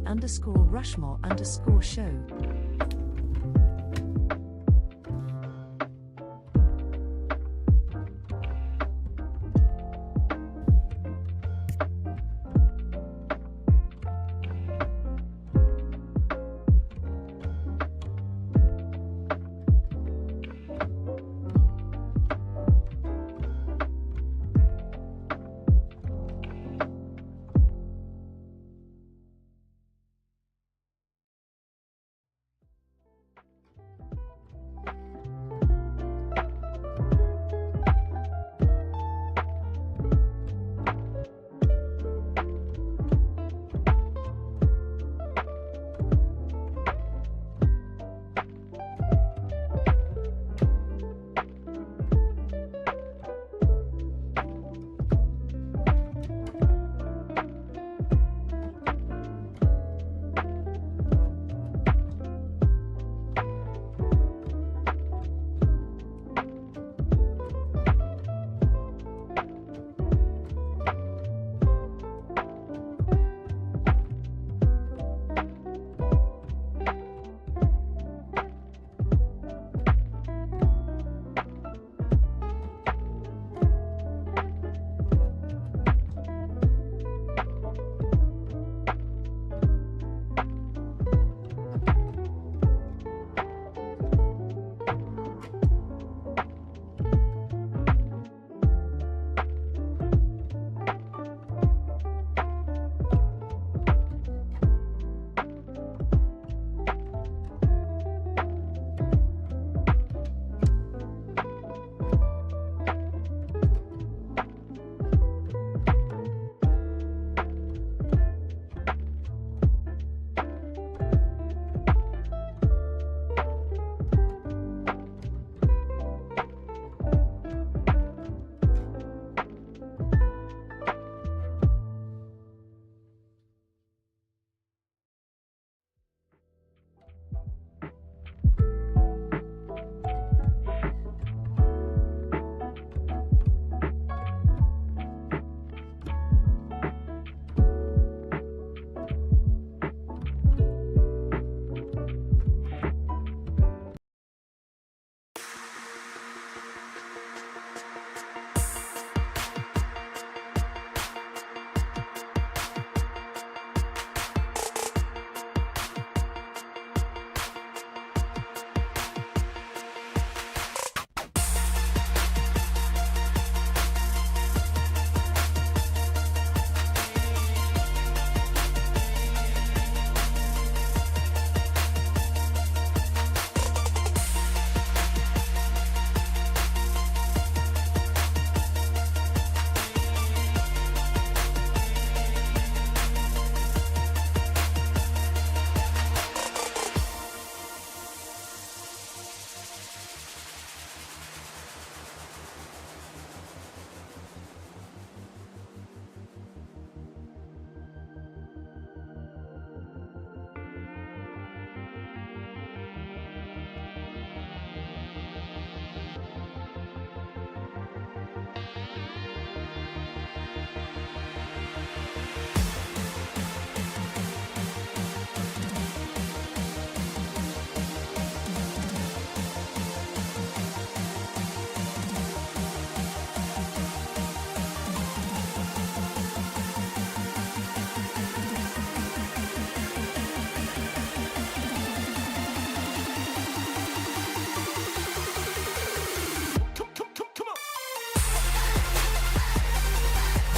@the_Rushmore_show.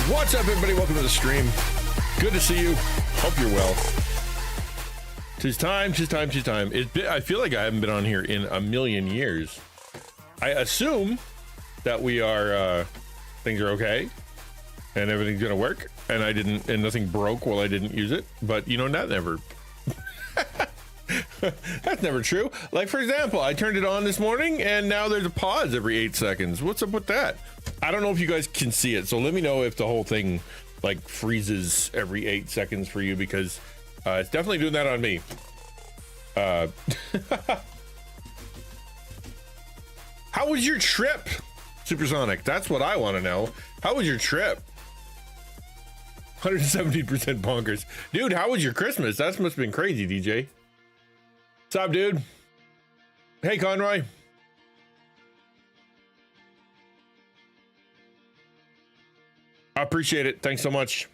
What's up, everybody? Welcome to the stream. Good to see you. Hope you're well. Tis time. I feel like I haven't been on here in a million years. I assume that we are, things are okay and everything's gonna work, and nothing broke while I didn't use it. But you know, that never, that's never true. Like, for example, I turned it on this morning and now there's a pause every 8 seconds. What's up with that? I don't know if you guys can see it, so let me know if the whole thing like freezes every 8 seconds for you, because it's definitely doing that on me. How was your trip, Supersonic? That's what I want to know. How was your trip? 117% bonkers. Dude, how was your Christmas? That must have been crazy, DJ. What's up, dude? Hey, Conroy. I appreciate it. Thanks so much.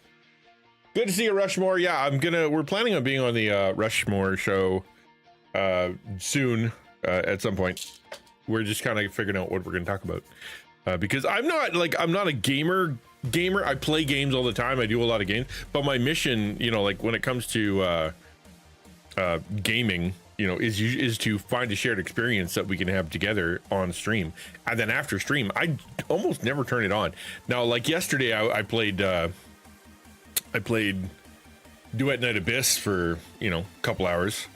Good to see you, Rushmore. Yeah, we're planning on being on the Rushmore show soon at some point. We're just kind of figuring out what we're going to talk about. Because I'm not a gamer. I play games all the time. I do a lot of games, but my mission, like when it comes to gaming, is to find a shared experience that we can have together on stream. And then after stream, I almost never turn it on. Now, like yesterday, I played Duet Night Abyss for, a couple hours,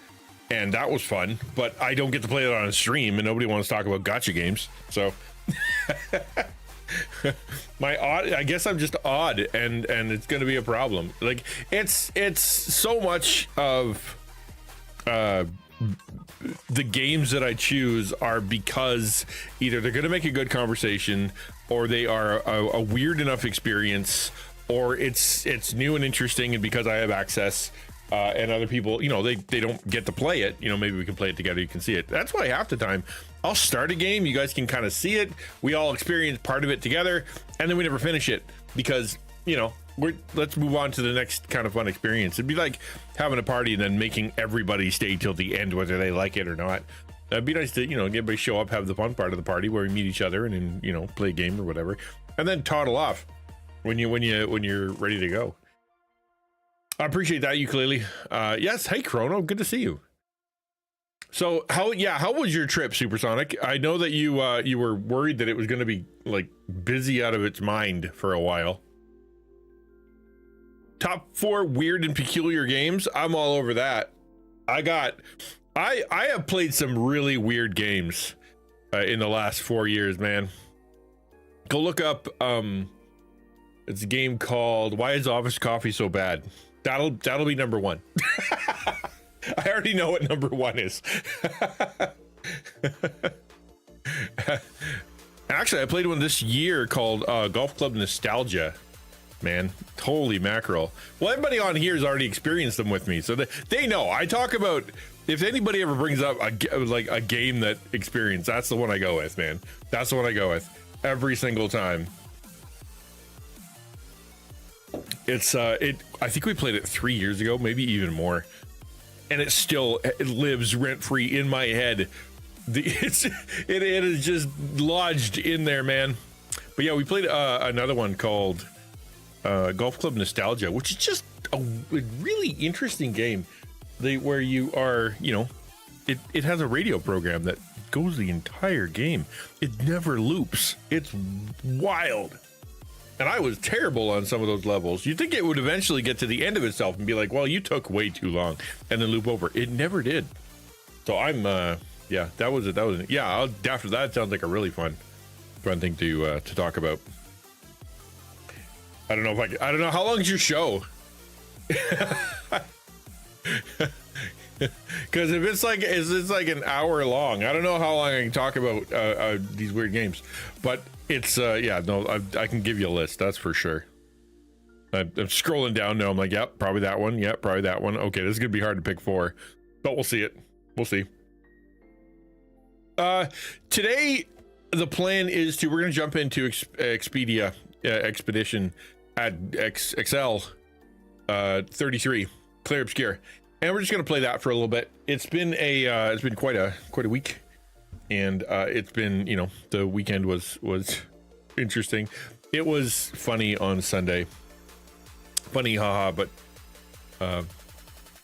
and that was fun, but I don't get to play it on a stream, and nobody wants to talk about gacha games. So I guess I'm just odd, and it's going to be a problem. Like it's so much of the games that I choose are because either they're going to make a good conversation, or they are a weird enough experience, or it's new and interesting, and because I have access and other people, they don't get to play it, maybe we can play it together, you can see it. That's why half the time I'll start a game, you guys can kind of see it, we all experience part of it together, and then we never finish it because let's move on to the next kind of fun experience. It'd be like having a party and then making everybody stay till the end, whether they like it or not. It'd be nice to, everybody show up, have the fun part of the party where we meet each other and then, play a game or whatever, and then toddle off when you're ready to go. I appreciate that, ukulele. Yes, hey Chrono, good to see you. So how was your trip, Supersonic? I know that you were worried that it was going to be like busy out of its mind for a while. Top 4 weird and peculiar games. I'm all over that. I have played some really weird games in the last 4 years, man. Go look up. It's a game called Why Is Office Coffee So Bad? That'll be number 1. I already know what number 1 is. Actually, I played one this year called Golf Club Nostalgia. Man, holy mackerel. Well, everybody on here has already experienced them with me, so they know. I talk about, if anybody ever brings up a game that experience, that's the one I go with, man. That's the one I go with every single time. I think we played it 3 years ago, maybe even more, and it lives rent free in my head. It is just lodged in there, man. But yeah, we played another one called Golf Club Nostalgia, which is just a really interesting game. Where you are, it has a radio program that goes the entire game. It never loops. It's wild. And I was terrible on some of those levels. You'd think it would eventually get to the end of itself and be like, well, you took way too long, and then loop over. It never did. So I'm, yeah, that was it. Yeah, after that, it sounds like a really fun thing to talk about. I don't know. How long is your show? Because if it's like an hour long, I don't know how long I can talk about these weird games, but it's I can give you a list, that's for sure. I'm scrolling down now. I'm like, yep, probably that one. Yep, probably that one. Okay, this is gonna be hard to pick 4, but we'll see it. We'll see. Today the plan is we're gonna jump into Expedia Expedition at XL 33 Clear Obscure. And we're just gonna play that for a little bit. It's been quite a week, and it's been, the weekend was interesting. It was funny on Sunday. Funny, haha, but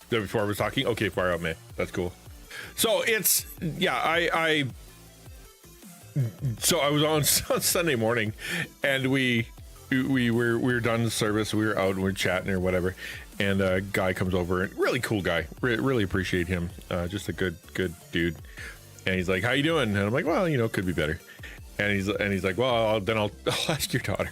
before I was talking, okay, fire out, man. That's cool. So it's so I was on Sunday morning, and we were done the service. We were out and we were chatting or whatever. And a guy comes over, and really cool guy, really appreciate him. Just a good dude. And he's like, "How you doing?" And I'm like, "Well, could be better." And he's like, "Well, then I'll ask your daughter."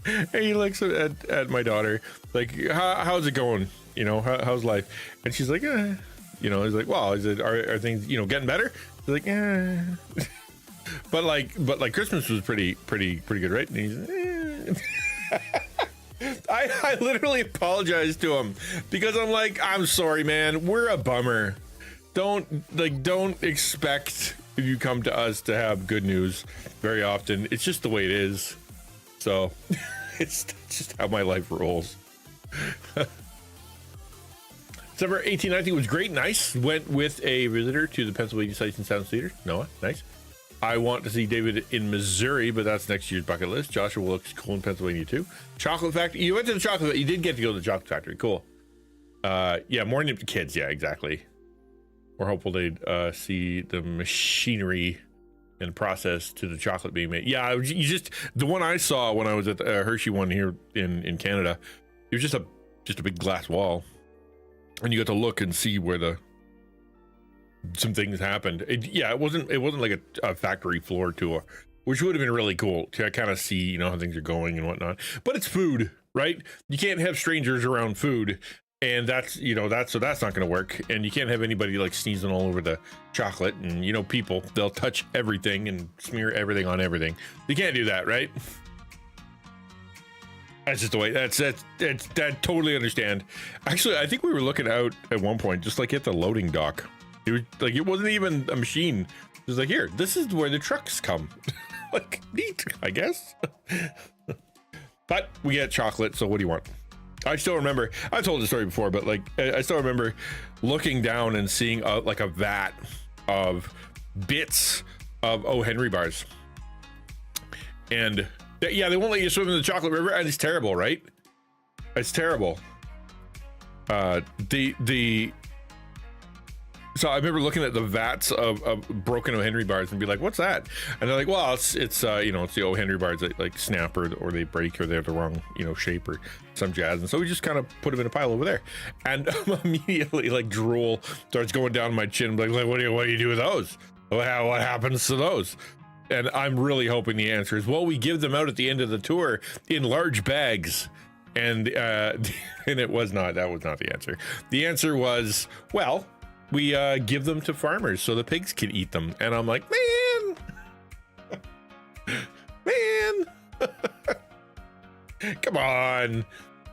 And he looks at my daughter, like, "How's it going? How's life?" And she's like, He's like, "Well, are things getting better?" He's like, "Eh." but like Christmas was pretty good, right? And he's. I I literally apologized to him because I'm like, I'm sorry, man. We're a bummer. Don't expect if you come to us to have good news very often. It's just the way it is. So it's just how my life rolls. December 1819 was great. Nice. Went with a visitor to the Pennsylvania Sights and Sounds Theater. Noah, nice. I want to see David in Missouri, but that's next year's bucket list. Joshua looks cool in Pennsylvania too. Chocolate Factory. You went to the chocolate. You did get to go to the chocolate factory. Cool. Yeah, more into kids. Yeah, exactly. We're hopeful they'd see the machinery and process to the chocolate being made. Yeah, you just the one I saw when I was at the Hershey one here in Canada. It was just a big glass wall, and you got to look and see where some things happened. It wasn't like a factory floor tour, which would have been really cool to kind of see, how things are going and whatnot. But it's food, right? You can't have strangers around food, and that's not going to work. And you can't have anybody like sneezing all over the chocolate. And people, they'll touch everything and smear everything on everything. You can't do that, right? That's just the way. That's totally understand. Actually, I think we were looking out at one point, just like at the loading dock. It was like, it wasn't even a machine. It was like, here, this is where the trucks come. Like, neat, I guess. But we get chocolate, so what do you want? I still remember, I've told the story before, but like, I still remember looking down and seeing like a vat of bits of O. Henry bars. And yeah, they won't let you swim in the chocolate river, and it's terrible, right? It's terrible. So I remember looking at the vats of broken O. Henry bars and be like, what's that? And they're like, well, it's the O. Henry bars that like snap or they break or they're the wrong, shape or some jazz. And so we just kind of put them in a pile over there. And immediately like drool starts going down my chin. Like, what do you do with those? What happens to those? And I'm really hoping the answer is, well, we give them out at the end of the tour in large bags. And and that was not the answer. The answer was, well, we give them to farmers so the pigs can eat them. And I'm like, man, come on,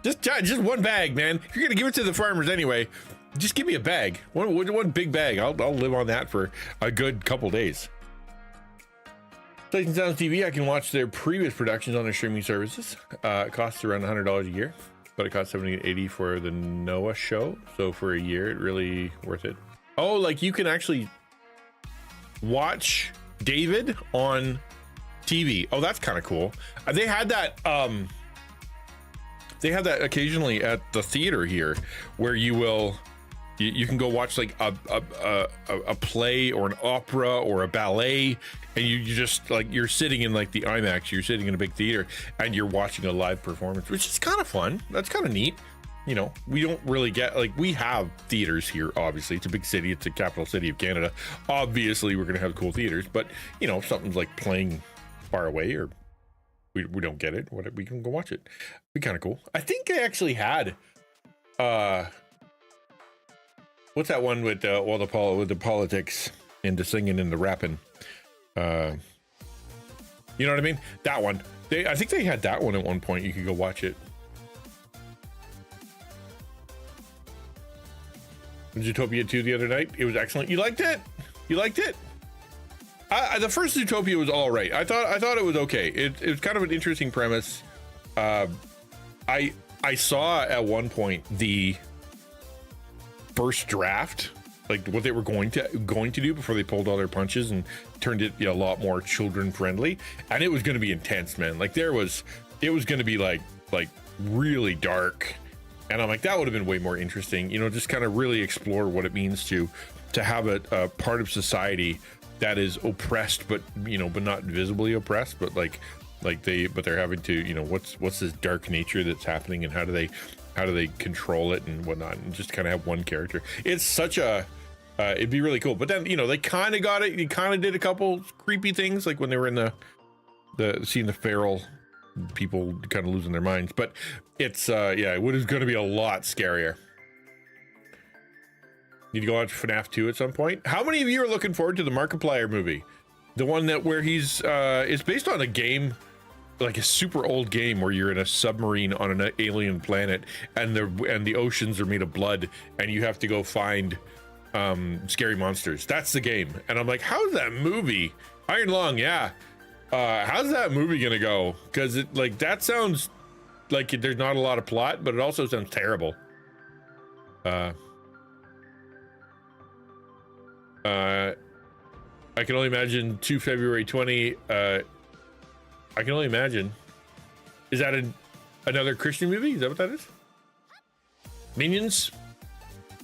just one bag, man. If you're gonna give it to the farmers anyway, just give me a bag, one big bag. I'll live on that for a good couple days. Sights and Sounds TV, I can watch their previous productions on their streaming services. It costs around $100 a year, but it costs $70-80 for the Noah show. So for a year, it really worth it. Oh, like you can actually watch David on TV. Oh, that's kind of cool. They had that occasionally at the theater here, where you can go watch like a play or an opera or a ballet, and you just like, you're sitting in like the IMAX, you're sitting in a big theater and you're watching a live performance, which is kind of fun. That's kind of neat. We don't really get, like, we have theaters here, obviously. It's a big city, it's a capital city of Canada. Obviously we're gonna have cool theaters, but if something's like playing far away or we don't get it, we can go watch it. Be kind of cool. I think I actually had what's that one with with the politics and the singing and the rapping? You know what I mean? That one. I think they had that one at one point. You could go watch it. Zootopia 2 the other night. It was excellent. You liked it? The first Zootopia was all right. I thought it was okay. It was kind of an interesting premise. I saw at one point the first draft, like what they were going to do before they pulled all their punches and turned it a lot more children friendly, and it was going to be intense, man. Like it was going to be like really dark, and I'm like, that would have been way more interesting, just kind of really explore what it means to have a part of society that is oppressed, but not visibly oppressed, but they're having to, what's this dark nature that's happening, and how do they control it and whatnot, and just kind of have one character. It's such a it'd be really cool. But then they kind of got it. They kind of did a couple creepy things, like when they were in the seeing the feral people kind of losing their minds. But it's it was going to be a lot scarier. Need to go watch FNAF 2 at some point. How many of you are looking forward to the Markiplier movie, the one where he's it's based on a game, like a super old game where you're in a submarine on an alien planet, and the oceans are made of blood, and you have to go find scary monsters. That's the game. And I'm like, how's that movie? Iron Lung, yeah. How's that movie gonna go? Because it, like, that sounds like there's not a lot of plot, but it also sounds terrible. I can only imagine 2 February 20. I can only imagine. Is that another Christian movie? Is that what that is? Minions?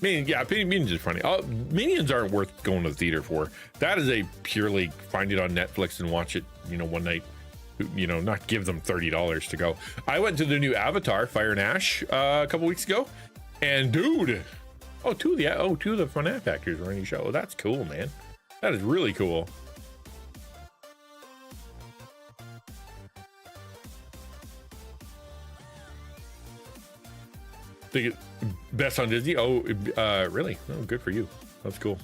Yeah, Minions is funny. Minions aren't worth going to the theater for. That is a purely find it on Netflix and watch it, one night. Not give them $30 to go. I went to the new Avatar, Fire and Ash, a couple weeks ago, and dude, two of the FNAF actors were in the show. Oh, that's cool, man. That is really cool. Think it best on Disney? Really? Oh, good for you. That's cool.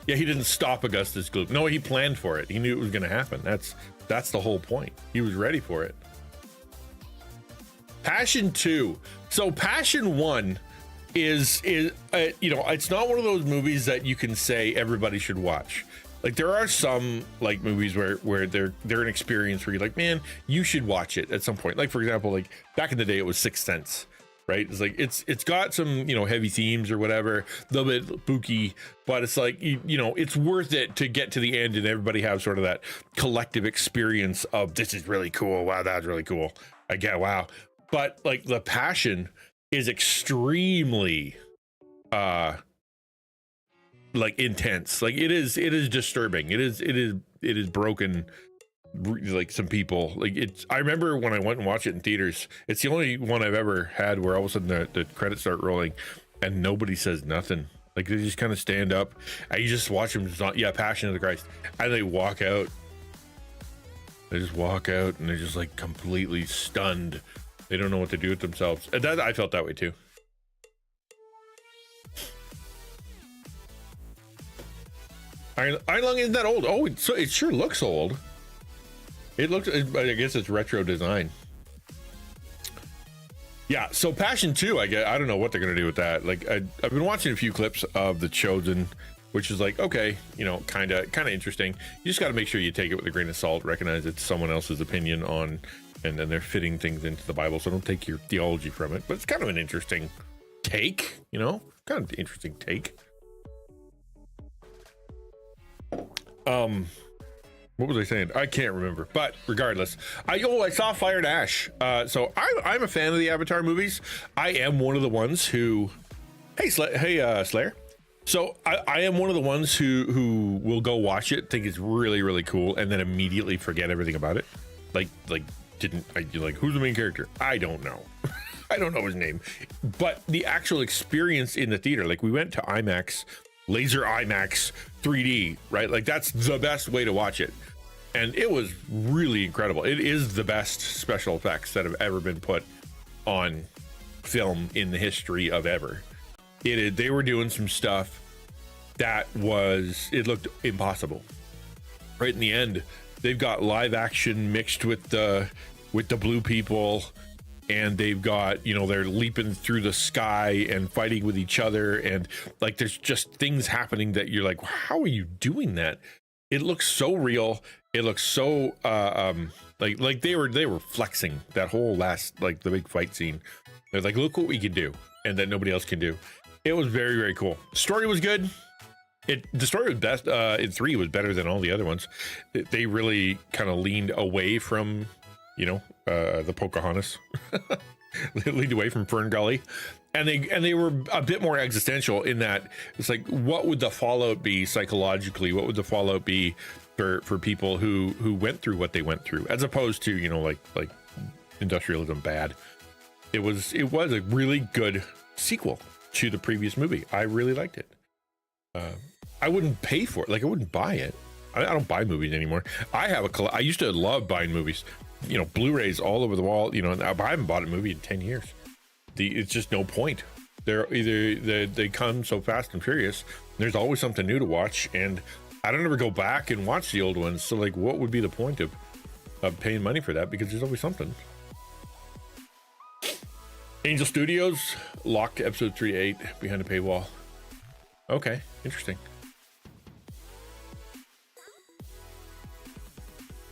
Yeah, he didn't stop Augustus Gloop. No, he planned for it. He knew it was going to happen. That's the whole point. He was ready for it. Passion 2. So Passion 1 is it's not one of those movies that you can say everybody should watch. Like, there are some like movies where they're an experience where you're like, man, you should watch it at some point. Like, for example, like back in the day, it was Sixth Sense. Right? It's like it's got some heavy themes or whatever, a little bit spooky, but it's like it's worth it to get to the end and everybody have sort of that collective experience of this is really cool. Wow, that's really cool. I get wow. But like the Passion is extremely like intense. Like it is disturbing. It is broken. Like some people, like I remember when I went and watched it in theaters, it's the only one I've ever had where all of a sudden the credits start rolling and nobody says nothing. Like they just kind of stand up and you just watch them. Passion of the Christ, and they walk out. They just walk out and they're just like completely stunned. They don't know what to do with themselves. And I felt that way too. Iron Lung isn't that old. Oh, it sure looks old. It looks, I guess it's retro design. Yeah, so Passion 2, I don't know what they're gonna do with that. Like, I've been watching a few clips of The Chosen, which is like, okay, kind of interesting. You just got to make sure you take it with a grain of salt, recognize it's someone else's opinion on, and then they're fitting things into the Bible, so don't take your theology from it. But it's kind of an interesting take, kind of interesting take. What was I saying? I can't remember, but regardless, I saw Fire and Ash. So I'm a fan of the Avatar movies. I am one of the ones who, Slayer. So I am one of the ones who will go watch it, think it's really, really cool, and then immediately forget everything about it. Like who's the main character? I don't know. I don't know his name, but the actual experience in the theater, like we went to IMAX, laser IMAX 3D, right? Like that's the best way to watch it. And it was really incredible. It is the best special effects that have ever been put on film in the history of ever. They were doing some stuff that it looked impossible. Right in the end, they've got live action mixed with the blue people, and they've got, they're leaping through the sky and fighting with each other, and like there's just things happening that you're like, how are you doing that? It looks so real. It looks so like they were flexing that whole last, like the big fight scene. They're like, look what we can do, and that nobody else can do. It was very, very cool. Story was good. The story was best in 3 was better than all the other ones. They really kind of leaned away from the Pocahontas. They leaned away from Fern Gully, and they were a bit more existential in that it's like, what would the fallout be psychologically? What would the fallout be for people who went through what they went through, as opposed to like industrialism bad. It was a really good sequel to the previous movie. I really liked it. I wouldn't pay for it. Like I wouldn't buy it. I don't buy movies anymore. I used to love buying movies. Blu-rays all over the wall. I haven't bought a movie in 10 years. It's just no point. They come so fast and furious. There's always something new to watch, and I don't ever go back and watch the old ones. So like, what would be the point of paying money for that because there's always something. Angel Studios locked episode 3 to 8 behind a paywall. Okay, interesting.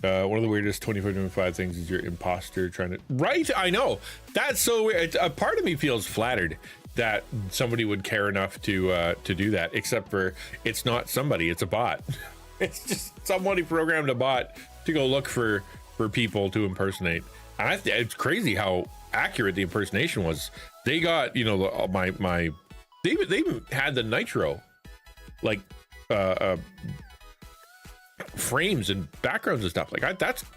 One of the weirdest 25 things is your imposter trying to. Right, I know. That's so weird. A part of me feels flattered that somebody would care enough to do that, except for it's not somebody, it's a bot. It's just somebody programmed a bot to go look for people to impersonate. And it's crazy how accurate the impersonation was. They got, you know, they even had the nitro like frames and backgrounds and stuff like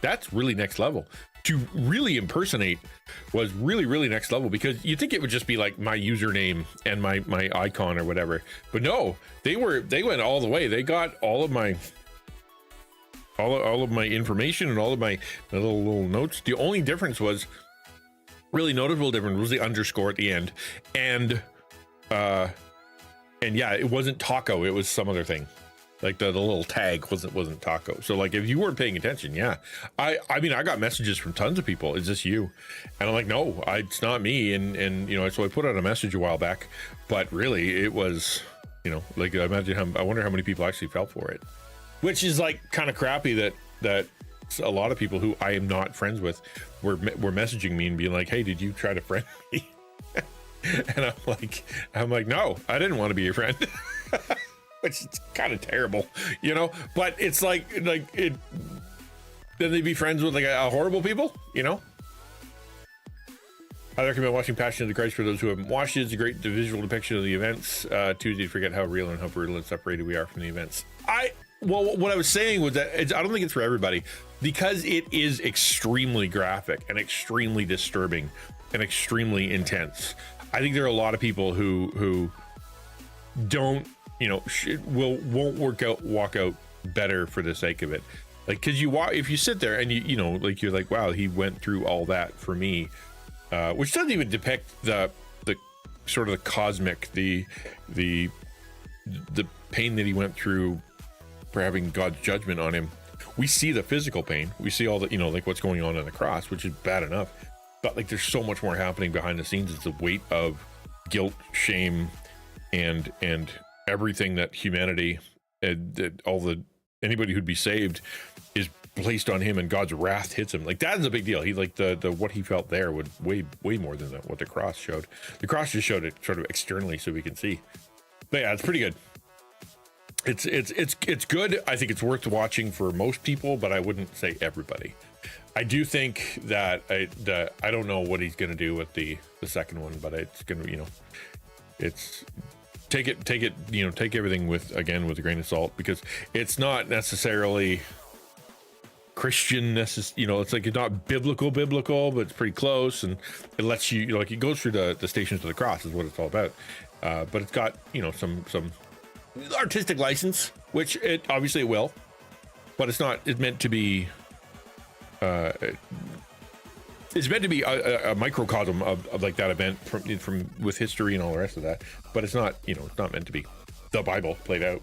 that's really next level. To really impersonate was really next level, because you think it would just be like my username and my icon or whatever, but no, they went all the way. They got all of my information and all of my little notes. The only difference was, really noticeable difference, was the underscore at the end, and yeah, it wasn't taco, it was some other thing. Like the little tag wasn't taco. So like if you weren't paying attention, yeah. I mean, I got messages from tons of people. Is this you? And I'm like, no, it's not me. And you know, so I put out a message a while back, but really it was, you know, like I wonder how many people actually fell for it, which is like kind of crappy that a lot of people who I am not friends with were messaging me and being like, hey, did you try to friend me? And I'm like, no, I didn't want to be your friend. Which is kind of terrible, you know, but it's like it, then they'd be friends with like a horrible people, you know. I recommend watching Passion of the Christ for those who haven't watched it. It's a great visual depiction of the events. Tuesday to forget how real and how brutal and separated we are from the events. Well, what I was saying was that I don't think it's for everybody, because it is extremely graphic and extremely disturbing and extremely intense. I think there are a lot of people who don't, you know, won't walk out better for the sake of it. Like, cause if you sit there and you know, like you're like, wow, he went through all that for me, which doesn't even depict the sort of the cosmic, the pain that he went through for having God's judgment on him. We see the physical pain, we see all the, you know, like what's going on the cross, which is bad enough, but like there's so much more happening behind the scenes. It's the weight of guilt, shame, and everything that humanity, anybody who'd be saved is placed on him, and God's wrath hits him. Like that is a big deal. He like the what he felt there would way more than what the cross showed. The cross just showed it sort of externally so we can see. But yeah, it's pretty good. It's good. I think it's worth watching for most people, but I wouldn't say everybody. I do think that I don't know what he's going to do with the second one, but it's going to, you know, it's take it, you know, take everything with a grain of salt, because it's not necessarily Christian, you know, it's like it's not biblical, but it's pretty close, and it lets you know, like it goes through the stations of the cross is what it's all about. But it's got, you know, some artistic license, which it obviously it will, but it's meant to be it's meant to be a microcosm of like that event from with history and all the rest of that, but it's not, you know, it's not meant to be the Bible played out.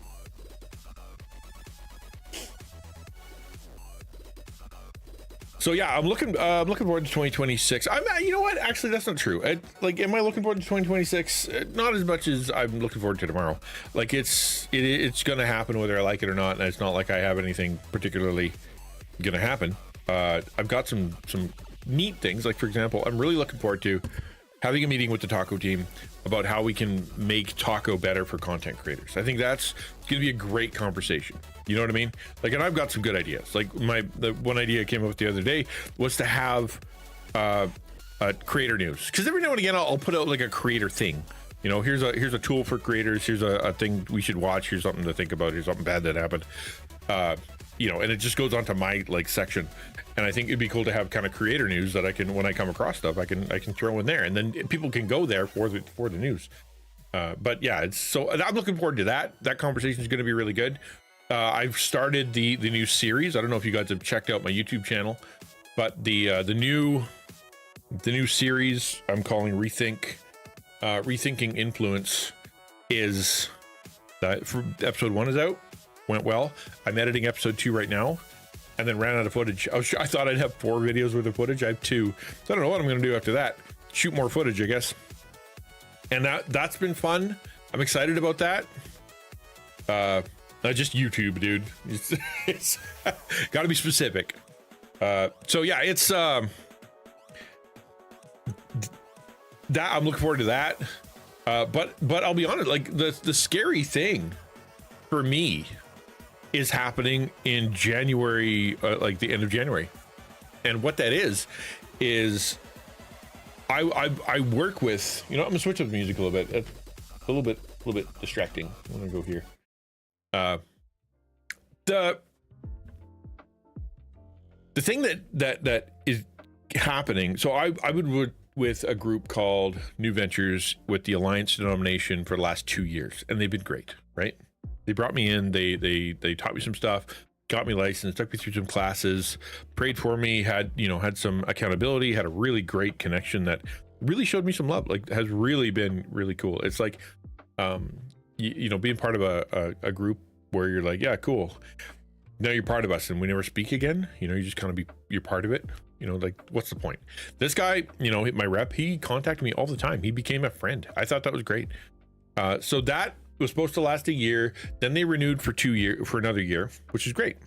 So yeah, I'm looking forward to 2026. You know what? Actually, that's not true. Am I looking forward to 2026? Not as much as I'm looking forward to tomorrow. Like it's going to happen whether I like it or not, and it's not like I have anything particularly going to happen. I've got some neat things. Like for example, I'm really looking forward to having a meeting with the taco team about how we can make taco better for content creators. I think that's going to be a great conversation. You know what I mean? Like, and I've got some good ideas. Like the one idea I came up with the other day was to have creator news, because every now and again I'll put out like a creator thing. You know, here's a tool for creators. Here's a thing we should watch. Here's something to think about. Here's something bad that happened. You know, and it just goes onto my like section. And I think it'd be cool to have kind of creator news that I can, when I come across stuff, I can throw in there, and then people can go there for the news. But yeah, I'm looking forward to that. That conversation is going to be really good. I've started the new series. I don't know if you guys have checked out my YouTube channel, but the new series I'm calling Rethinking Influence is episode 1 is out, went well. I'm editing episode 2 right now. and then ran out of footage. I thought I'd have 4 videos worth of footage. I have 2. So I don't know what I'm going to do after that. Shoot more footage, I guess. And that's been fun. I'm excited about that. Not just YouTube, dude. It's got to be specific. So yeah, it's that I'm looking forward to that. But I'll be honest, like the scary thing for me is happening in January, like the end of January. And what that is I work with, you know, I'm gonna switch up the music a little bit. A little bit distracting. I'm gonna go here. The thing that is happening. So I would with a group called New Ventures with the Alliance denomination for the last 2 years, and they've been great, right? They brought me in, they taught me some stuff, got me licensed, took me through some classes, prayed for me, had some accountability, had a really great connection that really showed me some love, like has really been really cool. It's like, you know, being part of a group where you're like, yeah, cool. Now you're part of us and we never speak again. You know, you just kind of you're part of it. You know, like, what's the point? This guy, you know, my rep, he contacted me all the time. He became a friend. I thought that was great. So that was supposed to last a year. Then they renewed for another year, which is great.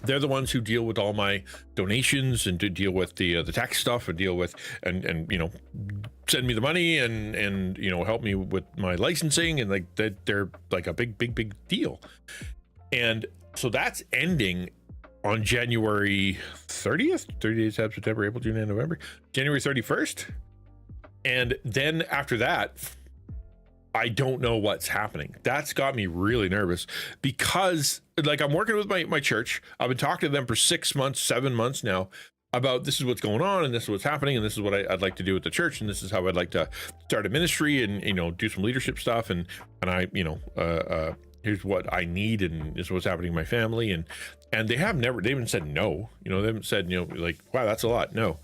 They're the ones who deal with all my donations and to deal with the tax stuff and deal with and you know, send me the money and you know, help me with my licensing, and like they're like a big deal. And so that's ending on January 30th. 30 days have September, April, June, and November. January 31st. And then after that, I don't know what's happening. That's got me really nervous because, like, I'm working with my church. I've been talking to them for 6 months, 7 months now about this is what's going on and this is what's happening and this is what I'd like to do with the church and this is how I'd like to start a ministry and, you know, do some leadership stuff and I, you know, here's what I need and this is what's happening in my family and they haven't said no. You know, they haven't said, you know, like, wow, that's a lot. No,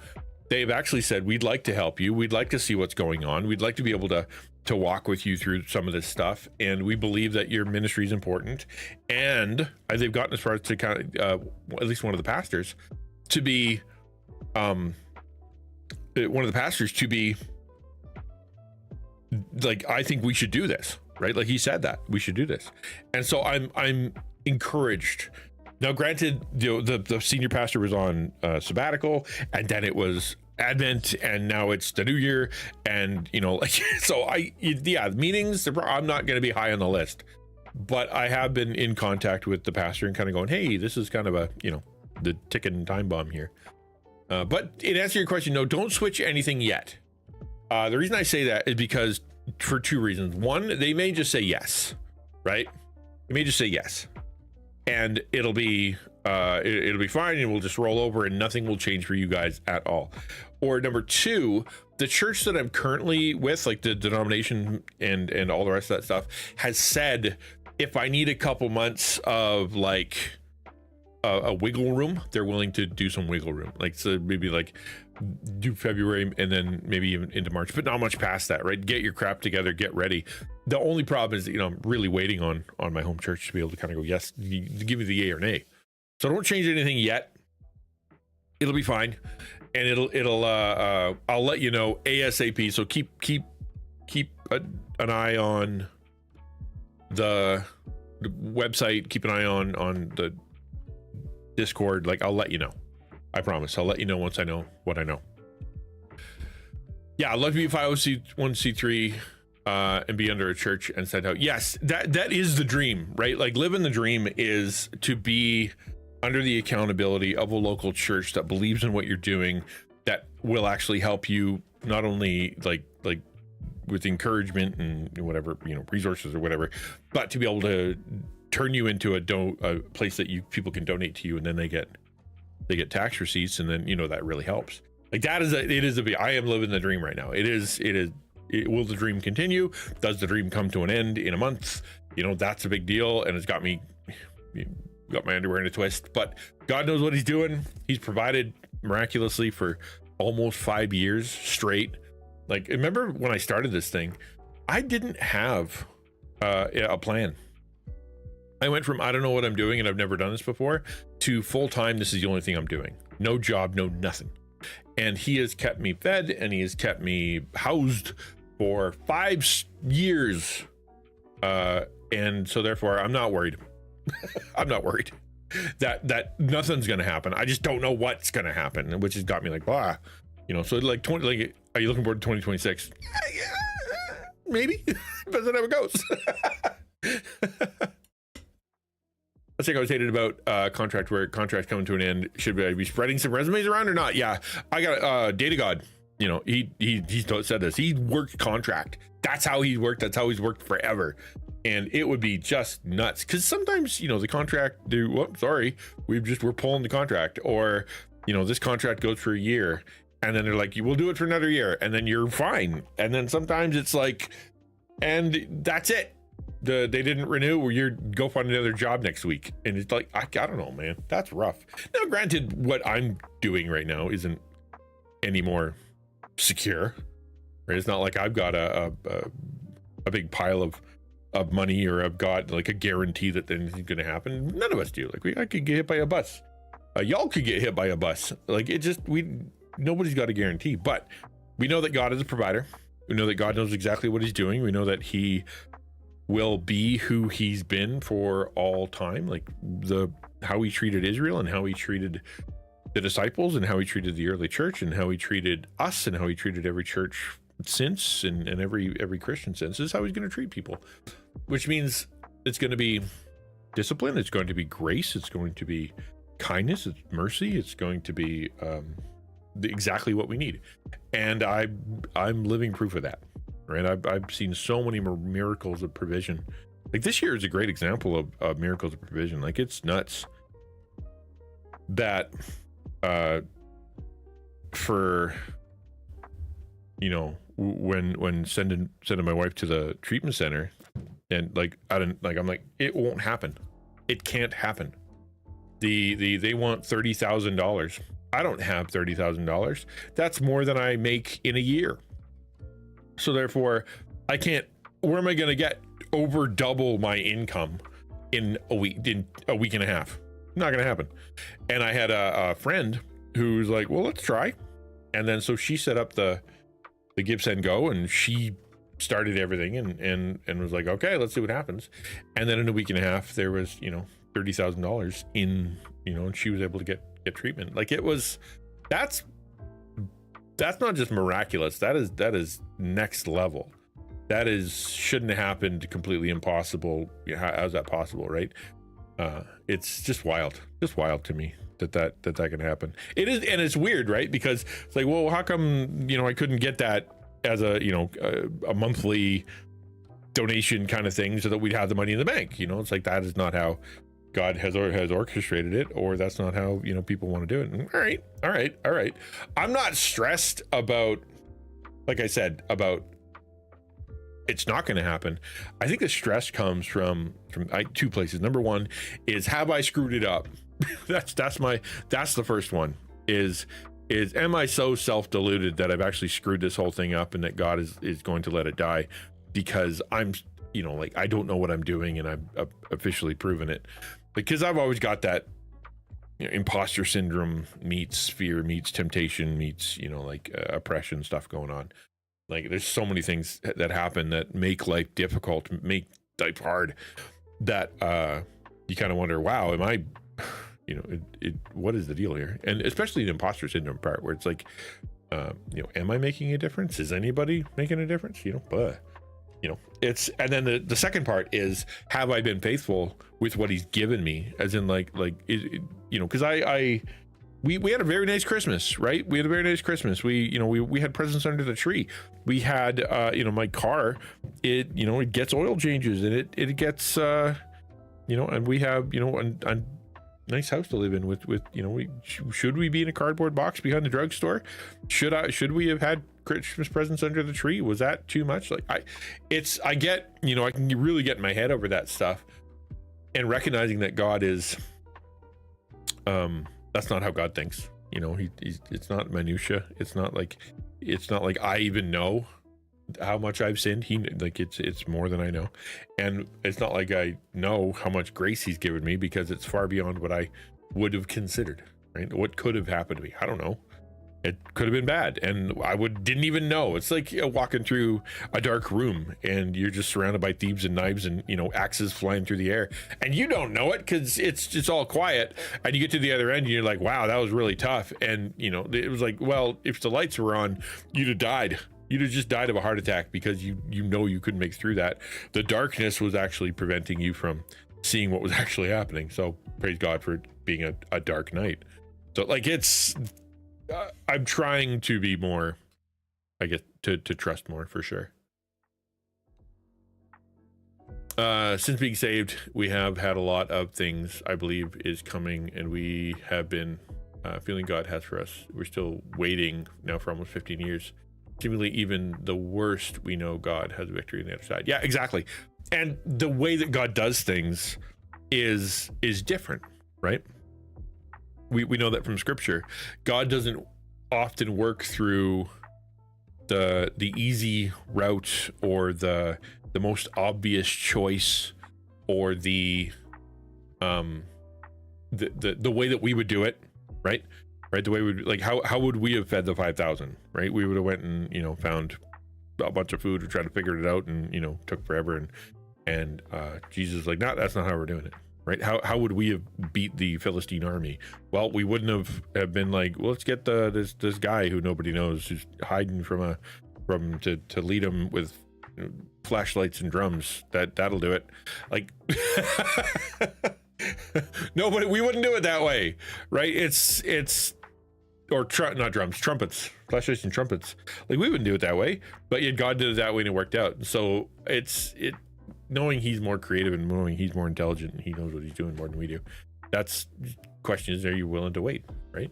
they've actually said, we'd like to help you. We'd like to see what's going on. We'd like to be able to walk with you through some of this stuff. And we believe that your ministry is important. And they've gotten as far as to kind of, at least one of the pastors to be, like, I think we should do this, right? Like he said that we should do this. And so I'm encouraged. Now, granted, you know, the senior pastor was on sabbatical, and then it was Advent, and now it's the new year, and you know, like, so meetings. I'm not going to be high on the list, but I have been in contact with the pastor and kind of going, hey, this is kind of a, you know, the ticking time bomb here. But in answer to your question, no, don't switch anything yet. The reason I say that is because for 2 reasons. One, they may just say yes, right? They may just say yes. And it'll be fine, and we'll just roll over and nothing will change for you guys at all. Or number 2, the church that I'm currently with, like the denomination and all the rest of that stuff, has said if I need a couple months of like a wiggle room, they're willing to do some wiggle room. Like, so maybe like do February and then maybe even into March, but not much past that, right? Get your crap together, get ready. The only problem is that, you know, I'm really waiting on my home church to be able to kind of go, yes, give me the yay or nay. So don't change anything yet. It'll be fine. And it'll I'll let you know ASAP. So keep an eye on the website, keep an eye on the Discord. Like, I'll let you know. I promise. I'll let you know once I know what I know. Yeah, I'd love to be 501c3 and be under a church and send out. Yes, that is the dream, right? Like, living the dream is to be under the accountability of a local church that believes in what you're doing, that will actually help you not only like with encouragement and whatever, you know, resources or whatever, but to be able to turn you into a place that people can donate to you, and then they get tax receipts, and then, you know, that really helps. Like, that is I am living the dream right now. Will the dream continue? Does the dream come to an end in a month? You know, that's a big deal, and it's got my underwear in a twist, but God knows what he's doing. He's provided miraculously for almost 5 years straight. Like, remember when I started this thing, I didn't have a plan. I went from I don't know what I'm doing and I've never done this before to full-time, this is the only thing I'm doing. No job, no nothing. And he has kept me fed and he has kept me housed for 5 years. And so therefore I'm not worried. I'm not worried that nothing's going to happen. I just don't know what's going to happen, which has got me like, blah, so like are you looking forward to 2026? Maybe. Depends on how it goes. I think I was hated about contract coming to an end. Should I be spreading some resumes around or not? Yeah, I got Data God. He said this. He worked contract. That's how he worked. That's how he's worked forever. And it would be just nuts because sometimes the contract we're pulling the contract, or this contract goes for a year, and then they're like, we'll do it for another year, and then you're fine. And then sometimes it's like, and that's it. They didn't renew, or you go find another job next week. And it's like, I don't know, man, that's rough. Now, granted, what I'm doing right now isn't any more secure, right? It's not like I've got a big pile of money, or I've got like a guarantee that anything's going to happen. None of us do. Like I could get hit by a bus. Y'all could get hit by a bus. Like nobody's got a guarantee, but we know that God is a provider. We know that God knows exactly what he's doing. We know that he will be who he's been for all time. Like how he treated Israel, and how he treated the disciples, and how he treated the early church, and how he treated us, and how he treated every church since, and every Christian since, is how he's going to treat people, which means it's going to be discipline. It's going to be grace. It's going to be kindness. It's mercy. It's going to be exactly what we need. And I'm living proof of that, right? I've seen so many miracles of provision. Like this year is a great example of miracles of provision. Like it's nuts that for when sending my wife to the treatment center, and I'm like, it won't happen. It can't happen. They want $30,000. I don't have $30,000. That's more than I make in a year. So therefore, I can't. Where am I going to get over double my income in a week and a half? Not going to happen. And I had a friend who's like, well, let's try. And then so she set up the Give Send Go, and she started everything and was like, okay, let's see what happens. And then in a week and a half, there was $30,000 in, and she was able to get treatment. Like that's not just miraculous. That is next level. That shouldn't have happened. Completely impossible. How's that possible, right? It's just wild to me that can happen. It is, and it's weird, right? Because it's like, well, how come I couldn't get that as a monthly donation kind of thing, so that we'd have the money in the bank? It's like, that is not how God has orchestrated it, or that's not how people want to do it. And all right. I'm not stressed about, like I said, about it's not going to happen. I think the stress comes from two places. Number one is, have I screwed it up? that's the first one. Is am I so self-deluded that I've actually screwed this whole thing up, and that God is going to let it die because I'm like, I don't know what I'm doing, and I've officially proven it? Because I've always got that imposter syndrome meets fear meets temptation meets oppression stuff going on. Like, there's so many things that happen that make life difficult, make life hard, that you kind of wonder, wow, am I, what is the deal here? And especially the imposter syndrome part, where it's like, am I making a difference? Is anybody making a difference? It's, and then the second part is, have I been faithful with what he's given me? As in because we had a very nice Christmas, right? We had a very nice Christmas. We had presents under the tree. We had, my car, it gets oil changes, and it gets, and we have, a nice house to live in with, should we be in a cardboard box behind the drugstore? Should we have had Christmas presents under the tree? Was that too much? Like, I can really get in my head over that stuff, and recognizing that God is, that's not how God thinks. It's not minutia. It's not like I even know how much I've sinned. It's more than I know. And it's not like I know how much grace he's given me, because it's far beyond what I would have considered, right? What could have happened to me? I don't know. It could have been bad, and I didn't even know. It's like, you know, walking through a dark room and you're just surrounded by thieves and knives and, you know, axes flying through the air, and you don't know it because it's all quiet. And you get to the other end and you're like, wow, that was really tough. And, you know, it was like, well, if the lights were on, you'd have died. You'd have just died of a heart attack because you know you couldn't make through that. The darkness was actually preventing you from seeing what was actually happening. So praise God for it being a dark night. So like I'm trying to be more, I guess, to trust more for sure. Since being saved, we have had a lot of things I believe is coming, and we have been feeling God has for us. We're still waiting now for almost 15 years. Seemingly even the worst, we know God has victory on the other side. Yeah, exactly. And the way that God does things is different, right? We know that from scripture. God doesn't often work through the easy route or the most obvious choice or the way that we would do it, right? The way we like how would we have fed the 5,000, right? We would have went and, you know, found a bunch of food or tried to figure it out, and, you know, took forever, and Jesus is like, no, that's not how we're doing it. Right? How would we have beat the Philistine army? Well, we wouldn't have been like, well, let's get this guy who nobody knows, who's hiding to lead them with, you know, flashlights and drums. That'll do it. Like, nobody. We wouldn't do it that way, right? Not drums, trumpets, flashlights and trumpets. Like, we wouldn't do it that way, but yet God did it that way and it worked out. So knowing he's more creative and knowing he's more intelligent and he knows what he's doing more than we do. That's question is, are you willing to wait, right?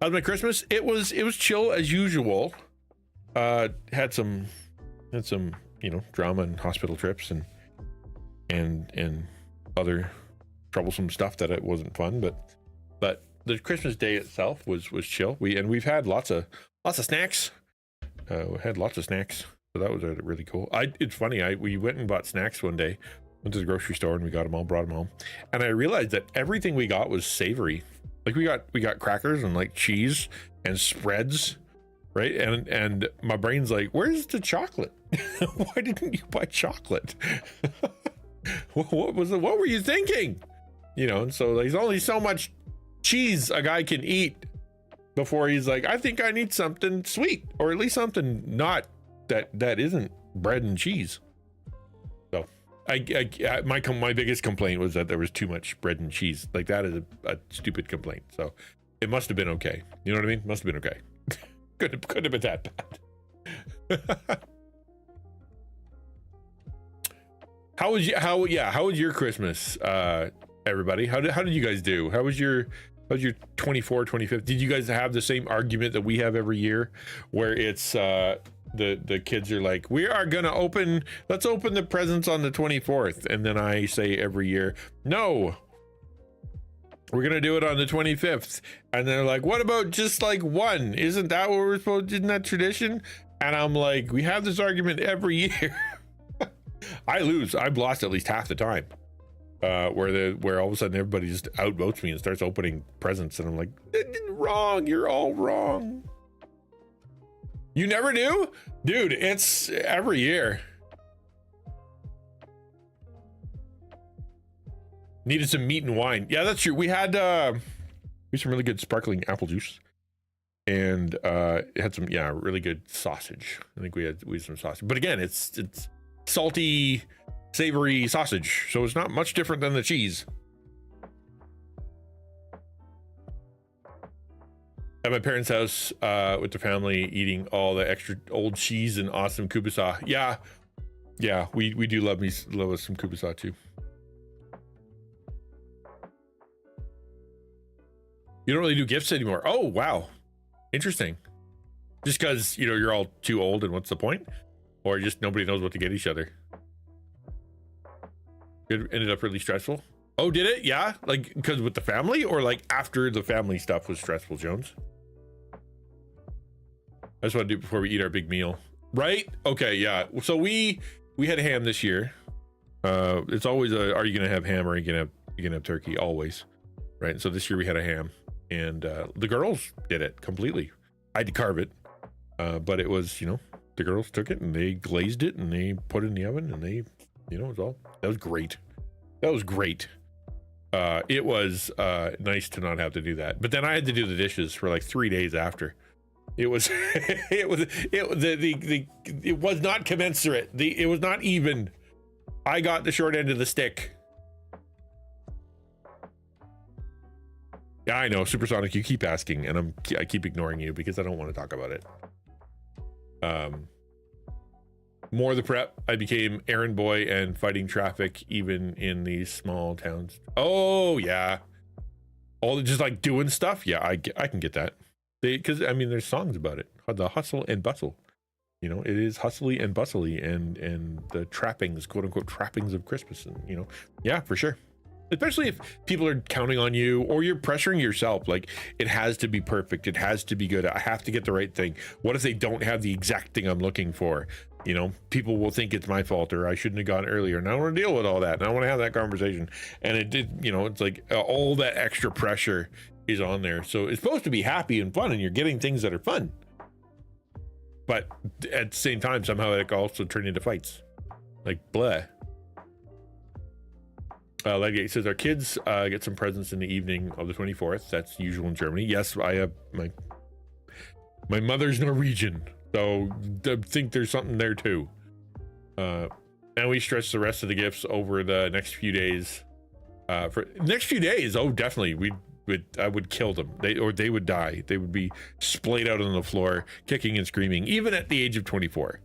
How's my Christmas? It was chill as usual. Had some, you know, drama and hospital trips and other troublesome stuff that it wasn't fun, but the Christmas day itself was chill. We've had lots of snacks. We had lots of snacks. So that was really cool. It's funny. We went and bought snacks one day, went to the grocery store, and we got them all, brought them home. And I realized that everything we got was savory. Like we got crackers and like cheese and spreads, right? And my brain's like, where's the chocolate? Why didn't you buy chocolate? What were you thinking? You know, and so there's only so much cheese a guy can eat before he's like, I think I need something sweet, or at least something not that isn't bread and cheese. So my biggest complaint was that there was too much bread and cheese. Like, that is a stupid complaint. So it must have been okay. You know what I mean? Must have been okay. Couldn't have been that bad. How was your Christmas, everybody? How did you guys do? How was your 24, 25th? Did you guys have the same argument that we have every year, where it's the kids are like, let's open the presents on the 24th, and then I say every year, no, we're gonna do it on the 25th, and they're like, what about just like one? Isn't that what we're supposed to? Isn't that tradition? And I'm like, we have this argument every year. I lose. I've lost at least half the time, where all of a sudden everybody just outvotes me and starts opening presents, and I'm like, wrong, you're all wrong. You never do? Dude, it's every year. Needed some meat and wine. Yeah, that's true. We had some really good sparkling apple juice, and it had some really good sausage. I think we had some sausage. But again, it's salty, savory sausage, so it's not much different than the cheese. At my parents' house, with the family, eating all the extra old cheese and awesome kubasa. Yeah, we do love us some kubasa too. You don't really do gifts anymore. Oh, wow. Interesting. Just because, you know, you're all too old, and what's the point? Or just nobody knows what to get each other. It ended up really stressful. Oh, did it? Yeah? Like, because with the family, or like after the family stuff was stressful, Jones? I just want to do it before we eat our big meal. Right? Okay, yeah. So we had ham this year. It's always are you going to have ham, or are you going to have turkey? Always. right? So this year we had a ham, and the girls did it completely. I had to carve it, but it was, the girls took it and they glazed it and they put it in the oven, and they, it was all, that was great. That was great. It was nice to not have to do that, but then I had to do the dishes for like 3 days after. It was it was not commensurate. It was not even. I got the short end of the stick. Yeah, I know, Supersonic, you keep asking, and I keep ignoring you because I don't want to talk about it. More of the prep. I became errand boy and fighting traffic even in these small towns. Oh yeah, all just like doing stuff. Yeah, I can get that. Because I mean, there's songs about it. The hustle and bustle. It is hustly and bustly, and the trappings, quote unquote, trappings of Christmas, and yeah, for sure. Especially if people are counting on you, or you're pressuring yourself, like it has to be perfect, it has to be good, I have to get the right thing. What if they don't have the exact thing I'm looking for? People will think it's my fault, or I shouldn't have gone earlier, and I don't want to deal with all that, and I want to have that conversation. And it did, it's like all that extra pressure is on there. So it's supposed to be happy and fun, and you're getting things that are fun, but at the same time, somehow it can also turn into fights. Like blah. Legate says our kids get some presents in the evening of the 24th. That's usual in Germany. Yes, I have my mother's Norwegian, so I think there's something there too. And we stretch the rest of the gifts over the next few days. For next few days, oh, definitely, I would kill them. They would die. They would be splayed out on the floor, kicking and screaming. Even at the age of 24,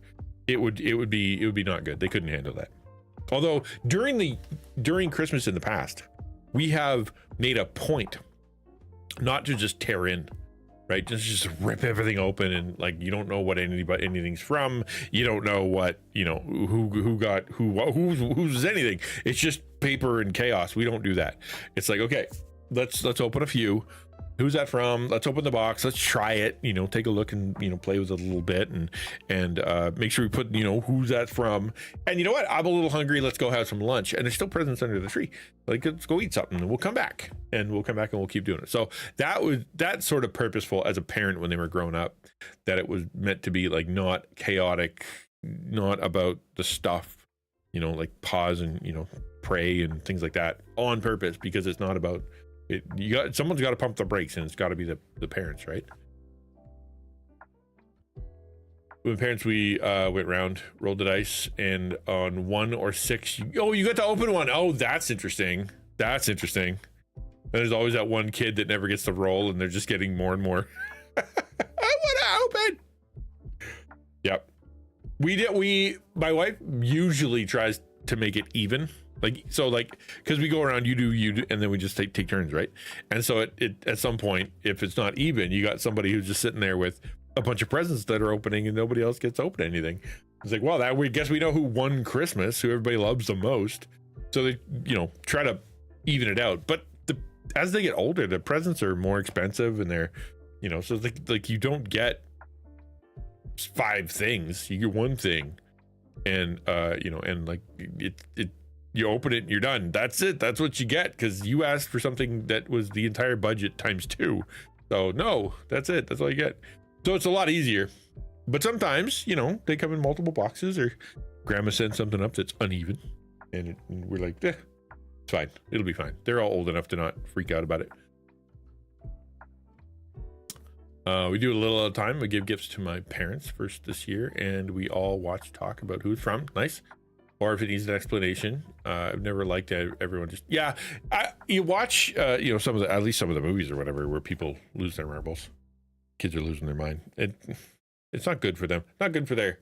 it would be not good. They couldn't handle that. Although during Christmas in the past, we have made a point not to just tear in, right? Just rip everything open, and like you don't know what anything's from. You don't know what who got who's anything. It's just paper and chaos. We don't do that. It's like, okay, let's open a few. Who's that from? Let's open the box. Let's try it. Take a look and play with it a little bit, and make sure we put who's that from. And you know what? I'm a little hungry. Let's go have some lunch. And there's still presents under the tree. Like, let's go eat something, and we'll come back, and we'll keep doing it. So that's sort of purposeful as a parent when they were growing up, that it was meant to be like not chaotic, not about the stuff, like pause and pray and things like that on purpose, because it's not about. Someone's got to pump the brakes, and it's got to be the parents, right? When parents, we went round, rolled the dice, and on 1 or 6, you got to open one. Oh, that's interesting. And there's always that one kid that never gets to roll, and they're just getting more and more. I want to open. Yep. My wife usually tries to make it even. Because we go around, you do, and then we just take turns, right? And so it at some point, if it's not even, you got somebody who's just sitting there with a bunch of presents that are opening, and nobody else gets to open anything. It's like, well, we guess we know who won Christmas, who everybody loves the most. So they, try to even it out. But as they get older, the presents are more expensive, and they're, so it's like you don't get 5 things, you get one thing, and and like it. You open it and you're done. That's it. That's what you get, because you asked for something that was the entire budget times 2. So no, that's it. That's all you get. So it's a lot easier. But sometimes, they come in multiple boxes, or grandma sends something up that's uneven, and we're like, it's fine. It'll be fine. They're all old enough to not freak out about it. We do a little at a time. We give gifts to my parents first this year, and we all watch talk about who it's from. Nice. Or if it needs an explanation. I've never liked everyone just, you watch, some of at least some of the movies or whatever, where people lose their marbles. Kids are losing their mind. It's not good for them. Not good for their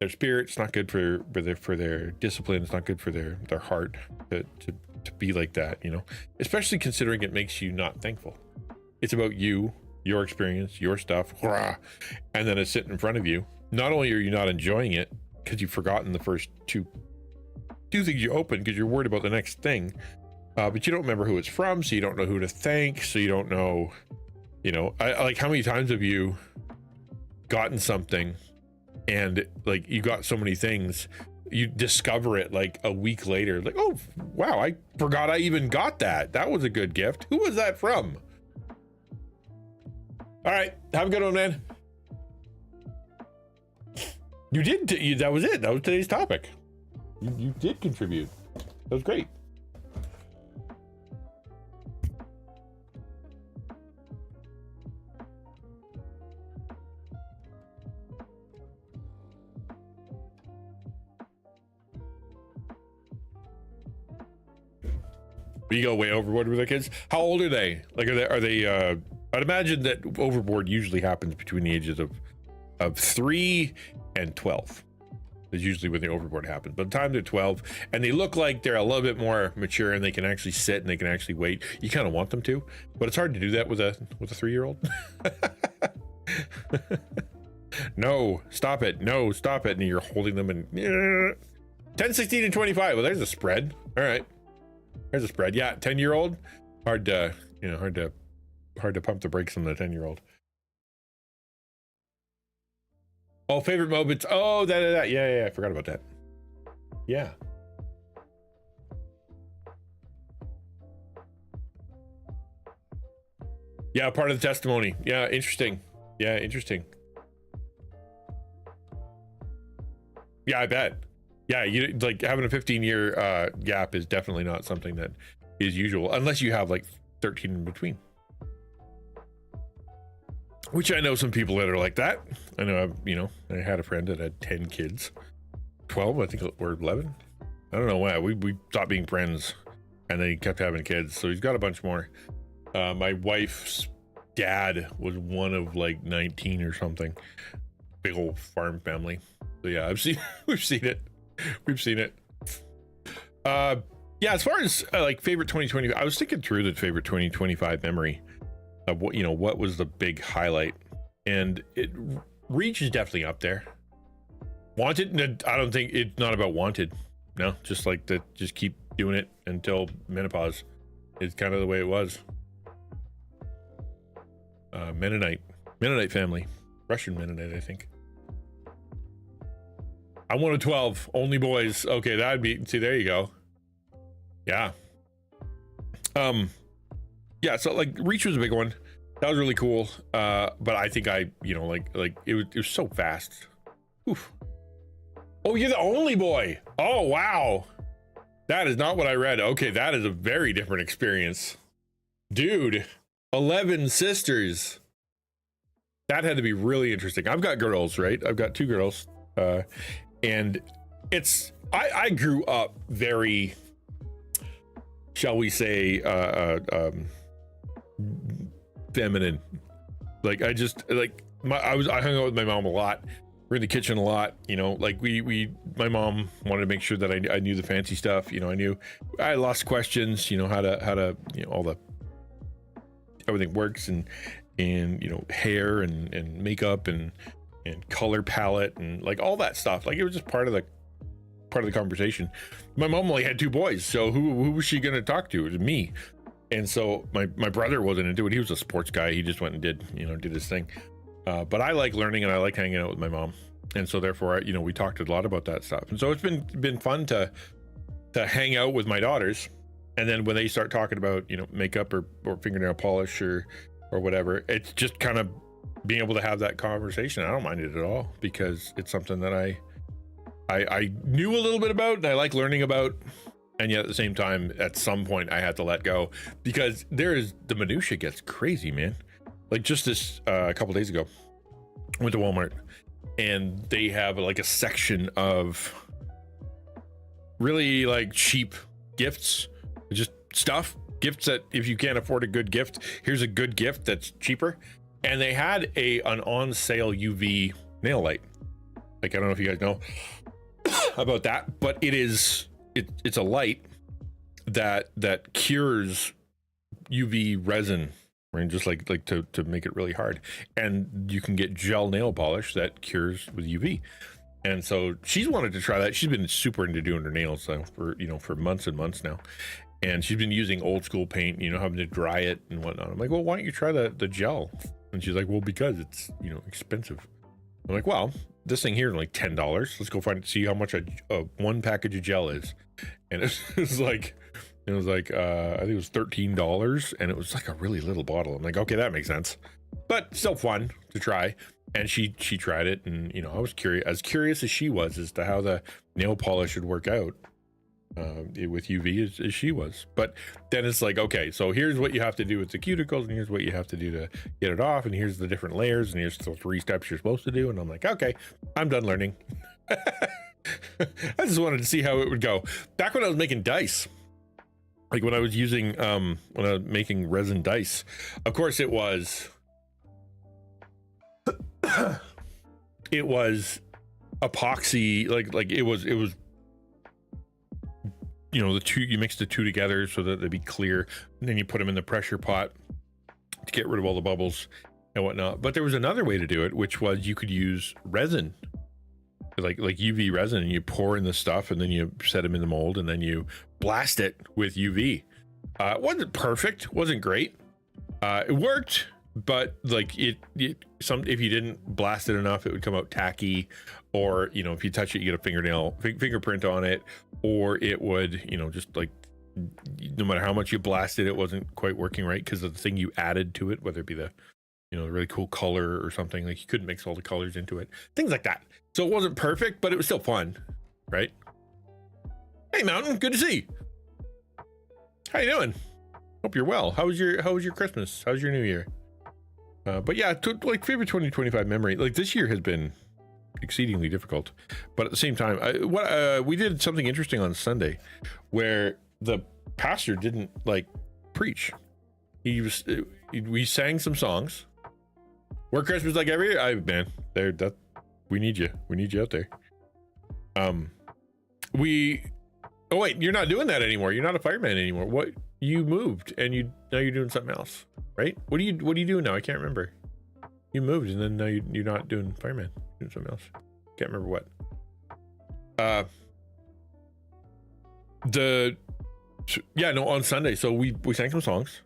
spirit. It's not good for their discipline. It's not good for their heart to be like that, especially considering it makes you not thankful. It's about you, your experience, your stuff, and then it's sitting in front of you. Not only are you not enjoying it, because you've forgotten the first two things you open because you're worried about the next thing, but you don't remember who it's from, so you don't know who to thank, so you don't know, like, how many times have you gotten something and like you got so many things, you discover it like a week later, like, oh wow, I forgot I even got that. That was a good gift. Who was that from? All right, have a good one, man. You did. That was it. That was today's topic. You did contribute. That was great. You go way overboard with the kids. How old are they? Like, are they? I'd imagine that overboard usually happens between the ages of 3 and 12. Is usually when the overboard happens. But the time they're 12, and they look like they're a little bit more mature, and they can actually sit and they can actually wait. You kind of want them to, but it's hard to do that with a 3-year-old. No, stop it. No, stop it. And you're holding them and 10, 16, and 25. Well, there's a spread. All right. There's a spread. Yeah, 10-year-old. Hard to pump the brakes on the 10-year-old. Oh, favorite moments. Oh, that. Yeah, I forgot about that. Yeah. Yeah, part of the testimony. Yeah, interesting. Yeah, interesting. Yeah, I bet. Yeah, you like having a 15-year gap is definitely not something that is usual unless you have like 13 in between. Which I know some people that are like that. I know, I had a friend that had 10 kids, 12, I think, or 11. I don't know why. We stopped being friends, and then he kept having kids, so he's got a bunch more. My wife's dad was one of like 19 or something. Big old farm family. So yeah, we've seen it. We've seen it. Yeah, as far as like favorite 2020, I was thinking through the favorite 2025 memory of what was the big highlight, and Reach is definitely up there. Wanted, I don't think it's not about Wanted. No, just like that, just keep doing it until menopause is kind of the way it was. Mennonite family, Russian Mennonite, I think. I'm one of 12, only boys. Okay, that'd be, see, there you go. Yeah. Yeah, so like Reach was a big one. That was really cool. But I think it was so fast. Oof. Oh, you're the only boy. Oh, wow. That is not what I read. Okay, that is a very different experience. Dude, 11 sisters. That had to be really interesting. I've got girls, right? I've got 2 girls. And I grew up very, shall we say, feminine. Like I hung out with my mom a lot. We're in the kitchen a lot, like my mom wanted to make sure that I knew the fancy stuff. I lost questions, how to, all the, everything works and hair and makeup and color palette and like all that stuff. Like it was just part of the conversation. My mom only had 2 boys, so who was she going to talk to? It was me. And so my brother wasn't into it. He was a sports guy. He just went and did his thing. But I like learning and I like hanging out with my mom. And so therefore, we talked a lot about that stuff. And so it's been fun to hang out with my daughters. And then when they start talking about, makeup or fingernail polish or whatever, it's just kind of being able to have that conversation. I don't mind it at all because it's something that I knew a little bit about and I like learning about. And yet at the same time, at some point I had to let go because the minutia gets crazy, man. Like just this, a couple days ago, I went to Walmart and they have like a section of really like cheap gifts, just gifts that if you can't afford a good gift, here's a good gift that's cheaper. And they had an on sale UV nail light. Like, I don't know if you guys know about that, but it's a light that cures UV resin, right? Just like to make it really hard. And you can get gel nail polish that cures with UV. And so she's wanted to try that. She's been super into doing her nails for months and months now. And she's been using old school paint, having to dry it and whatnot. I'm like, well, why don't you try the gel? And she's like, well, because it's, expensive. I'm like, well, this thing here is like $10. Let's go see how much a one package of gel is. And it was like, I think it was $13, and it was like a really little bottle. I'm like, okay, that makes sense, but still fun to try. And she tried it, and I was curious as she was as to how the nail polish would work out with UV as she was. But then it's like, okay, so here's what you have to do with the cuticles, and here's what you have to do to get it off, and here's the different layers, and here's the 3 steps you're supposed to do. And I'm like, okay, I'm done learning. I just wanted to see how it would go. Back when I was making dice, like when I was using when I was making resin dice, of course it was epoxy, like it was the two, you mix the two together so that they'd be clear, and then you put them in the pressure pot to get rid of all the bubbles and whatnot. But there was another way to do it, which was you could use resin, like UV resin, and you pour in the stuff, and then you set them in the mold, and then you blast it with UV. It wasn't perfect, wasn't great. It worked, but like if you didn't blast it enough, it would come out tacky, or if you touch it, you get a fingerprint on it, or it would just like, no matter how much you blasted, it wasn't quite working right because of the thing you added to it, whether it be the really cool color or something. Like you couldn't mix all the colors into it, things like that. So it wasn't perfect, but it was still fun, right? Hey Mountain, good to see you. How you doing? Hope you're well. How was your Christmas? How's your New Year? But yeah, like favorite 2025 memory. Like this year has been exceedingly difficult, but at the same time, we did something interesting on Sunday, where the pastor didn't like preach. We sang some songs. We're Christmas like every year. We need you out there. Oh wait, you're not doing that anymore. You're not a fireman anymore. What? You moved, and now you're doing something else, right? What are you doing now? I can't remember. You moved, and then now you're not doing fireman. You're doing something else. Can't remember what. On Sunday, so we sang some songs,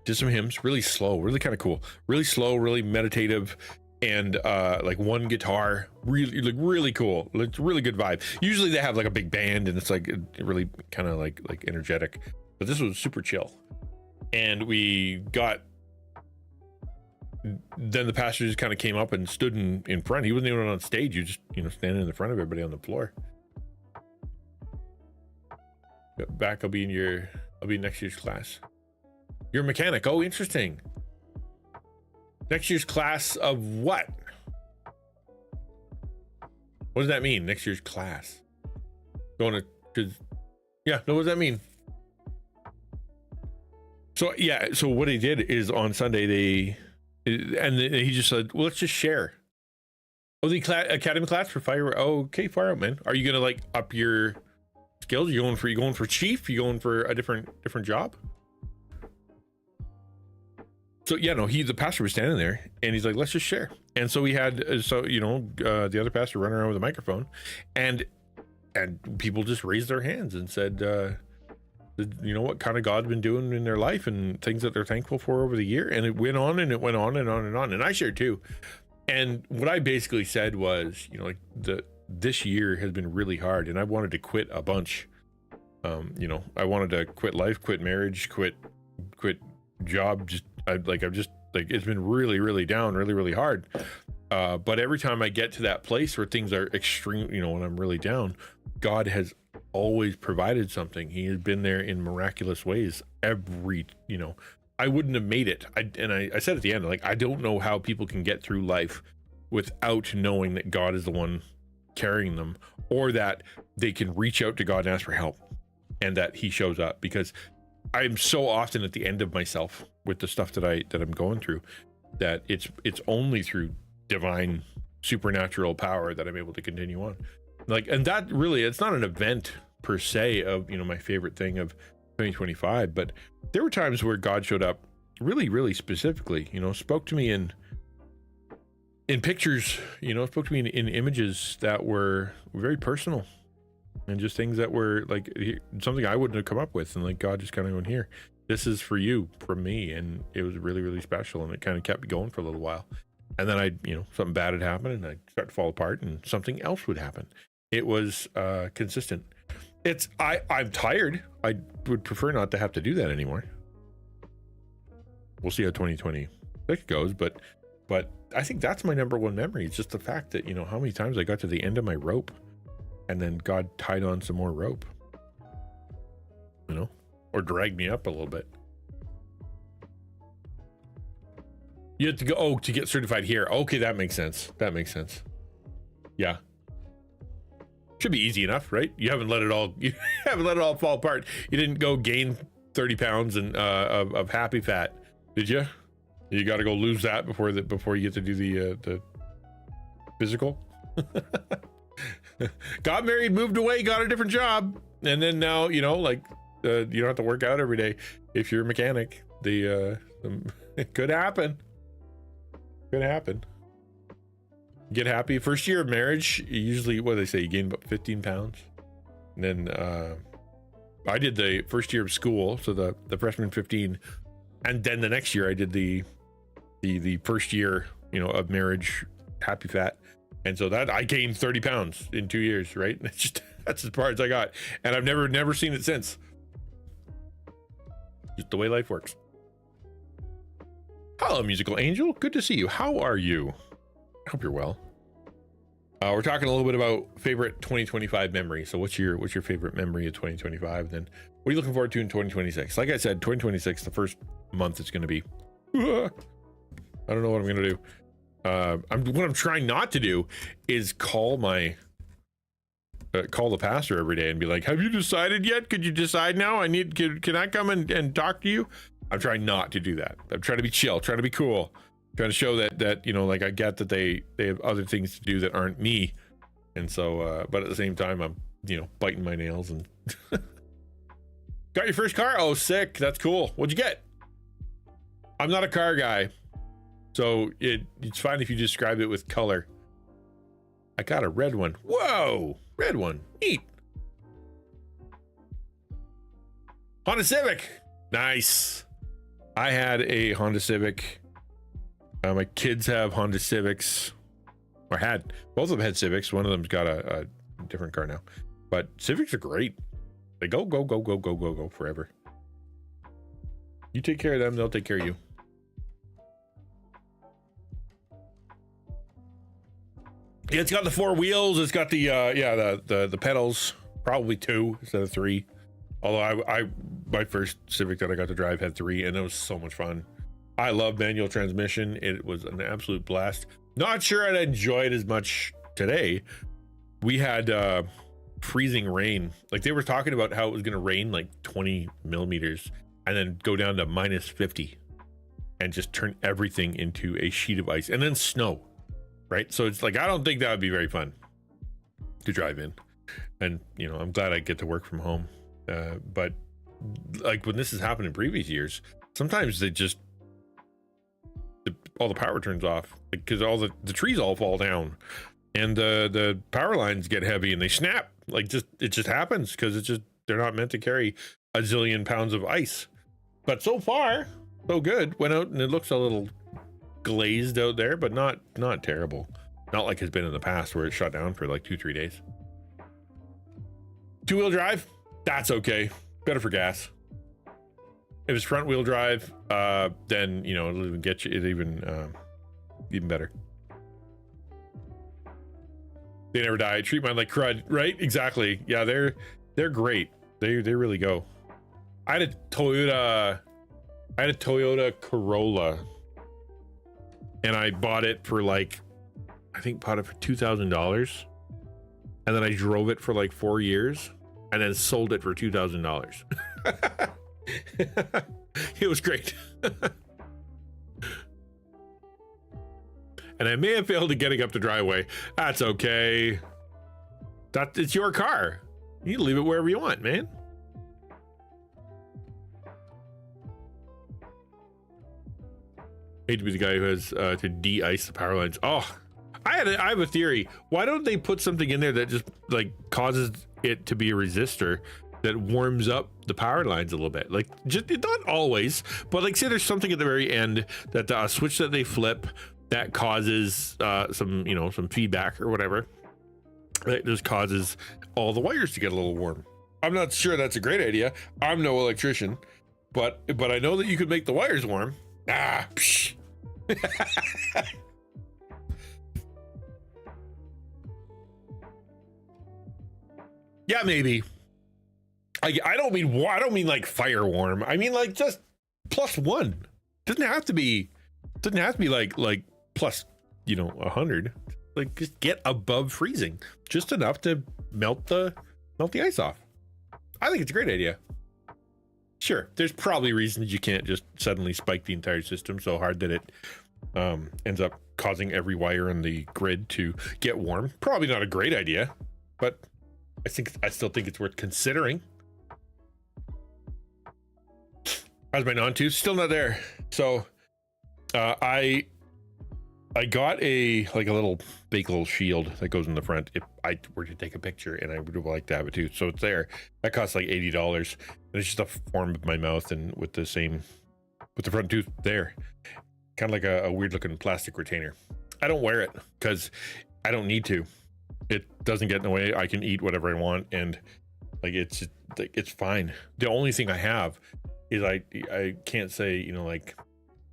did some hymns, really slow, really kind of cool, really slow, really meditative, and like one guitar, really cool. It's a really good vibe. Usually they have like a big band, and it's like really kind of like energetic, but this was super chill. And then the pastor just kind of came up and stood in front. He wasn't even on stage. You just standing in the front of everybody on the floor. Back, I'll be in next year's class. You're a mechanic. Oh, interesting. Next year's class of what? What does that mean? Next year's class? What does that mean? So what he did is on Sunday he just said, well, let's just share. Oh, the academy class for fire. Oh, okay, fire out, man. Are you gonna like up your skills? You going for chief? You going for a different job? So the pastor was standing there, and he's like, let's just share. And so we had the other pastor running around with a microphone, and people just raised their hands and said, what kind of God's been doing in their life and things that they're thankful for over the year. And it went on and it went on and on and on. And I shared too. And what I basically said was, this year has been really hard, and I wanted to quit a bunch. I wanted to quit life, quit marriage, quit job. It's been really, really down, really, really hard. But every time I get to that place where things are extreme, when I'm really down, God has always provided something. He has been there in miraculous ways. I wouldn't have made it. I said at the end, like, I don't know how people can get through life without knowing that God is the one carrying them, or that they can reach out to God and ask for help, and that he shows up, because I'm so often at the end of myself with the stuff that I'm going through, that it's only through divine supernatural power that I'm able to continue on. Like, and that really, it's not an event per se of, my favorite thing of 2025, but there were times where God showed up really, really specifically, spoke to me in pictures, spoke to me in images that were very personal, and just things that were like something I wouldn't have come up with. And like, God just kind of going, here, this is for you from me. And it was really, really special. And it kind of kept me going for a little while. And then something bad would happen and I'd start to fall apart and something else would happen. It was consistent. I'm tired. I would prefer not to have to do that anymore. We'll see how 2026 goes, but I think that's my number one memory. It's just the fact that, how many times I got to the end of my rope and then God tied on some more rope, or dragged me up a little bit. You have to go, to get certified here. Okay, that makes sense. Yeah. Should be easy enough, right? You haven't let it all fall apart. You didn't go gain 30 pounds of happy fat, did you? You got to go lose that before you get to do the physical. Got married, moved away, got a different job, and then now you don't have to work out every day if you're a mechanic. It could happen. Get happy. First year of marriage, usually, what do they say, you gain about 15 pounds. And then I did the first year of school, so the freshman 15, and then the next year I did the first year, of marriage, happy fat. And so that I gained 30 pounds in 2 years, right? That's as far as I got. And I've never seen it since. Just the way life works. Hello, musical angel. Good to see you. How are you? I hope you're well. We're talking a little bit about favorite 2025 memory. So what's your favorite memory of 2025? Then what are you looking forward to in 2026? Like I said, 2026, the first month is going to be, I don't know what I'm going to do. What I'm trying not to do is call the pastor every day and be like, have you decided yet? Could you decide now? Can I come and talk to you? I'm trying not to do that. I'm trying to be chill, trying to be cool, trying to show that I get that they have other things to do that aren't me. And so, but at the same time, I'm, biting my nails and got your first car. Oh, sick. That's cool. What'd you get? I'm not a car guy. So it's fine if you describe it with color. I got a red one. Whoa, red one. Neat. Honda Civic. Nice. I had a Honda Civic. My kids have Honda Civics. Or had. Both of them had Civics. One of them's got a different car now. But Civics are great. They go forever. You take care of them, they'll take care of you. Yeah, it's got the 4 wheels. It's got the pedals, probably 2 instead of 3. Although my first Civic that I got to drive had 3, and it was so much fun. I love manual transmission. It was an absolute blast. Not sure I'd enjoy it as much today. We had freezing rain. Like they were talking about how it was going to rain like 20 millimeters and then go down to minus 50 and just turn everything into a sheet of ice, and then snow. Right. So it's like, I don't think that would be very fun to drive in. And, I'm glad I get to work from home. But like when this has happened in previous years, sometimes all the power turns off because all the trees all fall down and the power lines get heavy and they snap. Like it just happens because they're not meant to carry a zillion pounds of ice. But so far, so good. Went out and it looks a little glazed out there, but not terrible. Not like it's been in the past where it shut down for like 2-3 days. 2-wheel drive, that's okay. Better for gas. If it's front wheel drive, then it'll even get you even better. They never die. Treat mine like crud, right? Exactly. Yeah, they're great. They really go. I had a Toyota Corolla. And I bought it for for $2,000. And then I drove it for like 4 years and then sold it for $2,000. It was great. And I may have failed at getting up the driveway. That's okay. It's your car. You can leave it wherever you want, man. Hate to be the guy who has to de-ice the power lines. Oh, I have a theory. Why don't they put something in there that just like causes it to be a resistor that warms up the power lines a little bit? Like, just not always, but like say there's something at the very end that switch that they flip that causes some feedback or whatever. That just causes all the wires to get a little warm. I'm not sure that's a great idea. I'm no electrician, but I know that you could make the wires warm. Psh. Yeah, maybe. I don't mean like fire warm. I mean like just +1. Doesn't have to be like plus 100. Like just get above freezing, just enough to melt the ice off. I think it's a great idea. Sure, there's probably reasons you can't just suddenly spike the entire system so hard that it ends up causing every wire in the grid to get warm. Probably not a great idea, but I still think it's worth considering. How's my non-tooth? Still not there. So I got a little fake little shield that goes in the front if I were to take a picture, and I would like to have a tooth. So it's there. That costs like $80, and it's just a form of my mouth and with the front tooth there, kind of like a weird looking plastic retainer. I don't wear it because I don't need to. It doesn't get in the way. I can eat whatever I want, and like it's fine. The only thing I have is I can't say like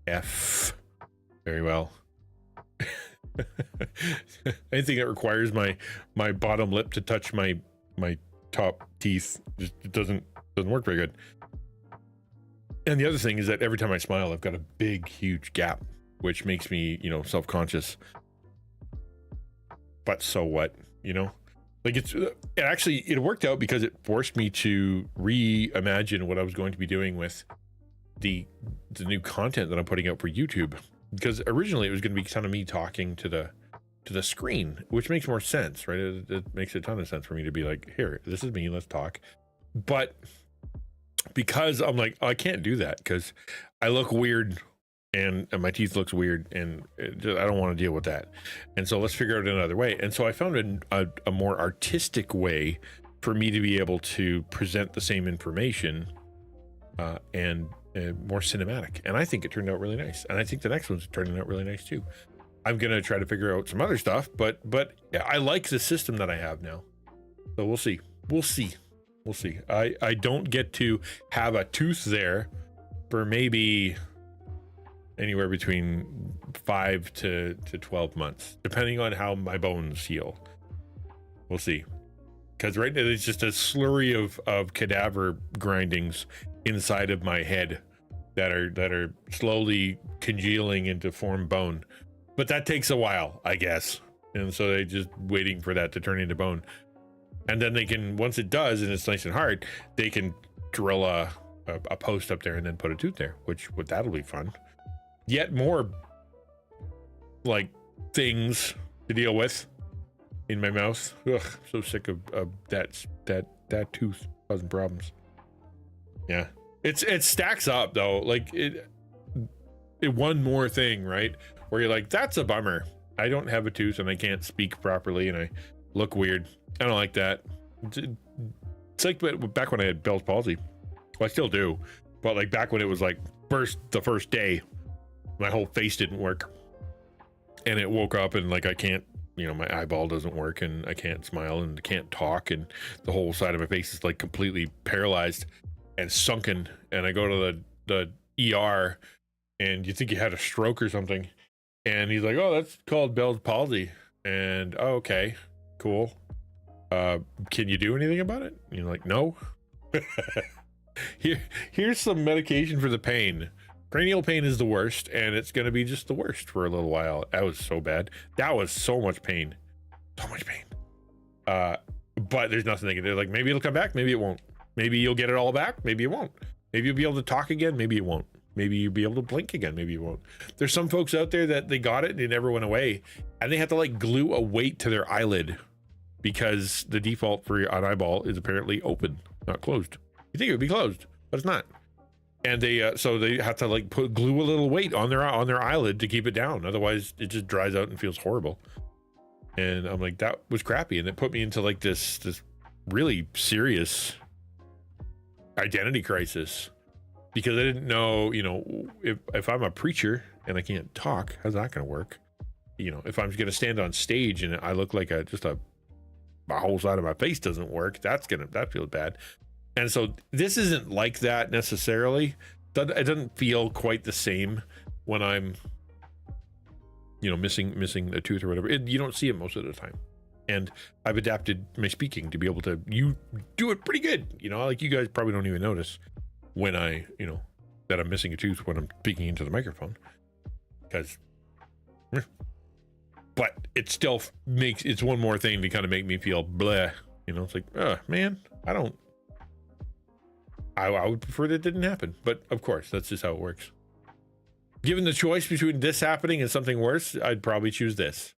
F very well. Anything that requires my bottom lip to touch my top teeth, it doesn't work very good. And the other thing is that every time I smile, I've got a big, huge gap, which makes me self-conscious. But so what, like it worked out because it forced me to reimagine what I was going to be doing with the new content that I'm putting out for YouTube. Because originally it was going to be kind of me talking to the screen, which makes more sense, right? It makes a ton of sense for me to be like, here, this is me, let's talk. But because I'm like, I can't do that because I look weird and my teeth looks weird, and I don't want to deal with that. And so let's figure out another way. And so I found a more artistic way for me to be able to present the same information and more cinematic, and I think it turned out really nice, and I think the next one's turning out really nice too. I'm gonna try to figure out some other stuff, but I like the system that I have now, so we'll see. I don't get to have a tooth there for maybe anywhere between 5 to 12 months, depending on how my bones heal. We'll see, because right now it's just a slurry of cadaver grindings inside of my head that are slowly congealing into form bone, but that takes a while, I guess, and so they're just waiting for that to turn into bone, and then they can, once it does and it's nice and hard, they can drill a post up there and then put a tooth there, that'll be fun. Yet more like things to deal with in my mouth. Ugh, so sick of that tooth causing problems. Yeah. It stacks up though, like it one more thing, right, where you're like, that's a bummer. I don't have a tooth and I can't speak properly and I look weird. I don't like that. It's like back when I had Bell's palsy. Well, I still do, but like back when it was like the first day, my whole face didn't work, and it woke up and like I can't, my eyeball doesn't work, and I can't smile and can't talk, and the whole side of my face is like completely paralyzed and sunken, and I go to the ER, and you think you had a stroke or something, and he's like, oh, that's called Bell's palsy, and oh, okay, cool, can you do anything about it? And you're like, no. Here's some medication for the pain. Cranial pain is the worst, and it's going to be just the worst for a little while. That was so bad. That was so much pain. But there's nothing they can do. Like, maybe it'll come back, maybe it won't. Maybe you'll get it all back, maybe it won't. Maybe you'll be able to talk again, maybe it won't. Maybe you'll be able to blink again, maybe you won't. There's some folks out there that they got it and it never went away, and they have to like glue a weight to their eyelid because the default for an eyeball is apparently open, not closed. You think it would be closed, but it's not. And they so they have to like glue a little weight on their eyelid to keep it down, otherwise it just dries out and feels horrible. And I'm like, that was crappy, and it put me into like this really serious identity crisis, because I didn't know, if I'm a preacher and I can't talk, how's that gonna work? if I'm going to stand on stage and I look like my whole side of my face doesn't work, that feels bad. And so this isn't like that necessarily. It doesn't feel quite the same when I'm, missing a tooth or whatever. You don't see it most of the time. And I've adapted my speaking to be able to, you do it pretty good. Like you guys probably don't even notice when I, that I'm missing a tooth when I'm speaking into the microphone, because, but it still it's one more thing to kind of make me feel bleh. It's like, oh man, I would prefer that didn't happen. But of course, that's just how it works. Given the choice between this happening and something worse, I'd probably choose this.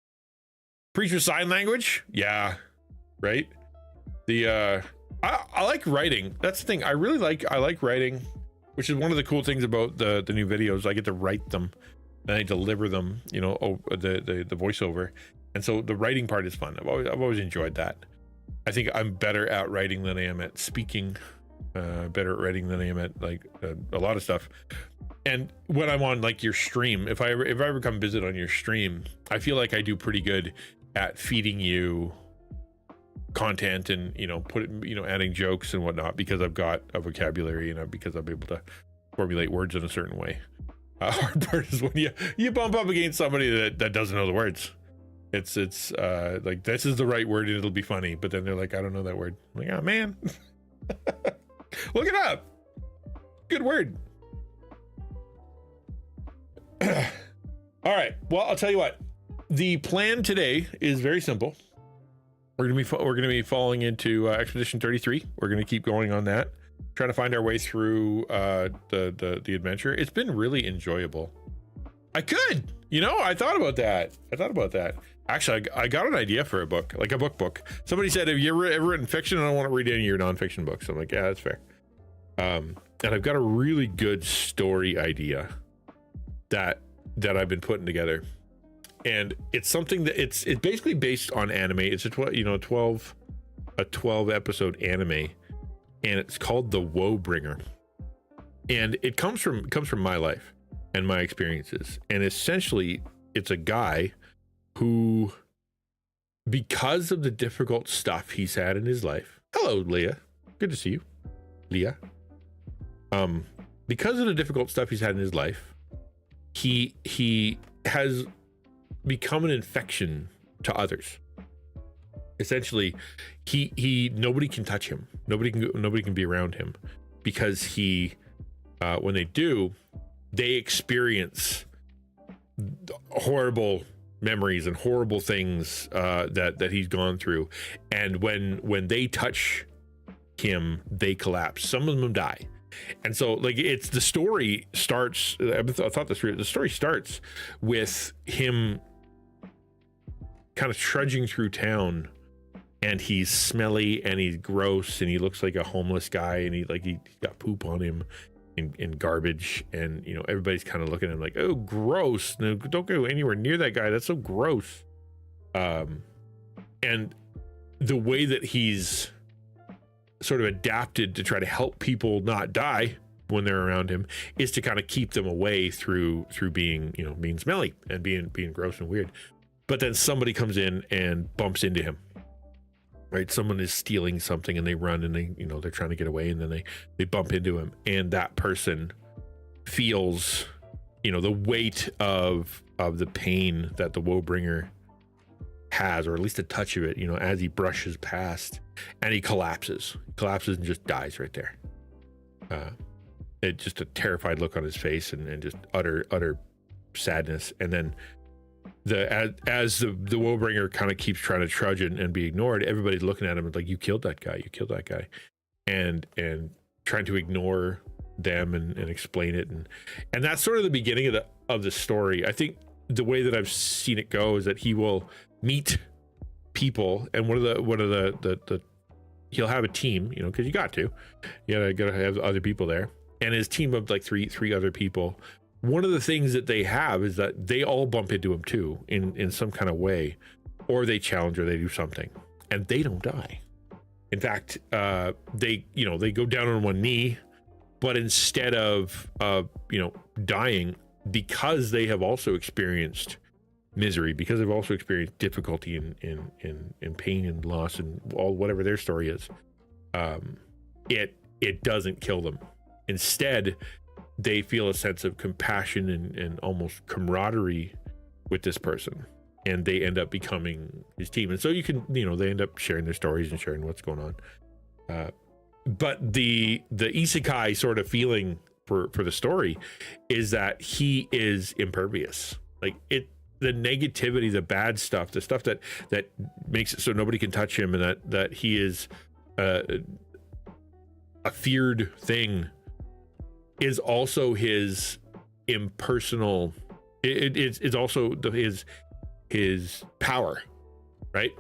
Preach with sign language? Yeah, right? I like writing. That's the thing. I like writing, which is one of the cool things about the new videos. I get to write them and I deliver them, the voiceover. And so the writing part is fun. I've always enjoyed that. I think I'm better at writing than I am at speaking. Better at writing than I am at a lot of stuff. And when I'm on like your stream, if I ever come visit on your stream, I feel like I do pretty good at feeding you content and adding jokes and whatnot, because I've got a vocabulary and because I'm able to formulate words in a certain way. Hard part is when you bump up against somebody that doesn't know the words. It's like, this is the right word and it'll be funny, but then they're like, I don't know that word. I'm like, oh man. Look it up. Good word. All right. Well, I'll tell you what. The plan today is very simple. We're gonna be falling into Expedition 33. We're gonna keep going on that, trying to find our way through the adventure. It's been really enjoyable. I thought about that. Actually, I got an idea for a book, like a book. Somebody said, have you ever written fiction? I don't want to read any of your nonfiction books. I'm like, yeah, that's fair. And I've got a really good story idea that I've been putting together. And it's something that it's basically based on anime. It's a 12 episode anime, and it's called The Woe Bringer. And it comes from my life and my experiences. And essentially it's a guy who, because of the difficult stuff he's had in his life. Hello, Leah. Good to see you, Leah. Because of the difficult stuff he's had in his life, he has become an infection to others. Essentially, nobody can touch him. Nobody can be around him, because when they do, they experience horrible memories and horrible things that he's gone through. And when they touch him, they collapse. Some of them die. And so, like, the story starts. I thought the story starts with him kind of trudging through town, and he's smelly and he's gross and he looks like a homeless guy, and he's got poop on him and garbage, and everybody's kind of looking at him like, oh, gross. No, don't go anywhere near that guy. That's so gross. And the way that he's sort of adapted to try to help people not die when they're around him is to kind of keep them away through being smelly and being gross and weird. But then somebody comes in and bumps into him, right? Someone is stealing something and they run and they're trying to get away, and then they bump into him, and that person feels the weight of the pain that the woe bringer has, or at least a touch of it, as he brushes past, and he collapses and just dies right there. It's just a terrified look on his face, and just utter sadness. And then as the woe bringer kind of keeps trying to trudge and be ignored, everybody's looking at him like, you killed that guy, and trying to ignore them and explain it, and that's sort of the beginning of the story. I think the way that I've seen it go is that he will meet people, and one of the he'll have a team, because you gotta have other people there, and his team of like three other people. One of the things that they have is that they all bump into him too in some kind of way, or they challenge, or they do something, and they don't die. In fact, they go down on one knee, but instead of dying, because they have also experienced misery, because they've also experienced difficulty in pain and loss and all whatever their story is, it doesn't kill them. Instead, they feel a sense of compassion and almost camaraderie with this person, and they end up becoming his team. And so you can, they end up sharing their stories and sharing what's going on. But the isekai sort of feeling for the story is that he is impervious. Like the negativity, the bad stuff, the stuff that makes it so nobody can touch him, and that he is a feared thing, is also his impersonal. It's also his power, right?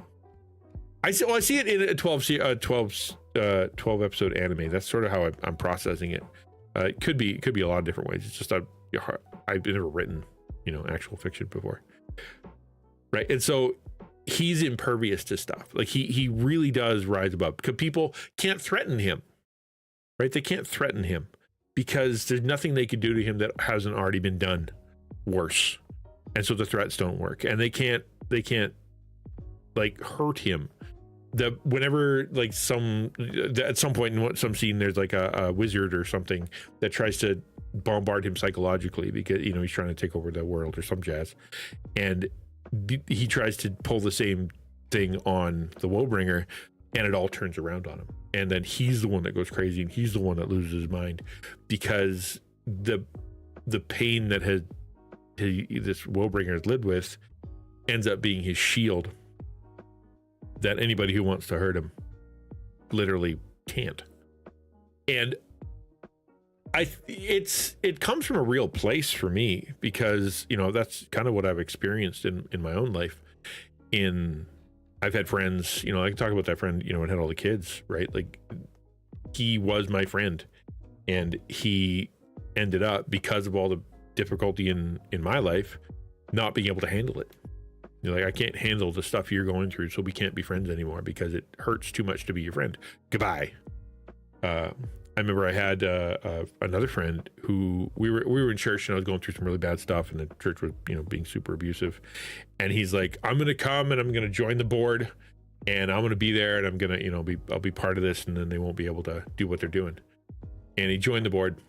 I see it in a 12 episode anime. That's sort of how I'm processing it. It could be a lot of different ways. It's just I've never written actual fiction before, right? And so he's impervious to stuff. Like he really does rise above, because people can't threaten him, right? They can't threaten him because there's nothing they could do to him that hasn't already been done worse. And so the threats don't work, and they can't like hurt him. Whenever like at some point in some scene, there's like a wizard or something that tries to bombard him psychologically because he's trying to take over the world or some jazz, and he tries to pull the same thing on the Woebringer, and it all turns around on him, and then he's the one that goes crazy, and he's the one that loses his mind, because the pain that this Woebringer has lived with ends up being his shield, that anybody who wants to hurt him literally can't. And it comes from a real place for me, because that's kind of what I've experienced in my own life. I've had friends, I can talk about that friend, and had all the kids, right? Like, he was my friend, and he ended up, because of all the difficulty in my life, not being able to handle it. Like, I can't handle the stuff you're going through, so we can't be friends anymore because it hurts too much to be your friend. Goodbye. I remember I had another friend who we were in church, and I was going through some really bad stuff, and the church was being super abusive, and he's like, I'm gonna come and I'm gonna join the board, and I'm gonna be there, and I'm gonna I'll be part of this, and then they won't be able to do what they're doing. And he joined the board.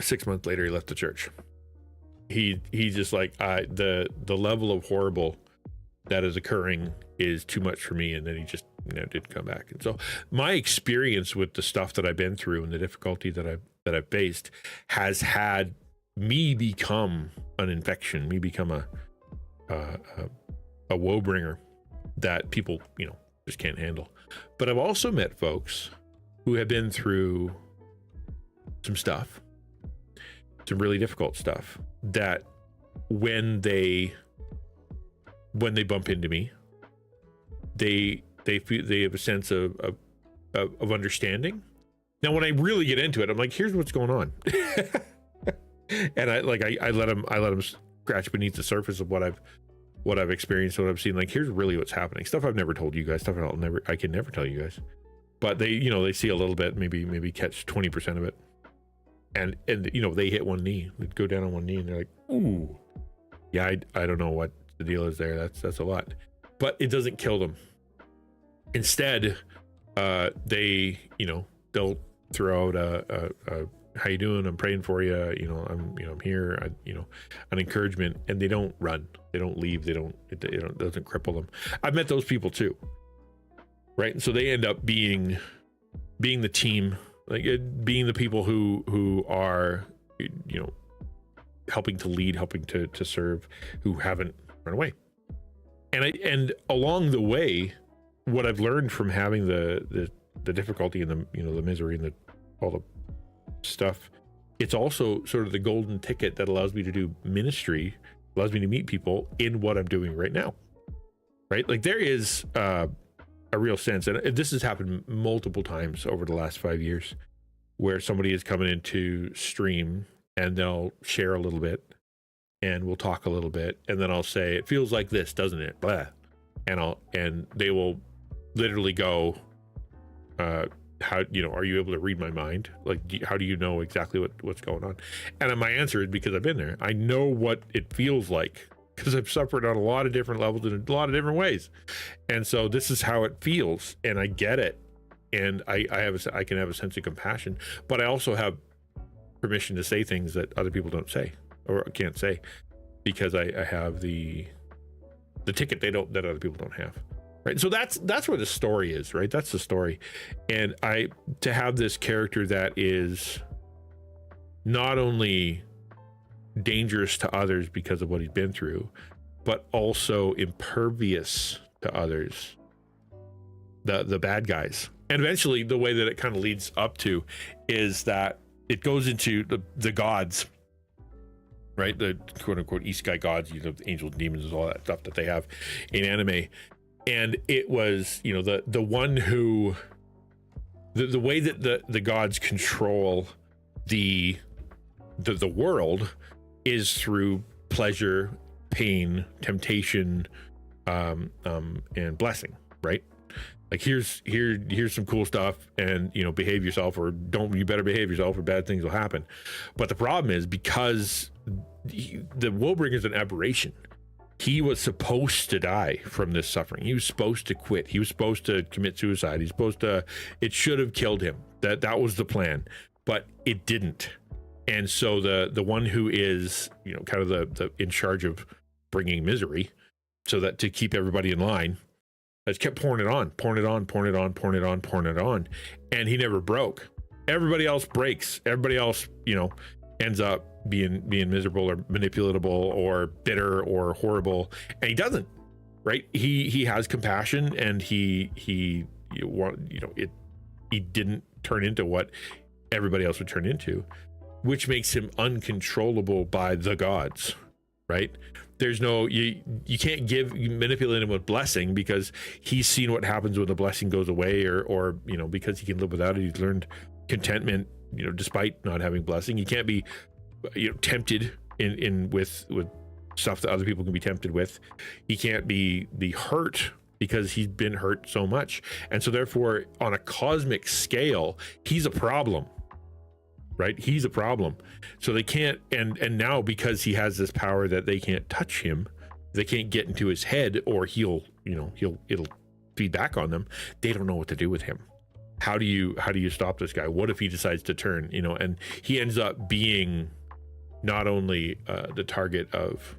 6 months later, he left the church. He's just like, the level of horrible that is occurring is too much for me, and then he just didn't come back. And so my experience with the stuff that I've been through and the difficulty that I've faced has had me become an infection, me become a woe bringer that people just can't handle. But I've also met folks who have been through some stuff, some really difficult stuff, that when they bump into me, they feel, they have a sense of understanding. Now, when I really get into it, I'm like, here's what's going on. And I let them scratch beneath the surface of what I've experienced, what I've seen. Like, here's really what's happening. Stuff I've never told you guys, stuff I can never tell you guys. But they see a little bit, maybe catch 20% of it. And they hit one knee, they go down on one knee, and they're like, ooh, yeah, I don't know what the deal is there. That's a lot. But it doesn't kill them. Instead, they'll throw out a how you doing? I'm praying for you. I'm here. An encouragement, and they don't run. They don't leave. It doesn't cripple them. I've met those people too, right? And so they end up being the team, like being the people who are helping to lead, helping to serve, who haven't run away. And along the way, what I've learned from having the difficulty and the misery and all the stuff, it's also sort of the golden ticket that allows me to do ministry, allows me to meet people in what I'm doing right now, right? Like, there is a real sense, and this has happened multiple times over the last 5 years, where somebody is coming into stream and they'll share a little bit, and we'll talk a little bit, and then I'll say, it feels like this, doesn't it? Blah. And they will literally go, how, are you able to read my mind? Like, how do you know exactly what's going on? And my answer is, because I've been there. I know what it feels like because I've suffered on a lot of different levels in a lot of different ways. And so this is how it feels, and I get it. And I can have a sense of compassion, but I also have permission to say things that other people don't say or can't say, because I have the ticket that other people don't have. Right. So that's where the story is, right? That's the story. And to have this character that is not only dangerous to others because of what he's been through, but also impervious to others, the bad guys. And eventually the way that it kind of leads up to is that it goes into the gods, right? The quote unquote East Sky gods, the angels, demons, all that stuff that they have in anime. And it was, the one who, the way that the gods control the world is through pleasure, pain, temptation, and blessing, right? Like here's some cool stuff, and behave yourself, or you better behave yourself, or bad things will happen. But the problem is, because the Willbringer is an aberration. He was supposed to die from this suffering. He was supposed to quit. He was supposed to commit suicide. It should have killed him. That was the plan, but it didn't. And so the one who is, kind of the in charge of bringing misery, so that to keep everybody in line, has kept pouring it on. And he never broke. Everybody else breaks. Everybody else, ends up being miserable or manipulatable or bitter or horrible, and he doesn't. Right? He has compassion, and he didn't turn into what everybody else would turn into, which makes him uncontrollable by the gods. Right? There's no, you can't manipulate him with blessing, because he's seen what happens when the blessing goes away, or because he can live without it. He's learned contentment, despite not having blessing. He can't be tempted with stuff that other people can be tempted with. He can't be hurt, because he's been hurt so much. And so therefore, on a cosmic scale, he's a problem. Right? He's a problem. So they can't, and now, because he has this power that they can't touch him, they can't get into his head, or it'll feed back on them. They don't know what to do with him. How do you stop this guy? What if he decides to turn, and he ends up being not only the target of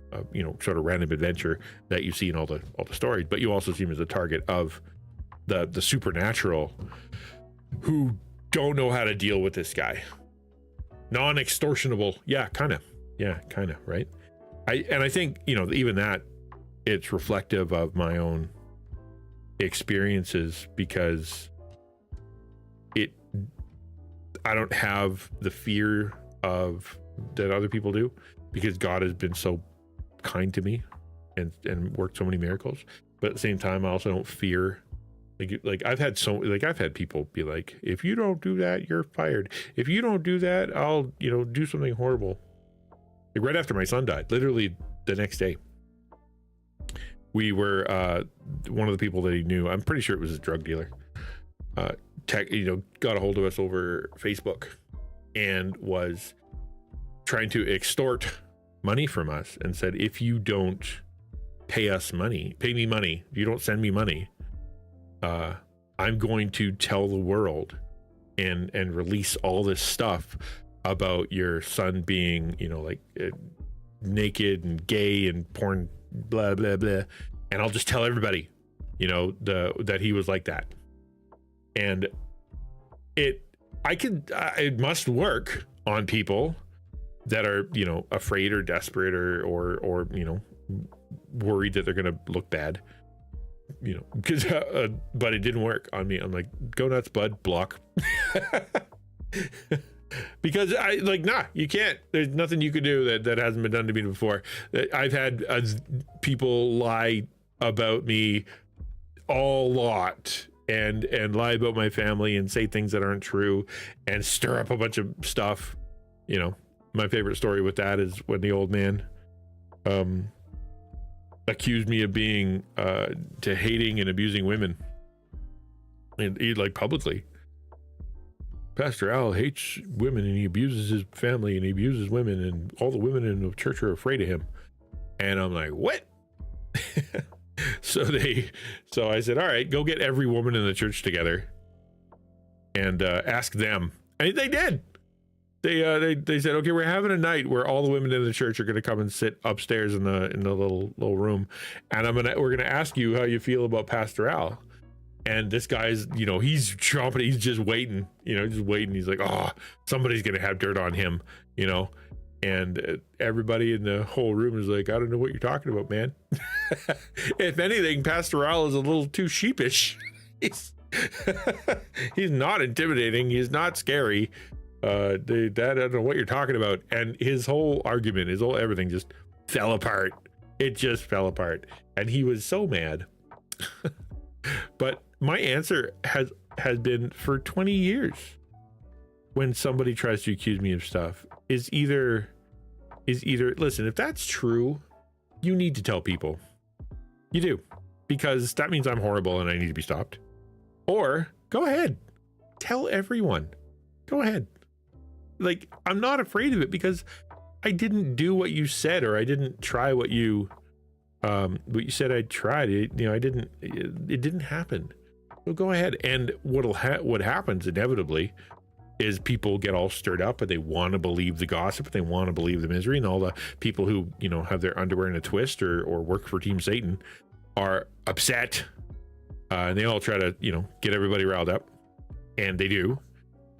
sort of random adventure that you see in all the stories, but you also see him as the target of the supernatural, who don't know how to deal with this guy. Non-extortionable. Yeah, kind of, right? I think, even that, it's reflective of my own experiences, because I don't have the fear of that other people do, because God has been so kind to me and worked so many miracles. But at the same time, I also don't fear. Like I've had people be like, if you don't do that, you're fired. If you don't do that, I'll, do something horrible. Like right after my son died, literally the next day, we were, one of the people that he knew, I'm pretty sure it was a drug dealer, got a hold of us over Facebook and was trying to extort money from us, and said, if you don't pay me money, if you don't send me money, I'm going to tell the world and release all this stuff about your son being, naked and gay and porn, blah, blah, blah. And I'll just tell everybody, that he was like that. And it must work on people that are, afraid or desperate or worried that they're going to look bad. Because but it didn't work on me. I'm like, go nuts, bud, block. Because you can't. There's nothing you could do that hasn't been done to me before. I've had people lie about me a lot, and lie about my family, and say things that aren't true, and stir up a bunch of stuff. My favorite story with that is when the old man accused me of being to hating and abusing women, and he publicly, Pastor Al hates women, and he abuses his family, and he abuses women, and all the women in the church are afraid of him. And I'm like, what? So I said, all right, go get every woman in the church together and ask them. And they did. They said, okay, we're having a night where all the women in the church are going to come and sit upstairs in the little room, and we're gonna ask you how you feel about Pastor Al. And this guy's, he's chomping, he's just waiting, just waiting. He's like, oh, somebody's gonna have dirt on him, And everybody in the whole room is like, I don't know what you're talking about, man. If anything, Pastor Al is a little too sheepish. He's not intimidating. He's not scary. I don't know what you're talking about. And his whole argument, his whole everything just fell apart. It just fell apart. And he was so mad. But my answer has been for 20 years, when somebody tries to accuse me of stuff, is either, listen, if that's true, you need to tell people. You do. Because that means I'm horrible and I need to be stopped. Or go ahead. Tell everyone. Go ahead. Like, I'm not afraid of it because I didn't do what you said, or I didn't try what you said I tried. It didn't happen. So go ahead. And what happens inevitably is people get all stirred up and they want to believe the gossip, they want to believe the misery, and all the people who, have their underwear in a twist or work for Team Satan are upset. And they all try to, get everybody riled up, and they do.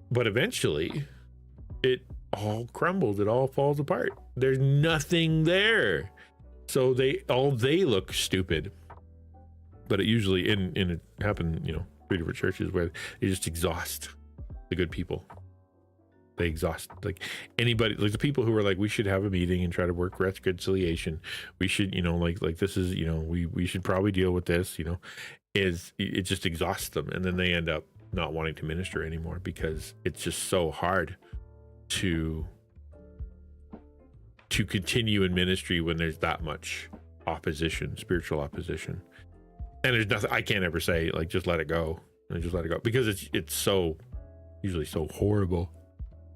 But eventually it all crumbles. It all falls apart. There's nothing there. So they look stupid. But it usually it happened, 3 different churches where they just exhaust the good people. They exhaust, like, anybody, like the people who are like, we should have a meeting and try to work reconciliation. We should, like this is, we should probably deal with this, it just exhausts them. And then they end up not wanting to minister anymore because it's just so hard to continue in ministry when there's that much opposition, spiritual opposition. And there's nothing I can't ever say, like, just let it go, and just let it go, because it's so usually so horrible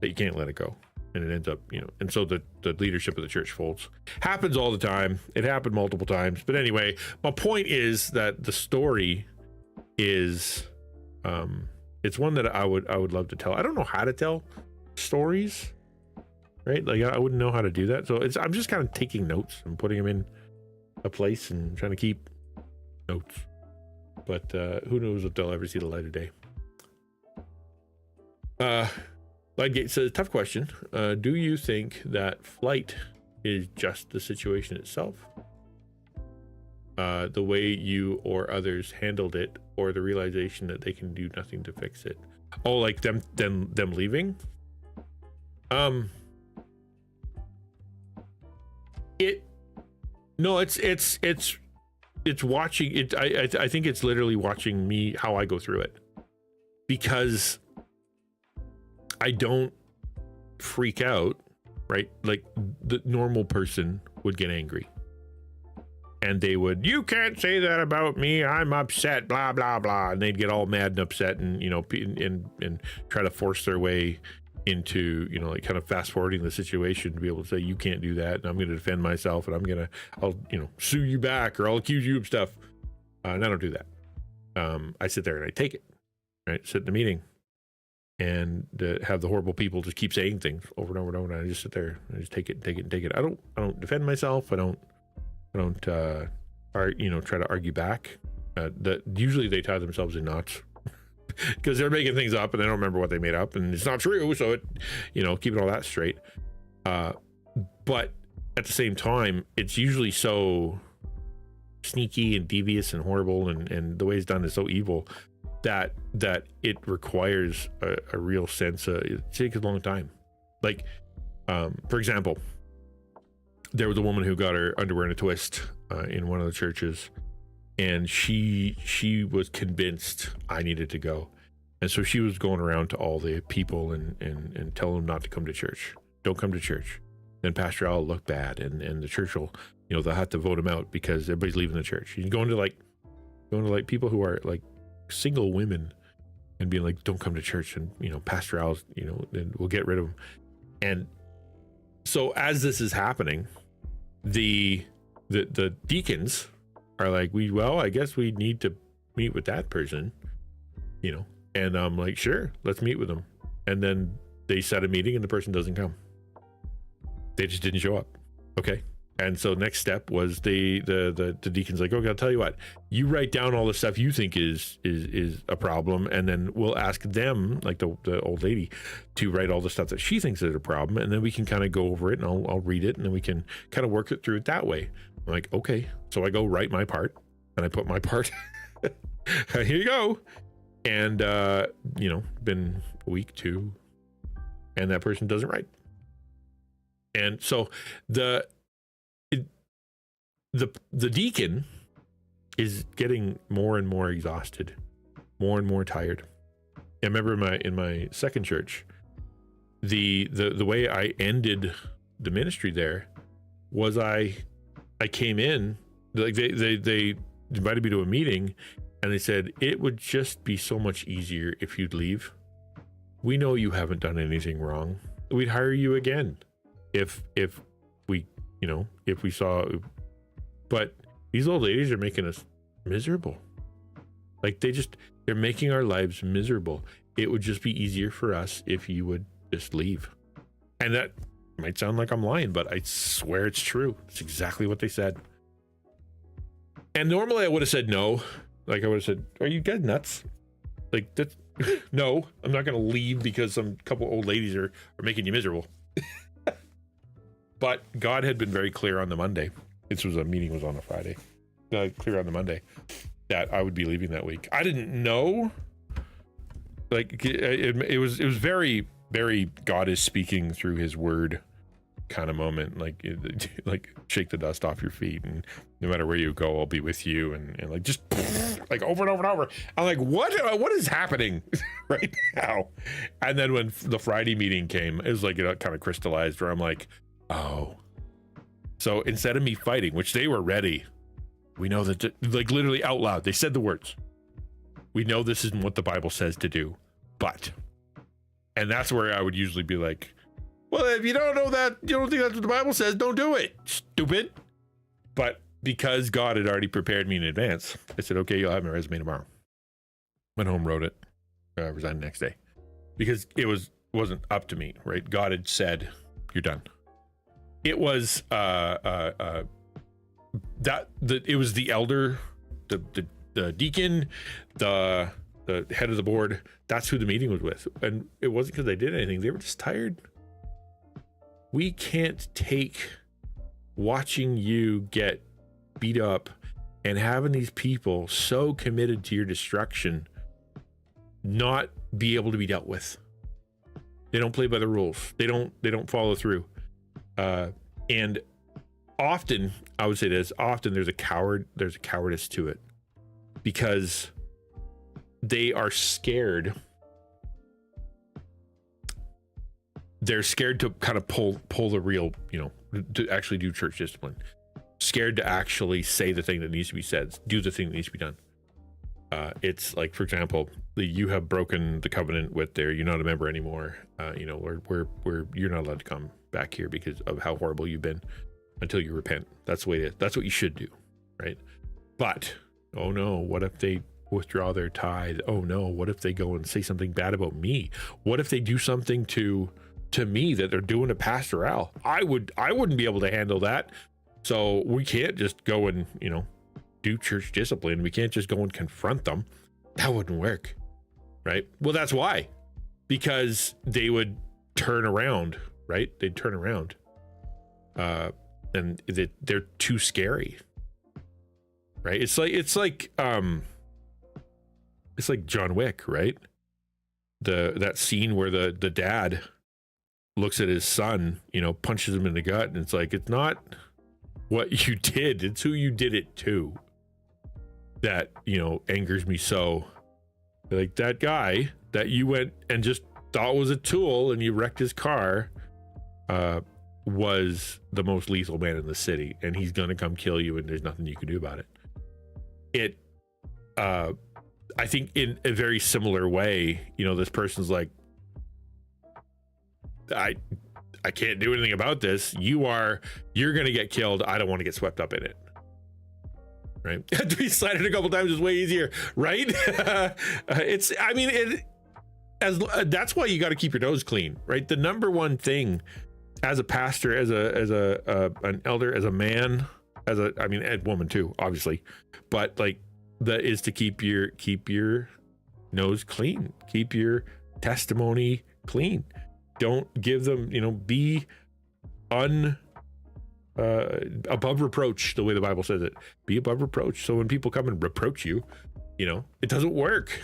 that you can't let it go, and it ends up, and so the leadership of the church folds. Happens all the time. It happened multiple times. But anyway, my point is that the story is it's one that I would love to tell. I don't know how to tell stories, right? Like, I wouldn't know how to do that. So I'm just kind of taking notes and putting them in a place and trying to keep notes. But who knows if they'll ever see the light of day. Lightgate says, tough question. Do you think that flight is just the situation itself? The way you or others handled it, or the realization that they can do nothing to fix it? Oh, like them leaving? It's watching it. I think it's literally watching me, how I go through it, because I don't freak out, right? Like the normal person would get angry, and they would, you can't say that about me, I'm upset, blah blah blah, and they'd get all mad and upset, and and try to force their way into, like, kind of fast forwarding the situation to be able to say, you can't do that, and I'm going to defend myself, and I'll sue you back, or I'll accuse you of stuff. And I don't do that. I sit there and I take it, right? Sit in the meeting and have the horrible people just keep saying things over and over and over, and I just sit there and I just take it. I don't defend myself. I don't try to argue back. That usually they tie themselves in knots because they're making things up and they don't remember what they made up, and it's not true. So keeping all that straight. But at the same time, it's usually so sneaky and devious and horrible, and the way it's done is so evil that it requires a real sense of, it takes a long time. Like, for example, there was a woman who got her underwear in a twist in one of the churches, and she was convinced I needed to go, and so she was going around to all the people and telling them not to come to church. Don't come to church. Then Pastor Al will look bad, and the church will, they'll have to vote him out because everybody's leaving the church. He's going to like people who are like single women and being like, don't come to church, and Pastor Al's, and we'll get rid of him. And so as this is happening, the the deacons are like, I guess we need to meet with that person, and I'm like, sure, let's meet with them. And then they set a meeting and the person doesn't come. They just didn't show up. Okay. And so next step was the deacon's like, okay, I'll tell you what, you write down all the stuff you think is a problem, and then we'll ask them, like the old lady, to write all the stuff that she thinks is a problem, and then we can kind of go over it, and I'll read it, and then we can kind of work it through it that way. I'm like, okay. So I go write my part, and I put my part. Here you go. And been a week, 2, and that person doesn't write. And so the deacon is getting more and more exhausted, more and more tired. I remember in my second church, the way I ended the ministry there was I came in, like they invited me to a meeting, and they said, it would just be so much easier if you'd leave. We know you haven't done anything wrong. We'd hire you again if we saw. But these old ladies are making us miserable. Like they're making our lives miserable. It would just be easier for us if you would just leave. And that might sound like I'm lying, but I swear it's true. It's exactly what they said. And normally I would have said no. Like I would have said, are you guys nuts? Like that's no, I'm not going to leave because some couple old ladies are making you miserable. But God had been very clear on the Monday. Meeting was on a Friday. Clear on the Monday that I would be leaving that week. I didn't know. Like it was very, very God is speaking through His Word kind of moment. Like shake the dust off your feet, and no matter where you go, I'll be with you, and like just like over and over and over. I'm like, what is happening right now? And then when the Friday meeting came, it was like it kind of crystallized where I'm like, oh. So instead of me fighting, which they were ready, we know that, like literally out loud, they said the words, we know this isn't what the Bible says to do, but, and that's where I would usually be like, well, if you don't know that, you don't think that's what the Bible says, don't do it, stupid. But because God had already prepared me in advance, I said, okay, you'll have my resume tomorrow. Went home, wrote it, resigned the next day, because it wasn't up to me, right? God had said, you're done. It was it was the elder, the deacon, the head of the board. That's who the meeting was with, and it wasn't because they did anything. They were just tired. We can't take watching you get beat up and having these people so committed to your destruction not be able to be dealt with. They don't play by the rules. They don't follow through. And often, I would say this, often there's a cowardice to it, because they are scared. They're scared to kind of pull the real, to actually do church discipline. Scared to actually say the thing that needs to be said, do the thing that needs to be done. It's like, for example, you have broken the covenant with you're not a member anymore. You're not allowed to come back here because of how horrible you've been until you repent. That's the way it is. That's what you should do, right? But, oh no, what if they withdraw their tithe? Oh no, what if they go and say something bad about me? What if they do something to me that they're doing to Pastor Al? I wouldn't be able to handle that. So we can't just go and, do church discipline. We can't just go and confront them. That wouldn't work, right? Well, that's why, because they would turn around, right? They'd turn around, and they're too scary, right? It's like John Wick, right? That scene where the dad looks at his son, punches him in the gut, and it's like, it's not what you did, it's who you did it to that angers me. So like that guy that you went and just thought was a tool and you wrecked his car was the most lethal man in the city, and he's gonna come kill you, and there's nothing you can do about it. I think in a very similar way, this person's like, I can't do anything about this. You're going to get killed. I don't want to get swept up in it. Right. To be cited a couple times is way easier. Right. That's why you got to keep your nose clean. Right. The number one thing as a pastor, as an elder, as a man, a woman too, obviously, but like that is to keep your nose clean, keep your testimony clean. Don't give them, be above reproach, the way the Bible says it. Be above reproach. So when people come and reproach you, it doesn't work.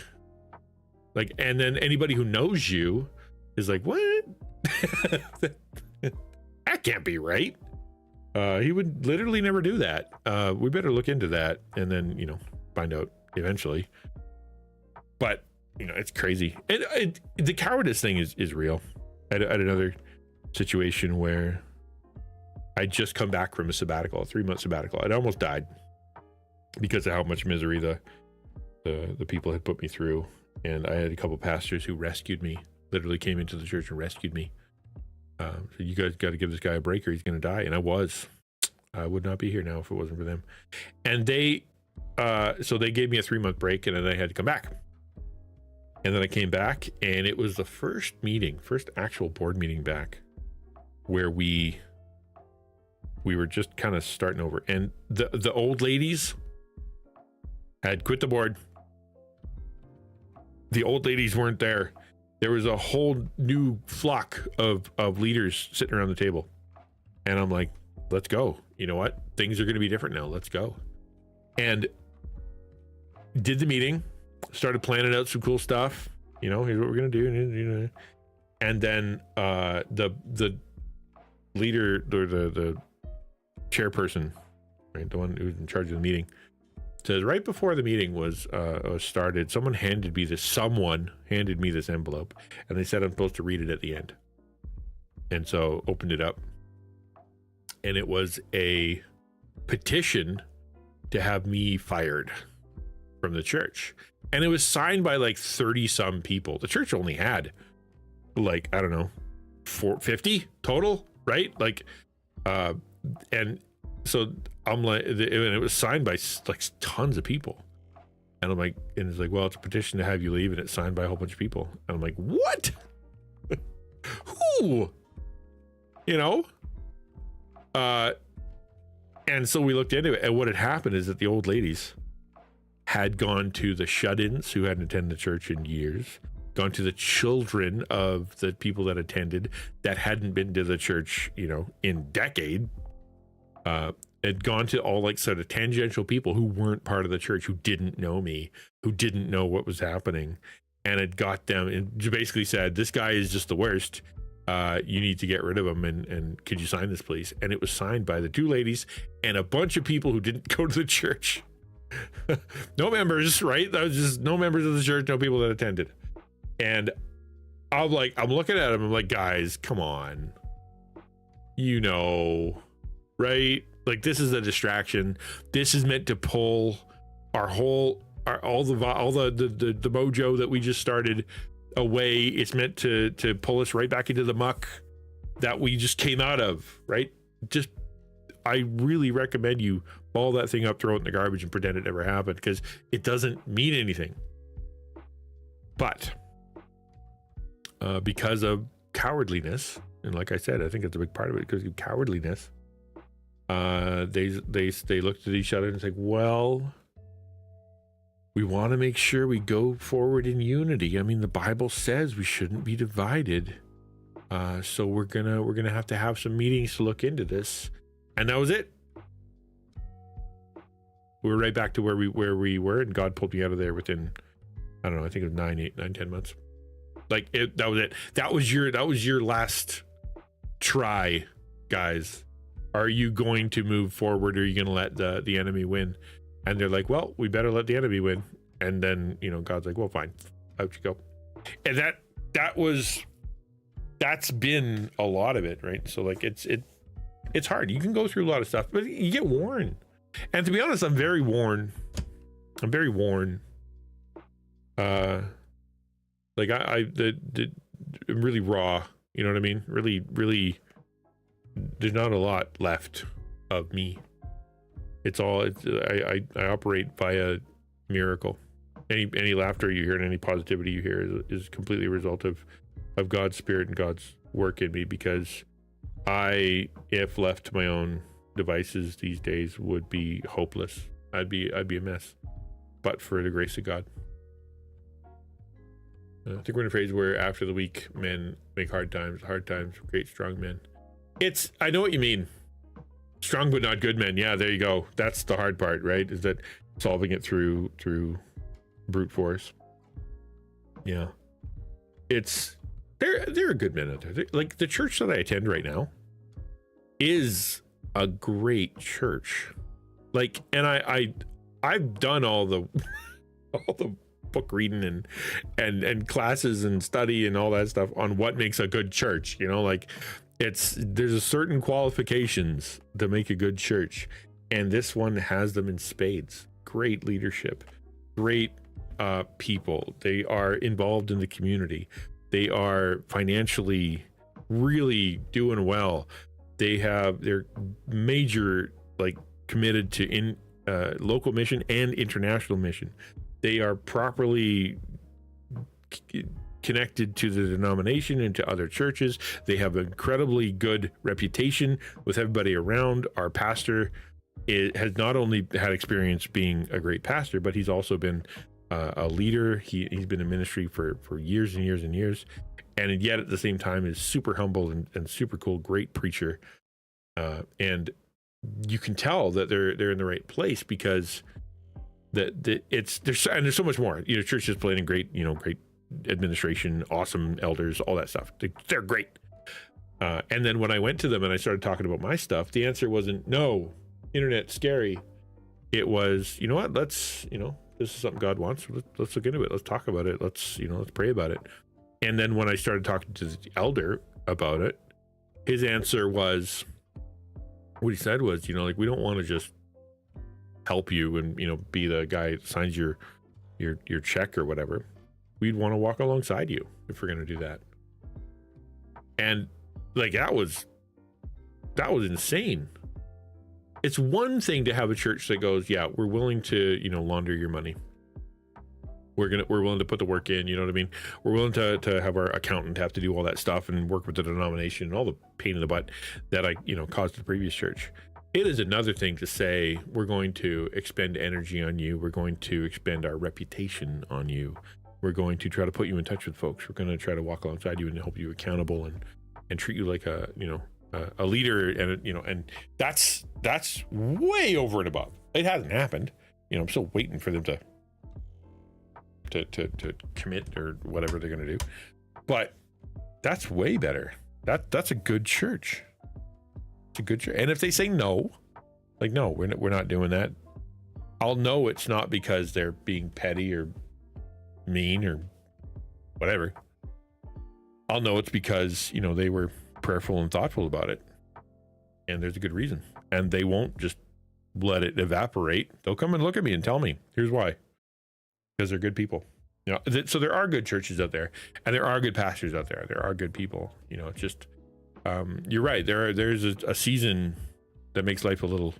Like, and then anybody who knows you is like, what? That can't be right. He would literally never do that. We better look into that and then, find out eventually. But, it's crazy. The cowardice thing is real. I had another situation where I'd just come back from a 3-month sabbatical. I'd almost died because of how much misery the people had put me through. And I had a couple pastors who rescued me, literally came into the church and rescued me. So you guys got to give this guy a break or he's going to die. And I would not be here now if it wasn't for them. And so they gave me a 3-month break and then I had to come back. And then I came back and it was the first actual board meeting back where we were just kind of starting over. And the old ladies had quit the board. The old ladies weren't there. There was a whole new flock of leaders sitting around the table. And I'm like, let's go. You know what? Things are going to be different now. Let's go. And did the meeting, started planning out some cool stuff. Here's what we're going to do. And then the leader, or the chairperson, right, the one who's in charge of the meeting, says right before the meeting was started, someone handed me this envelope, and they said I'm supposed to read it at the end. And so opened it up, and it was a petition to have me fired from the church. And it was signed by like 30 some people. The church only had like, I don't know, 450 total, right? Like, and so I'm like, and it was signed by like tons of people. And I'm like, and it's like, well, it's a petition to have you leave, and it's signed by a whole bunch of people. And I'm like, what? Who? And so we looked into it, and what had happened is that the old ladies had gone to the shut-ins who hadn't attended the church in years, gone to the children of the people that attended that hadn't been to the church, in decade, had gone to all like sort of tangential people who weren't part of the church, who didn't know me, who didn't know what was happening, and had got them and basically said, this guy is just the worst. You need to get rid of him, and could you sign this, please? And it was signed by the two ladies and a bunch of people who didn't go to the church. No members, right? That was just no members of the church, no people that attended. And I'm looking at him, I'm like, guys, come on. Right? Like, this is a distraction. This is meant to pull all the mojo that we just started away. It's meant to pull us right back into the muck that we just came out of, right? I really recommend you ball that thing up, throw it in the garbage, and pretend it never happened, because it doesn't mean anything. But because of cowardliness, and like I said, I think it's a big part of it, because of cowardliness, they looked at each other and said, well, we want to make sure we go forward in unity. I mean, the Bible says we shouldn't be divided. So we're gonna have to have some meetings to look into this. And that was it. We were right back to where we were, and God pulled me out of there within, I don't know, I think it was 10 months. Like, that was it. That was your last try, guys. Are you going to move forward, or are you going to let the enemy win? And they're like, well, we better let the enemy win. And then, God's like, well, fine, out you go. And that's been a lot of it, right? So like, it's hard. You can go through a lot of stuff, but you get worn. And to be honest, I'm very worn. I'm like I'm really raw. You know what I mean? Really, really there's not a lot left of me. I operate via miracle. Any laughter you hear and any positivity you hear is completely a result of God's Spirit and God's work in me, because I, if left to my own devices these days, would be hopeless. I'd be a mess, but for the grace of God. I think we're in a phase where after the weak men make hard times create strong men. I know what you mean. Strong but not good men. Yeah, there you go. That's the hard part, right? Is that solving it through brute force. Yeah. There are good men out there. Like the church that I attend right now is a great church. Like, and I've done all the book reading and classes and study and all that stuff on what makes a good church, like there's a certain qualifications to make a good church, and this one has them in spades. Great leadership, great people. They are involved in the community. They are financially really doing well. They're major, like, committed to local mission and international mission. They are properly connected to the denomination and to other churches. They have an incredibly good reputation with everybody around. Our pastor has not only had experience being a great pastor, but he's also been a leader. He's been in ministry for years and years and years, and yet at the same time is super humble and super cool, great preacher. And you can tell that they're in the right place, because there's so much more. Church is playing great, great administration, awesome elders, all that stuff. They're great. And then when I went to them and I started talking about my stuff, the answer wasn't no, internet scary. It was, you know what? Let's, this is something God wants. Let's look into it. Let's talk about it. Let's pray about it. And then when I started talking to the elder about it, his answer was, what he said was, like, we don't want to just help you and, be the guy that signs your check or whatever. We'd want to walk alongside you if we're going to do that. And like, that was insane. It's one thing to have a church that goes, yeah, we're willing to, launder your money. We're willing to put the work in, you know what I mean? We're willing to have our accountant have to do all that stuff and work with the denomination and all the pain in the butt that I, caused the previous church. It is another thing to say, we're going to expend energy on you. We're going to expend our reputation on you. We're going to try to put you in touch with folks. We're going to try to walk alongside you and help you accountable and treat you like a leader. And, and that's way over and above. It hasn't happened. I'm still waiting for them to commit or whatever they're going to do. But that's way better. That's a good church. It's a good church. And if they say no, like, no, we're not doing that, I'll know it's not because they're being petty or mean or whatever. I'll know it's because, they were prayerful and thoughtful about it. And there's a good reason. And they won't just let it evaporate. They'll come and look at me and tell me, here's why. Because they're good people. So there are good churches out there, and there are good pastors out there. There are good people. It's just, you're right. There's a season that makes life a little,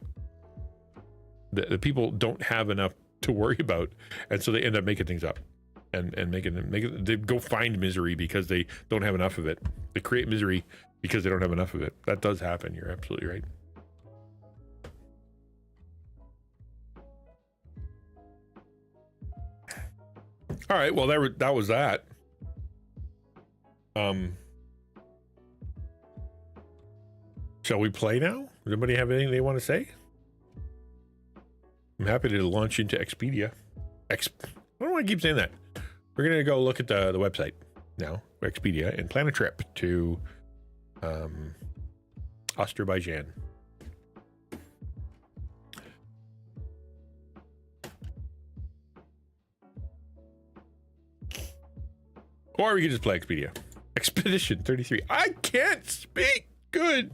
the people don't have enough to worry about. And so they end up making things up and they go find misery because they don't have enough of it. They create misery because they don't have enough of it. That does happen. You're absolutely right. All right, well, that was that. Shall we play now? Does anybody have anything they want to say? I'm happy to launch into Expedia. I don't want to keep saying that. We're going to go look at the website now, Expedia, and plan a trip to Azerbaijan. Or we could just play Expedia. Expedition 33. I can't speak good.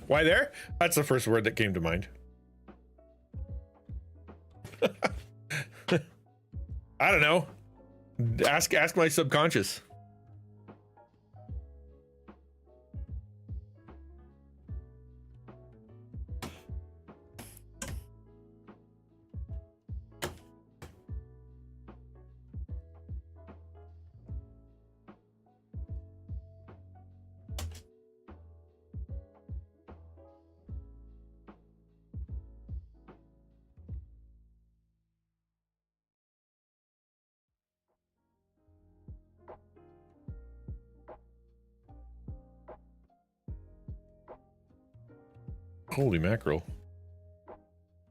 Why there? That's the first word that came to mind. I don't know. Ask my subconscious. Holy mackerel.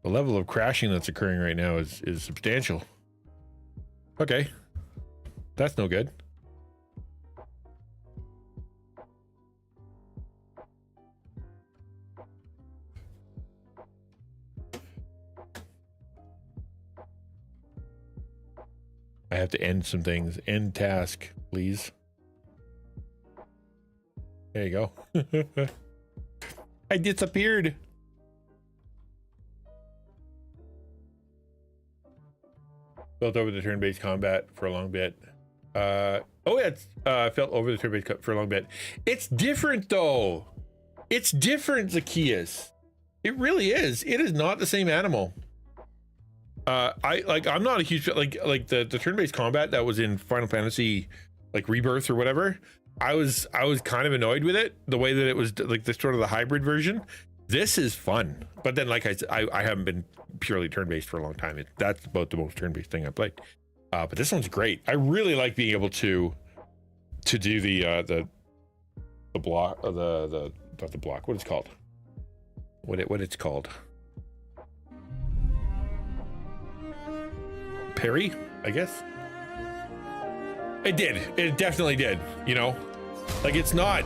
The level of crashing that's occurring right now is substantial. Okay. That's no good. I have to end some things. End task, please. There you go. I disappeared. Felt over the turn-based combat for a long bit. Oh yeah, it's felt over the turn-based for a long bit. It's different though. It's different, Zacchaeus. It really is. It is not the same animal. I'm not a huge like the turn-based combat that was in Final Fantasy like Rebirth or whatever. I was kind of annoyed with it, the way that it was like the sort of the hybrid version. This is fun, but then like I haven't been purely turn-based for a long time. That's about the most turn-based thing I played. But this one's great. I really like being able to do the block, the not the block. What it's called? What it's called? Parry, I guess. It did. It definitely did. You know, like it's not.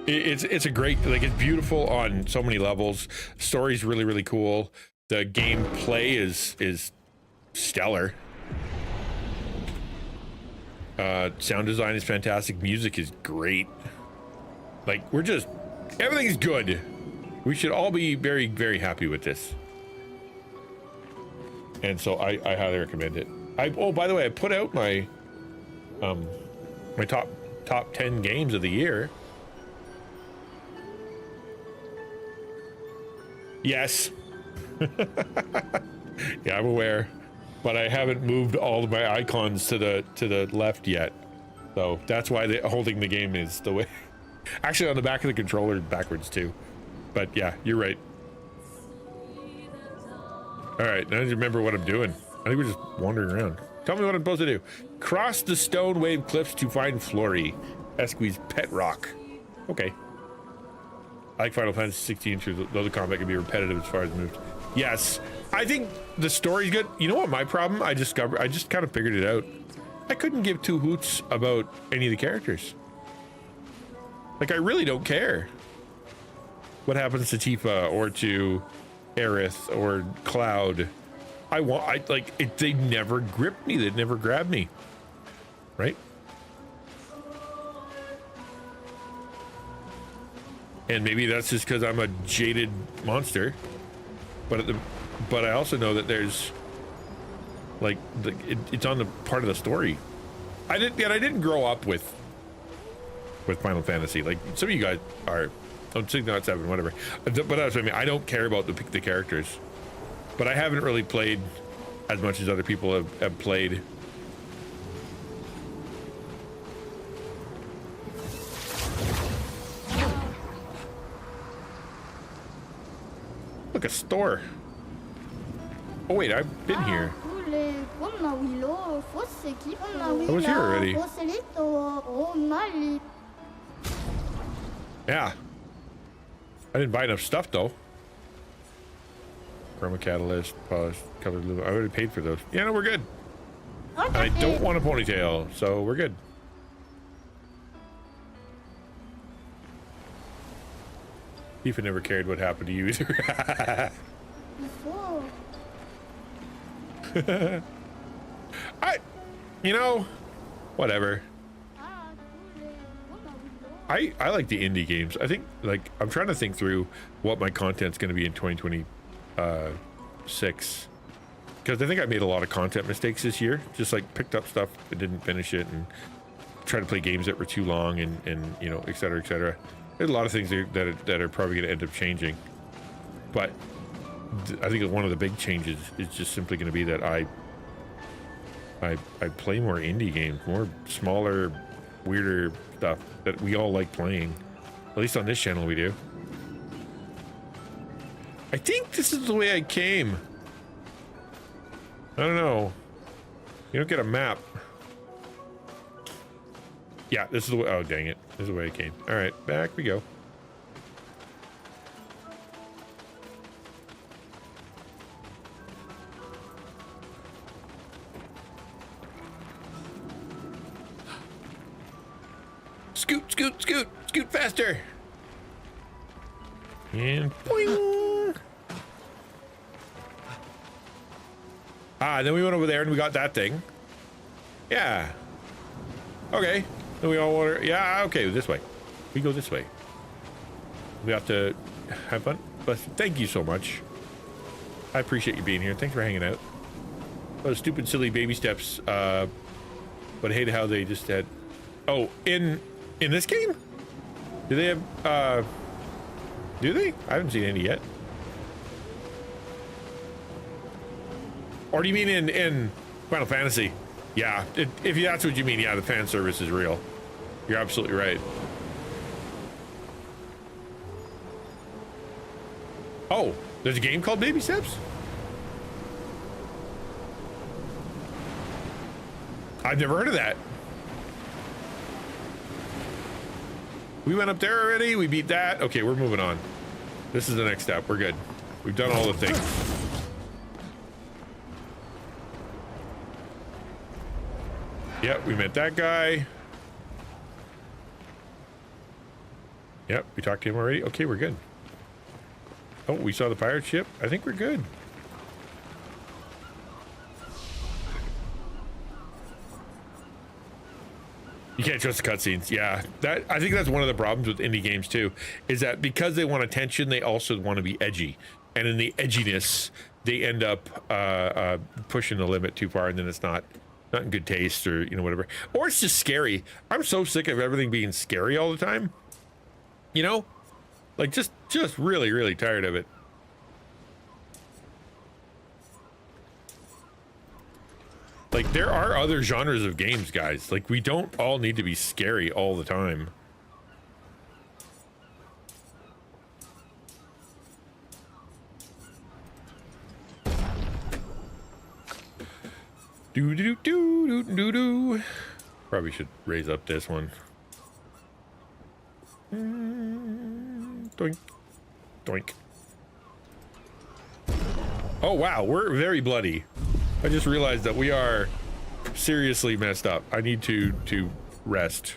It's a great, like it's beautiful on so many levels. Story's really, really cool. The gameplay is stellar. Sound design is fantastic. Music is great. Like everything's good. We should all be very, very happy with this. And so I highly recommend it. Oh, by the way, I put out my my top 10 games of the year. Yes. Yeah, I'm aware, but I haven't moved all of my icons to the left yet. So that's why holding the game is the way. Actually, on the back of the controller, backwards too. But yeah, you're right. All right, now I remember what I'm doing. I think we're just wandering around. Tell me what I'm supposed to do. Cross the stone wave cliffs to find Flory, Esqui's pet rock. Okay. I like Final Fantasy 16, though the combat can be repetitive as far as moves. Yes, I think the story's good. You know what my problem? I just kind of figured it out. I couldn't give two hoots about any of the characters. Like, I really don't care what happens to Tifa or to Aerith or Cloud. They never gripped me. They'd never grabbed me. Right? And maybe that's just because I'm a jaded monster. But I also know that there's like it's on the part of the story. I didn't grow up with Final Fantasy like some of you guys are. I'm 6.7, whatever. But that's what I mean. I don't care about the characters. But I haven't really played as much as other people have played. Look, a store. Oh wait, I've been here. I was here already. Yeah. I didn't buy enough stuff though. Chroma catalyst, polish, colored blue. I already paid for those. Yeah, no, we're good. And I don't want a ponytail, so we're good. Tifa never cared what happened to you either. You know, whatever. I like the indie games. I think, like, I'm trying to think through what my content's going to be in 2026. Because I think I made a lot of content mistakes this year. Just like picked up stuff and didn't finish it and tried to play games that were too long and you know, et cetera, et cetera. There's a lot of things that are probably going to end up changing. But I think one of the big changes is just simply going to be that I play more indie games, more smaller, weirder stuff that we all like playing. At least on this channel we do. I think this is the way I came. I don't know. You don't get a map. Yeah, this is the way. Oh, dang it. This is the way I came. All right, back we go. Scoot, scoot, scoot, scoot faster. And boing. Then we went over there and we got that thing. Yeah. Okay. Then we all water. Yeah, okay, this way. We go this way. We have to have fun. But thank you so much. I appreciate you being here. Thanks for hanging out. Those stupid, silly baby steps. But I hate how they just had. Oh, in this game? Do they have? Do they? I haven't seen any yet. Or do you mean in Final Fantasy? Yeah, if that's what you mean, yeah, the fan service is real. You're absolutely right. Oh, there's a game called Baby Steps? I've never heard of that. We went up there already. We beat that. Okay, we're moving on. This is the next step. We're good. We've done all the things. Yep, we met that guy. Yep, we talked to him already. Okay, we're good. Oh, we saw the pirate ship. I think we're good. You can't trust the cutscenes. Yeah, I think that's one of the problems with indie games too, is that because they want attention, they also want to be edgy, and in the edginess, they end up pushing the limit too far, and then it's not in good taste, or whatever, or it's just scary. I'm so sick of everything being scary all the time. Like just really, really tired of it. Like, there are other genres of games, guys. Like, we don't all need to be scary all the time. Do. Probably should raise up this one. Doink. Doink. Oh, wow. We're very bloody. I just realized that we are seriously messed up. I need to rest.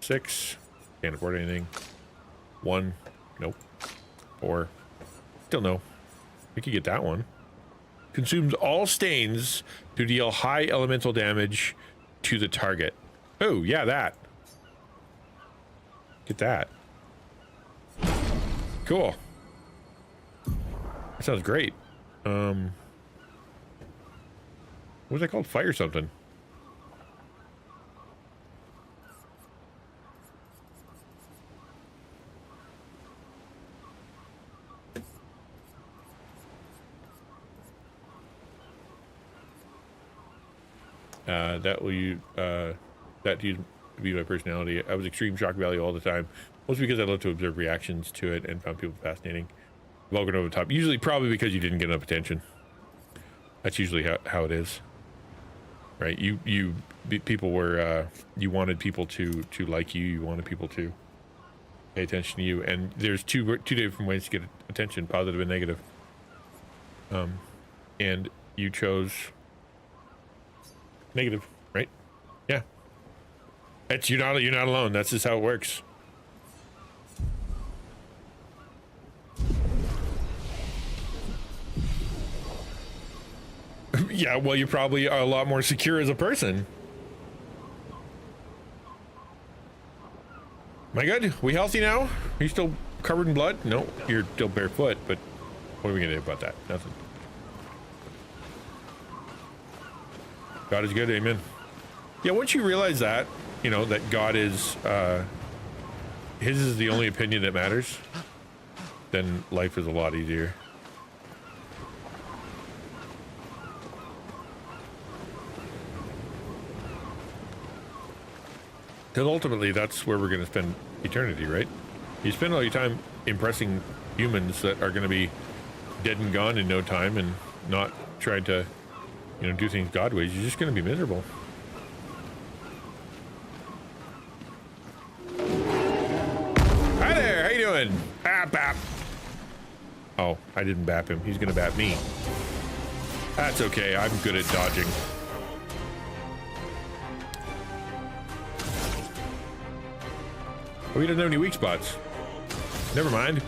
6. Can't afford anything. 1. Nope. 4. Still no. We could get that one. Consumes all stains to deal high elemental damage to the target. Oh, yeah, that. Get that. Cool. That sounds great. What was that called? Fire something. That used to be my personality. I was extreme shock value all the time. Mostly because I love to observe reactions to it and found people fascinating. Vulgar over the top. Usually probably because you didn't get enough attention. That's usually how it is. Right? People were, you wanted people to like you. You wanted people to pay attention to you. And there's two different ways to get attention, positive and negative. And you chose negative, right? Yeah. You're not alone. That's just how it works. Yeah, well, you probably are a lot more secure as a person. My God, we healthy now? Are you still covered in blood? No, you're still barefoot, but what are we gonna do about that? Nothing. God is good, amen. Yeah, once you realize that, that God is, his is the only opinion that matters, then life is a lot easier. Because ultimately, that's where we're going to spend eternity, right? You spend all your time impressing humans that are going to be dead and gone in no time, and not trying to, do things God ways. You're just going to be miserable. Hi there, how you doing? Bap. Oh, I didn't bap him. He's going to bap me. That's okay. I'm good at dodging. Oh, he doesn't have any weak spots. Never mind.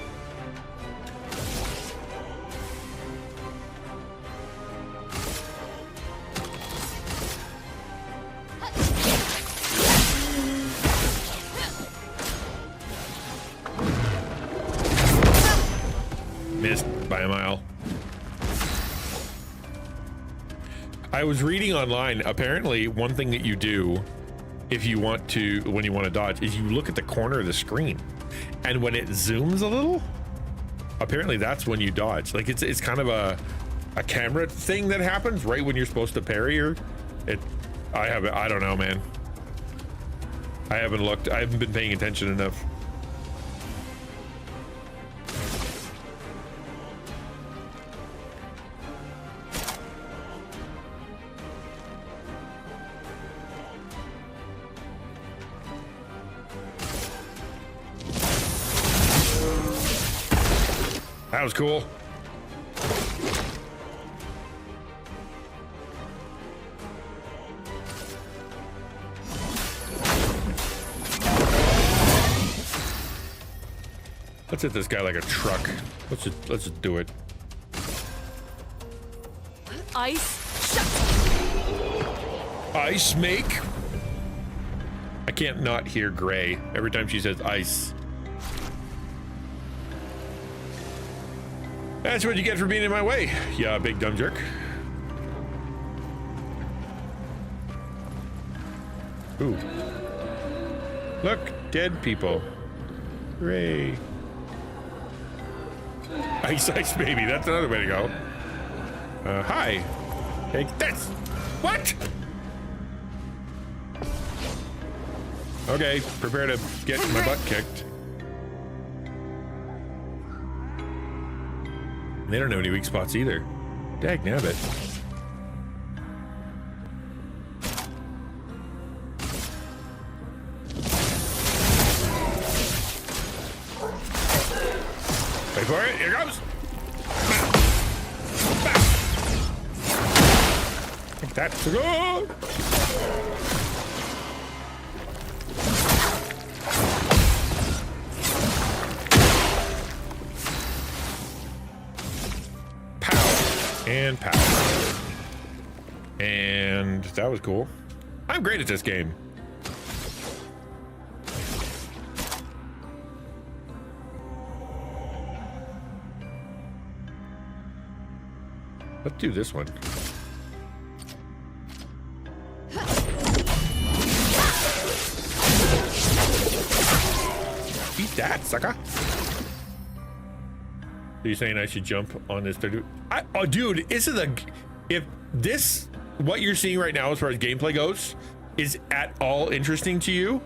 Missed by a mile. I was reading online, apparently one thing that you do if you want to, when you want to dodge, is you look at the corner of the screen, and when it zooms a little, apparently that's when you dodge. Like it's kind of a camera thing that happens right when you're supposed to parry, or I don't know, man. I haven't looked. I haven't been paying attention enough. That was cool. Let's hit this guy like a truck. Let's just do it. Ice shut. Ice make. I can't not hear Gray every time she says ice. That's what you get for being in my way, you big dumb jerk. Ooh. Look, dead people. Hooray. Ice, ice, baby. That's another way to go. Hi. Take this. What? Okay, prepare to get my butt kicked. They don't know any weak spots either. Dag nabbit. Wait for it. Here it goes. Take that to go. And power. And that was cool. I'm great at this game. Let's do this one. Eat that, sucker. Are you saying I should jump on this? Oh, dude, if this, what you're seeing right now as far as gameplay goes, is at all interesting to you,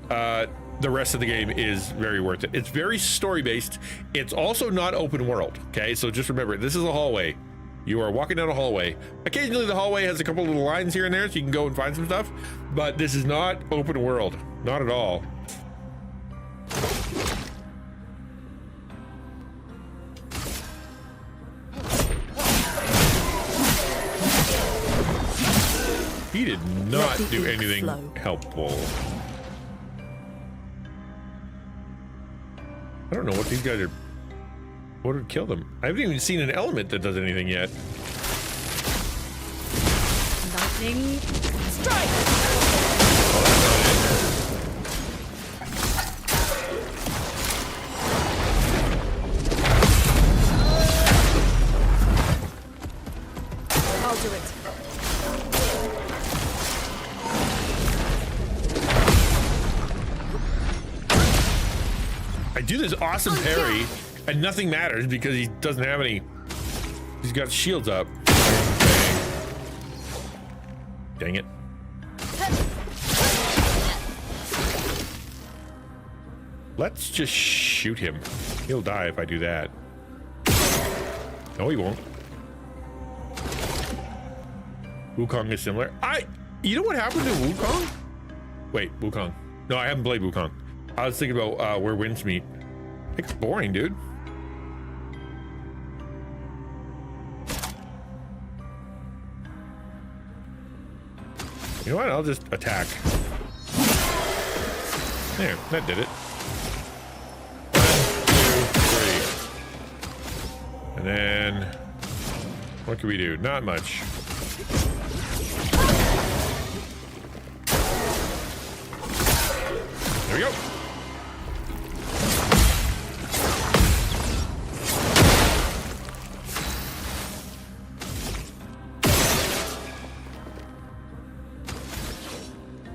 the rest of the game is very worth it. It's very story-based. It's also not open world, okay? So just remember, this is a hallway. You are walking down a hallway. Occasionally the hallway has a couple little lines here and there so you can go and find some stuff, but this is not open world. Not at all. He did not do anything helpful. I don't know what these guys are. What would kill them? I haven't even seen an element that does anything yet. Lightning strike. Oh, that's not it. I'll do it. I do this awesome parry, and nothing matters because he doesn't have any. He's got shields up. Dang it. Let's just shoot him. He'll die if I do that. No, he won't. Wukong is similar. You know what happened to Wukong? Wait, Wukong. No, I haven't played Wukong. I was thinking about where winds meet. It's boring, dude. You know what? I'll just attack. There, that did it. And then what can we do? Not much. There we go.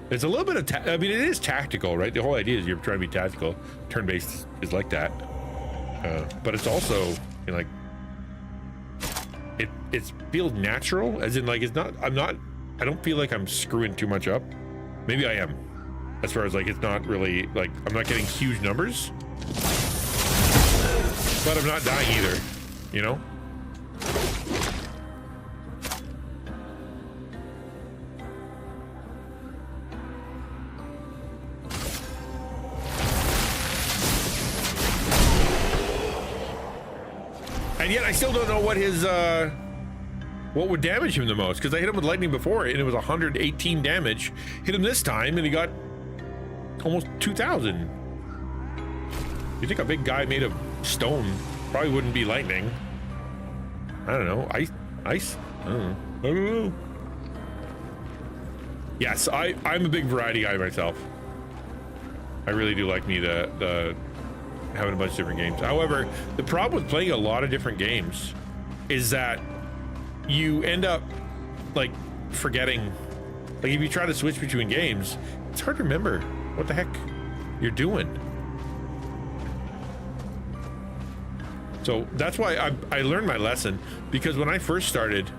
It's a little bit of, I mean, it is tactical, right? The whole idea is you're trying to be tactical. Turn-based is like that. But it's also, you know, like, it feels natural, as in, like, it's not, I don't feel like I'm screwing too much up. Maybe I am. As far as, like, it's not really, like, I'm not getting huge numbers. But I'm not dying either, you know? And yet I still don't know what his, what would damage him the most, because I hit him with lightning before and it was 118 damage. Hit him this time and he got almost 2,000. You think a big guy made of stone probably wouldn't be lightning? I don't know. Ice? I don't know. Yes, I'm a big variety guy myself. I really do like me the having a bunch of different games. However, the problem with playing a lot of different games is that you end up like forgetting, like if you try to switch between games, it's hard to remember what the heck you're doing. So that's why I learned my lesson, because when I first started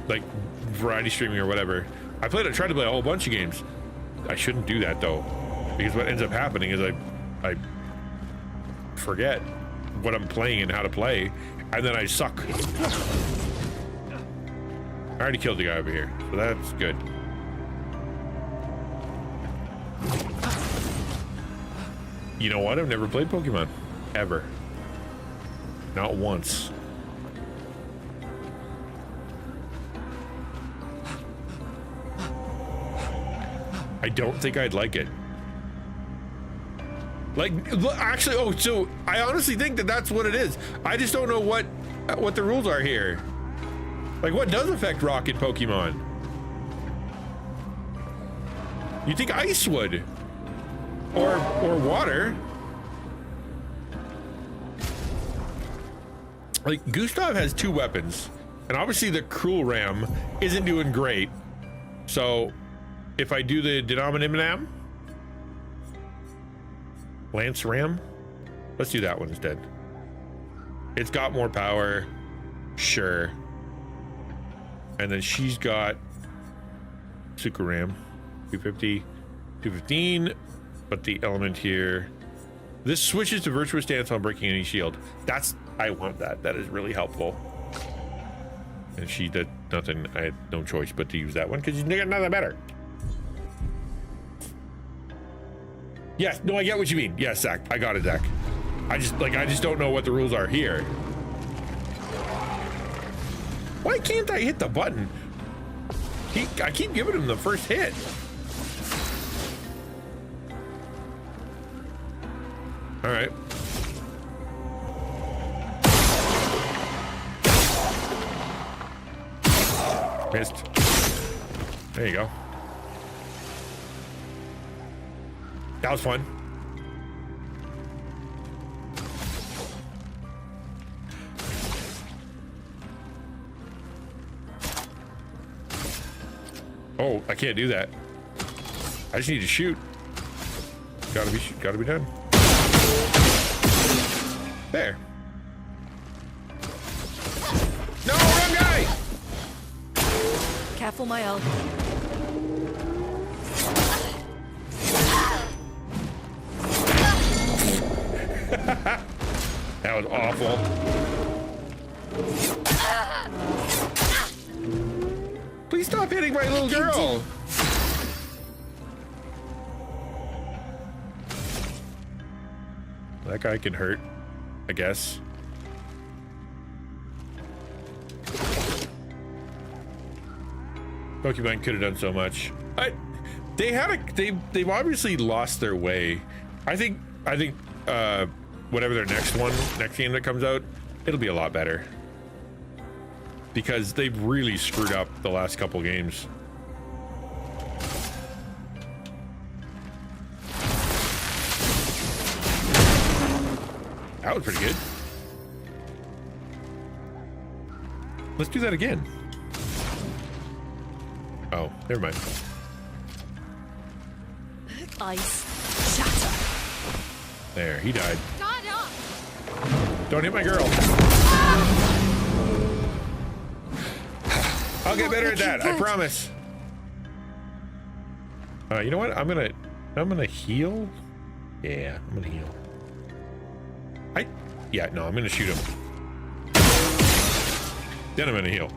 like variety streaming or whatever, I tried to play a whole bunch of games. I shouldn't do that though, because what ends up happening is I forget what I'm playing and how to play, and then I suck. I already killed the guy over here, so that's good. You know what? I've never played Pokemon. Ever. Not once. I don't think I'd like it. Like, actually, oh, so I honestly think that that's what it is. I just don't know what the rules are here. Like, what does affect rock in Pokemon? You think ice would, or water? Like, Gustav has 2 weapons, and obviously the Cruel Ram isn't doing great. So, if I do the Denominam, Lance Ram, let's do that one instead. It's got more power, sure. And then she's got Sukaram, 250, 215, but the element here, this switches to Virtuous Stance on breaking any shield. I want that. That is really helpful. And she did nothing. I had no choice but to use that one because you got nothing better. Yes, no, I get what you mean. Yes, Zach, I got it, Zach. I just don't know what the rules are here. Why can't I hit the button? I keep giving him the first hit. All right. Missed. There you go. That was fun. Oh, I can't do that. I just need to shoot. Gotta be done. There. No, wrong guy! Careful, my elbow. That was awful. Please stop hitting my little girl. That guy can hurt, I guess. Pokemon could have done so much. They've obviously lost their way. I think whatever their next game that comes out, it'll be a lot better. Because they've really screwed up the last couple games. That was pretty good. Let's do that again. Oh, never mind. Ice shatter. There, he died. Guard up. Don't hit my girl. I'll get better at that, I promise. You know what? I'm gonna heal. Yeah, I'm gonna heal. Yeah, no, I'm gonna shoot him. Then I'm gonna heal.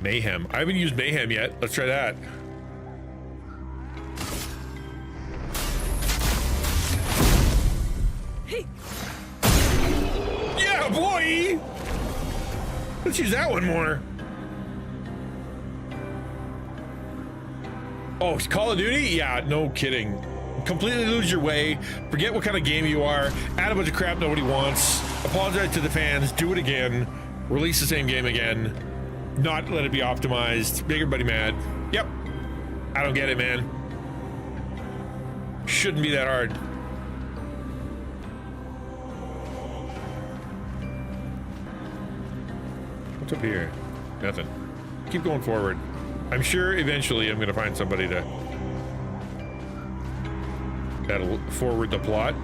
Mayhem. I haven't used Mayhem yet. Let's try that. Yeah, boy! Let's use that one more. Oh, it's Call of Duty? Yeah, no kidding. Completely lose your way. Forget what kind of game you are. Add a bunch of crap nobody wants. Apologize to the fans. Do it again. Release the same game again. Not let it be optimized. Make everybody mad. Yep. I don't get it, man. Shouldn't be that hard. What's up here? Nothing. Keep going forward. I'm sure eventually I'm gonna find somebody that'll forward the plot.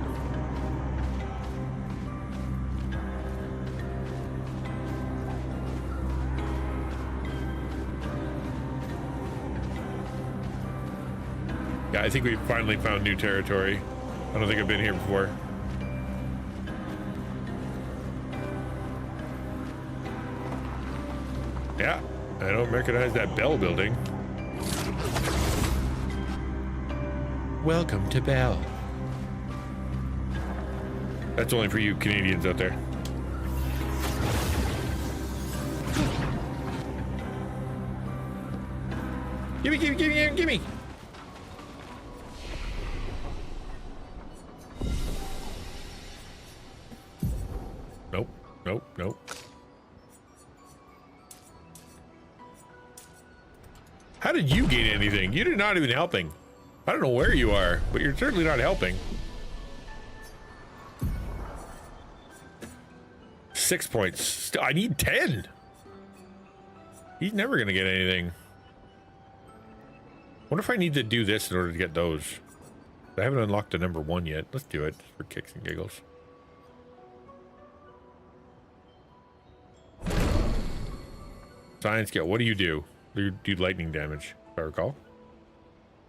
Yeah, I think we finally found new territory. I don't think I've been here before. Yeah, I don't recognize that Bell building. Welcome to Bell. That's only for you Canadians out there. Gimme, gimme, gimme, gimme! Nope, nope, nope. How did you gain anything? You're not even helping. I don't know where you are, but you're certainly not helping. 6 points. I need 10. He's never gonna get anything. Wonder if I need to do this in order to get those. I haven't unlocked the number 1 yet. Let's do it for kicks and giggles. Science skill. What do? You do lightning damage, if I recall.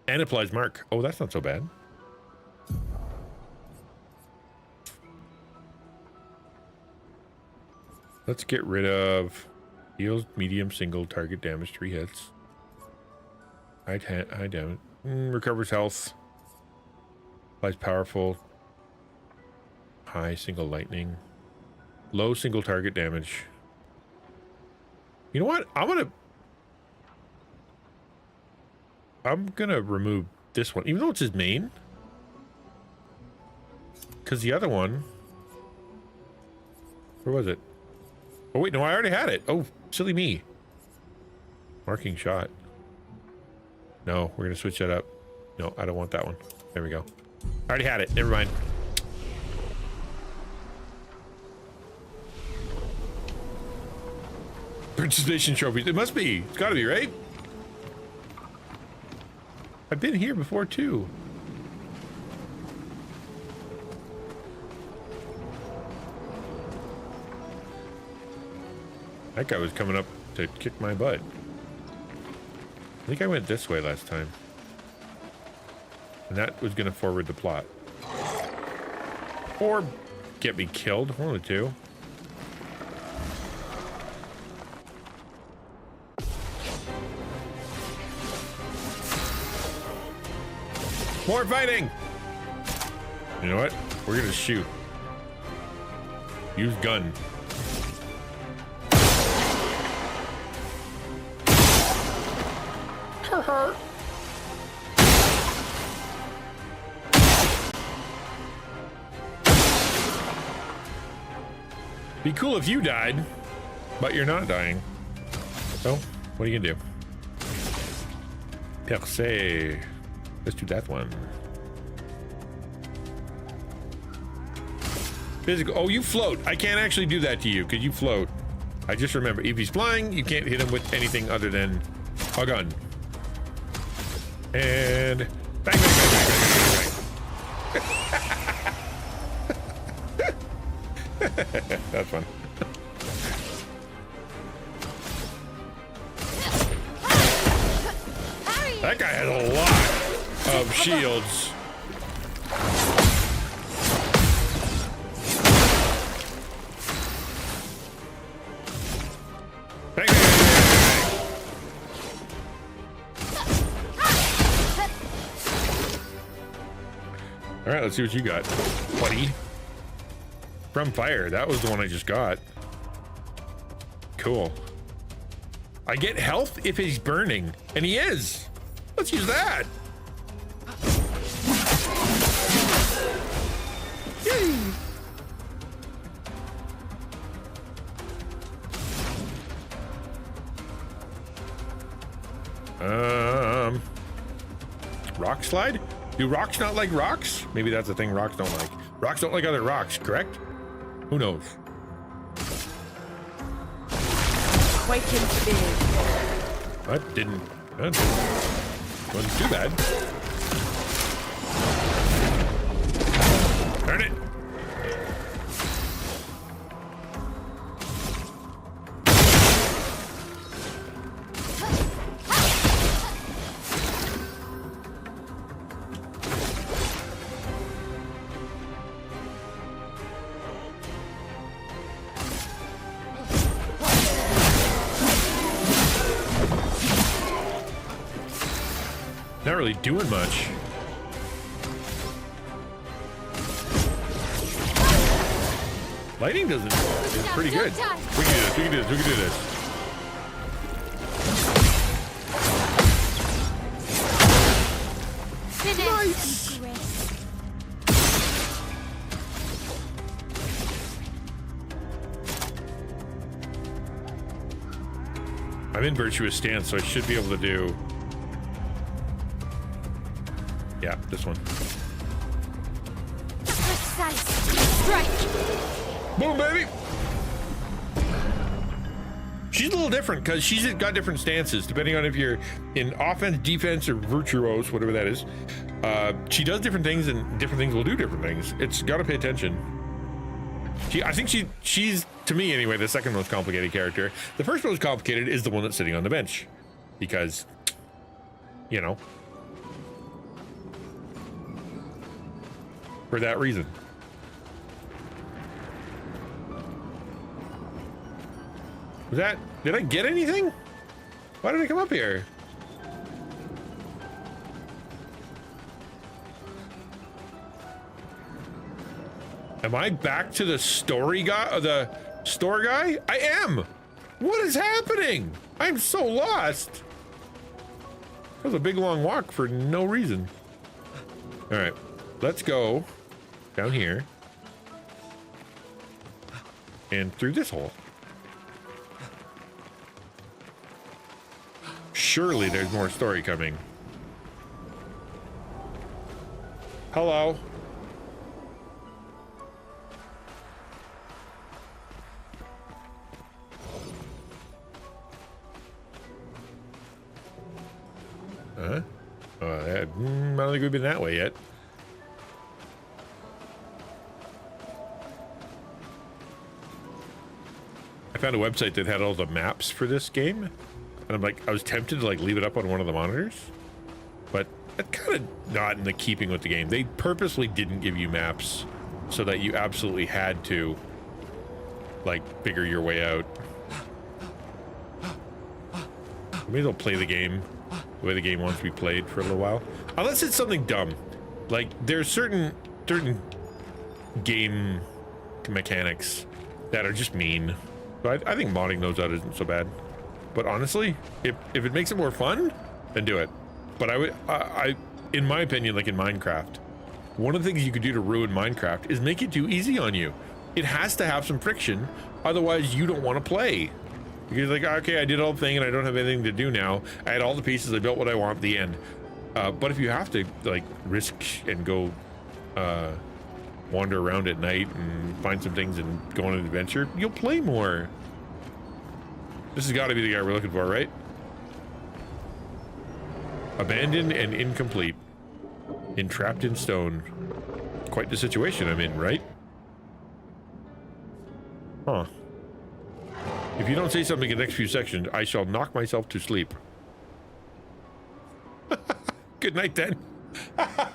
And applies mark. Oh, that's not so bad. Let's get rid of deals medium single target damage, 3 hits. High damage. Recovers health. Applies powerful. High single lightning. Low single target damage. You know what? I'm gonna remove this one, even though it's his main. Because the other one... Where was it? Oh wait, no, I already had it. Oh, silly me. Marking shot. No, we're gonna switch that up. No, I don't want that one. There we go. I already had it. Never mind. Participation trophies. It must be. It's gotta be, right? I've been here before too. That guy was coming up to kick my butt. I think I went this way last time. And that was gonna forward the plot. Or get me killed, one of the two. More fighting! You know what? We're gonna shoot. Use gun. Be cool if you died, but you're not dying. So, what are you gonna do? Percé. Let's do that one. Physical. Oh, you float. I can't actually do that to you because you float. I just remember, if he's flying, you can't hit him with anything other than a gun. And bang, bang, bang, bang, bang, bang, bang. That's fun. That guy has a lot of shields. Bang, bang, bang, bang, bang. All right, let's see what you got, buddy. From fire. That was the one I just got. Cool. I get health if he's burning, and he is. Let's use that. Yay. Rock slide? Do rocks not like rocks? Maybe that's the thing rocks don't like. Rocks don't like other rocks, correct? Who knows? Waking fear. That wasn't too bad. Turn it. Not really doing much. Lighting doesn't. It's pretty good. We can do this. We can do this. We can do this. Nice. I'm in virtuous stance, so I should be able to do. Yeah, this one. Precise strike. Boom, baby. She's a little different because she's got different stances depending on if you're in offense, defense, or virtuose, whatever that is. She does different things, and different things will do different things. It's got to pay attention. I think she's, to me anyway, the second most complicated character. The first most complicated is the one that's sitting on the bench, because, you know. For that reason. Was that, did I get anything? Why did I come up here? Am I back to the story guy, the store guy? I am. What is happening? I'm so lost. That was a big long walk for no reason. All right, let's go down here and through this hole. Surely there's more story coming. Hello. Huh? I don't think we've been that way yet. I found a website that had all the maps for this game, and I'm like, I was tempted to like leave it up on one of the monitors, but that's kind of not in the keeping with the game. They purposely didn't give you maps so that you absolutely had to like figure your way out. Maybe they'll play the game the way the game wants to be played for a little while, unless it's something dumb. Like, there's certain game mechanics that are just mean. So I think modding those out isn't so bad. But honestly, if it makes it more fun, then do it. But I in my opinion, like in Minecraft, one of the things you could do to ruin Minecraft is make it too easy on you. It has to have some friction, otherwise you don't want to play. Because like, okay, I did all the thing and I don't have anything to do now. I had all the pieces, I built what I want, the end. But if you have to like risk and go wander around at night and find some things and go on an adventure, you'll play more. This has got to be the guy we're looking for, right? Abandoned and incomplete. Entrapped in stone. Quite the situation I'm in, right? Huh. If you don't say something in the next few sections, I shall knock myself to sleep. Good night, then. I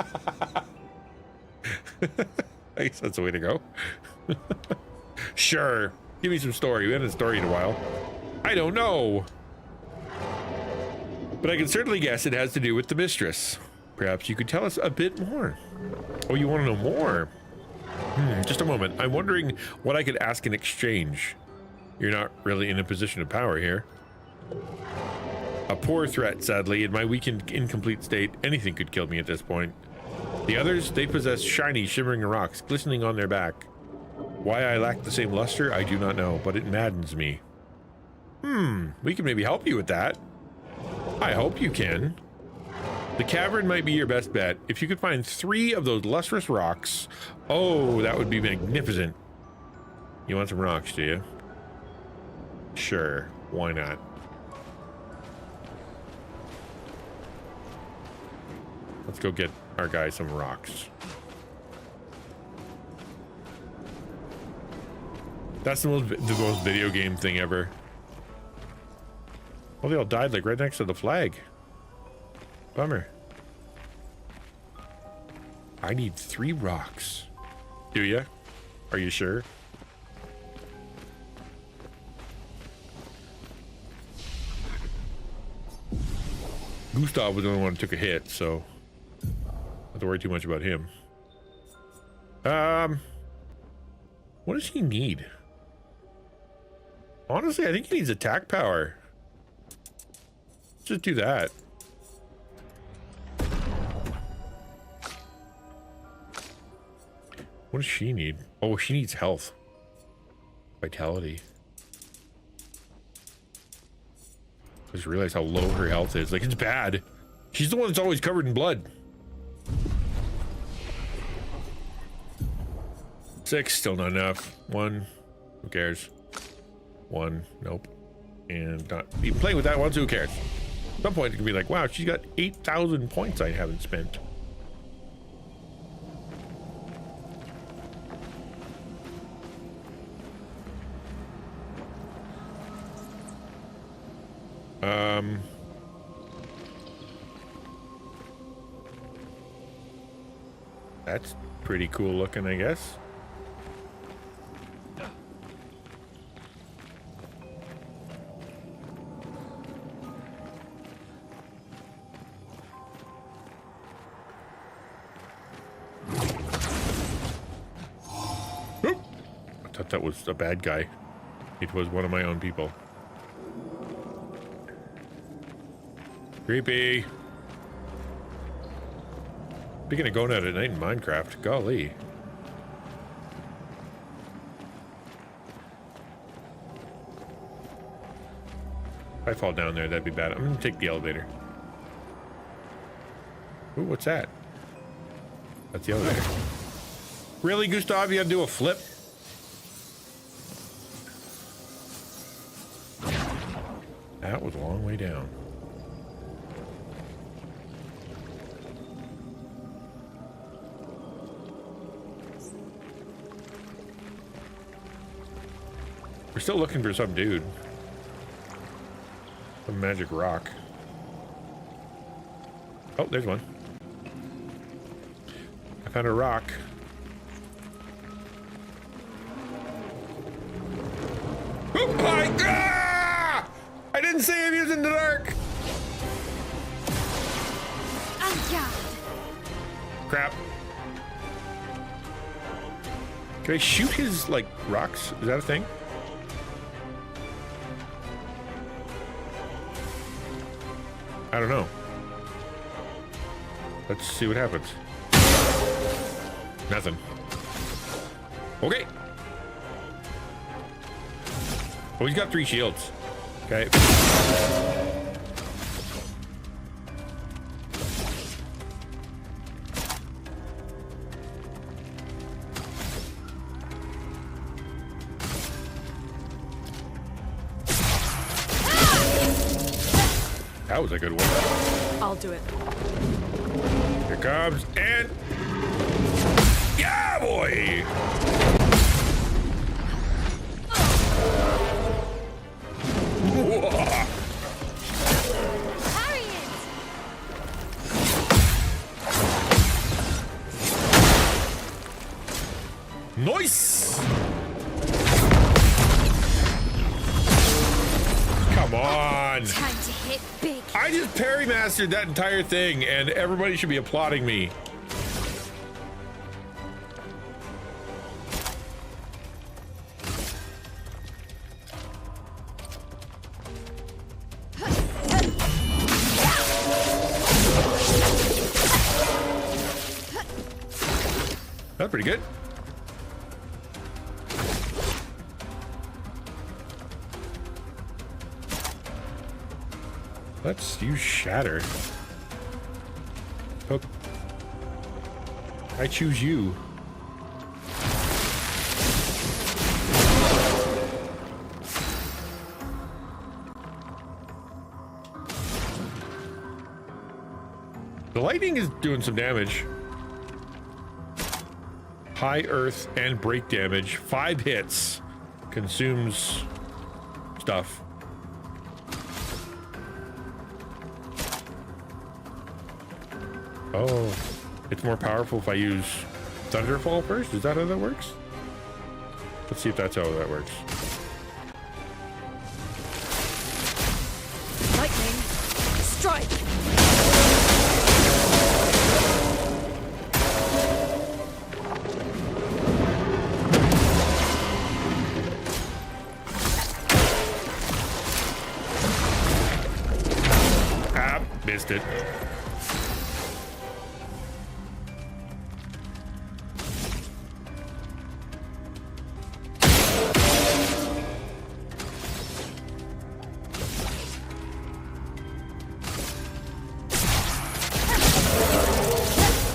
guess that's the way to go. Sure. Give me some story. We haven't had a story in a while. I don't know. But I can certainly guess it has to do with the mistress. Perhaps you could tell us a bit more. Oh, you want to know more? Just a moment. I'm wondering what I could ask in exchange. You're not really in a position of power here. A poor threat, sadly. In my weak and incomplete state, anything could kill me at this point. The others, they possess shiny, shimmering rocks, glistening on their back. Why I lack the same luster, I do not know, but it maddens me. We can maybe help you with that. I hope you can. The cavern might be your best bet. If you could find 3 of those lustrous rocks, oh, that would be magnificent. You want some rocks, do you? Sure, why not? Let's go get our guy some rocks. That's the most video game thing ever. Well, they all died like right next to the flag. Bummer. I need 3 rocks. Do ya? Are you sure? Gustav was the only one who took a hit, so don't have to worry too much about him. What does he need? Honestly, I think he needs attack power. Let's just do that. What does she need? Oh, she needs health. Vitality. I just realized how low her health is. Like, it's bad. She's the one that's always covered in blood. 6, still not enough. 1, who cares? 1, nope. And not even playing with that one, so who cares? At some point, it can be like, wow, she's got 8,000 points I haven't spent. That's pretty cool looking, I guess. Oop. I thought that was a bad guy. It was one of my own people. Creepy. Speaking of going out at night in Minecraft, golly. If I fall down there, that'd be bad. I'm gonna take the elevator. Ooh, what's that? That's the elevator. Really, Gustav? You gotta do a flip? That was a long way down. We're still looking for some dude. Some magic rock. Oh, there's one. I found a rock. Oh my god! I didn't see him using the dark. Crap. Can I shoot his, like, rocks? Is that a thing? I don't know. Let's see what happens. Nothing. Okay. Oh, he's got 3 shields. Okay. That was a good one. I'll do it. Here comes, and yeah, boy. Parry it! Nice. Come on. Time to hit big. I just parry mastered that entire thing, and everybody should be applauding me. That's pretty good. Let's use shatter. Oh. I choose you. The lightning is doing some damage. High earth and break damage. 5 hits. Consumes stuff. Oh, it's more powerful if I use Thunderfall first? Is that how that works? Let's see if that's how that works. Lightning. Strike. Ah, missed it.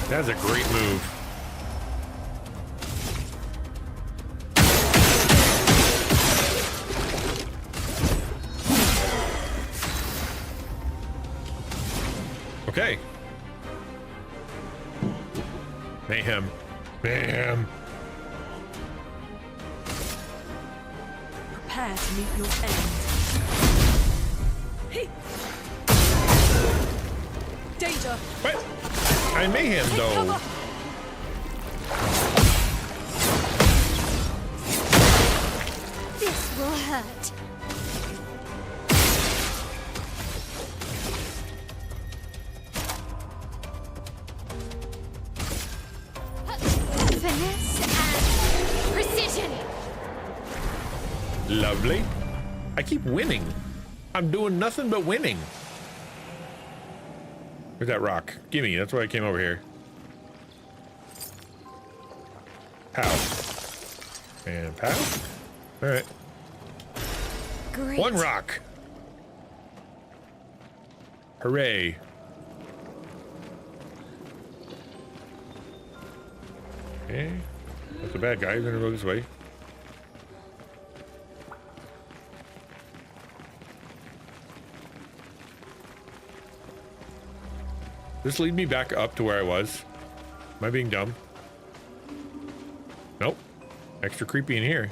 That's a great move. Okay. Mayhem. Mayhem. Prepare to meet your end. Hey. Danger. What? I mayhem though. Cover. This will hurt. Finesse and precision. Lovely. I keep winning. I'm doing nothing but winning. Where's that rock? Gimme, that's why I came over here. Pow. And pow. Alright. Great. 1 rock. Hooray. Okay. That's a bad guy. He's gonna go this way. This lead me back up to where I was. Am I being dumb? Nope. Extra creepy in here.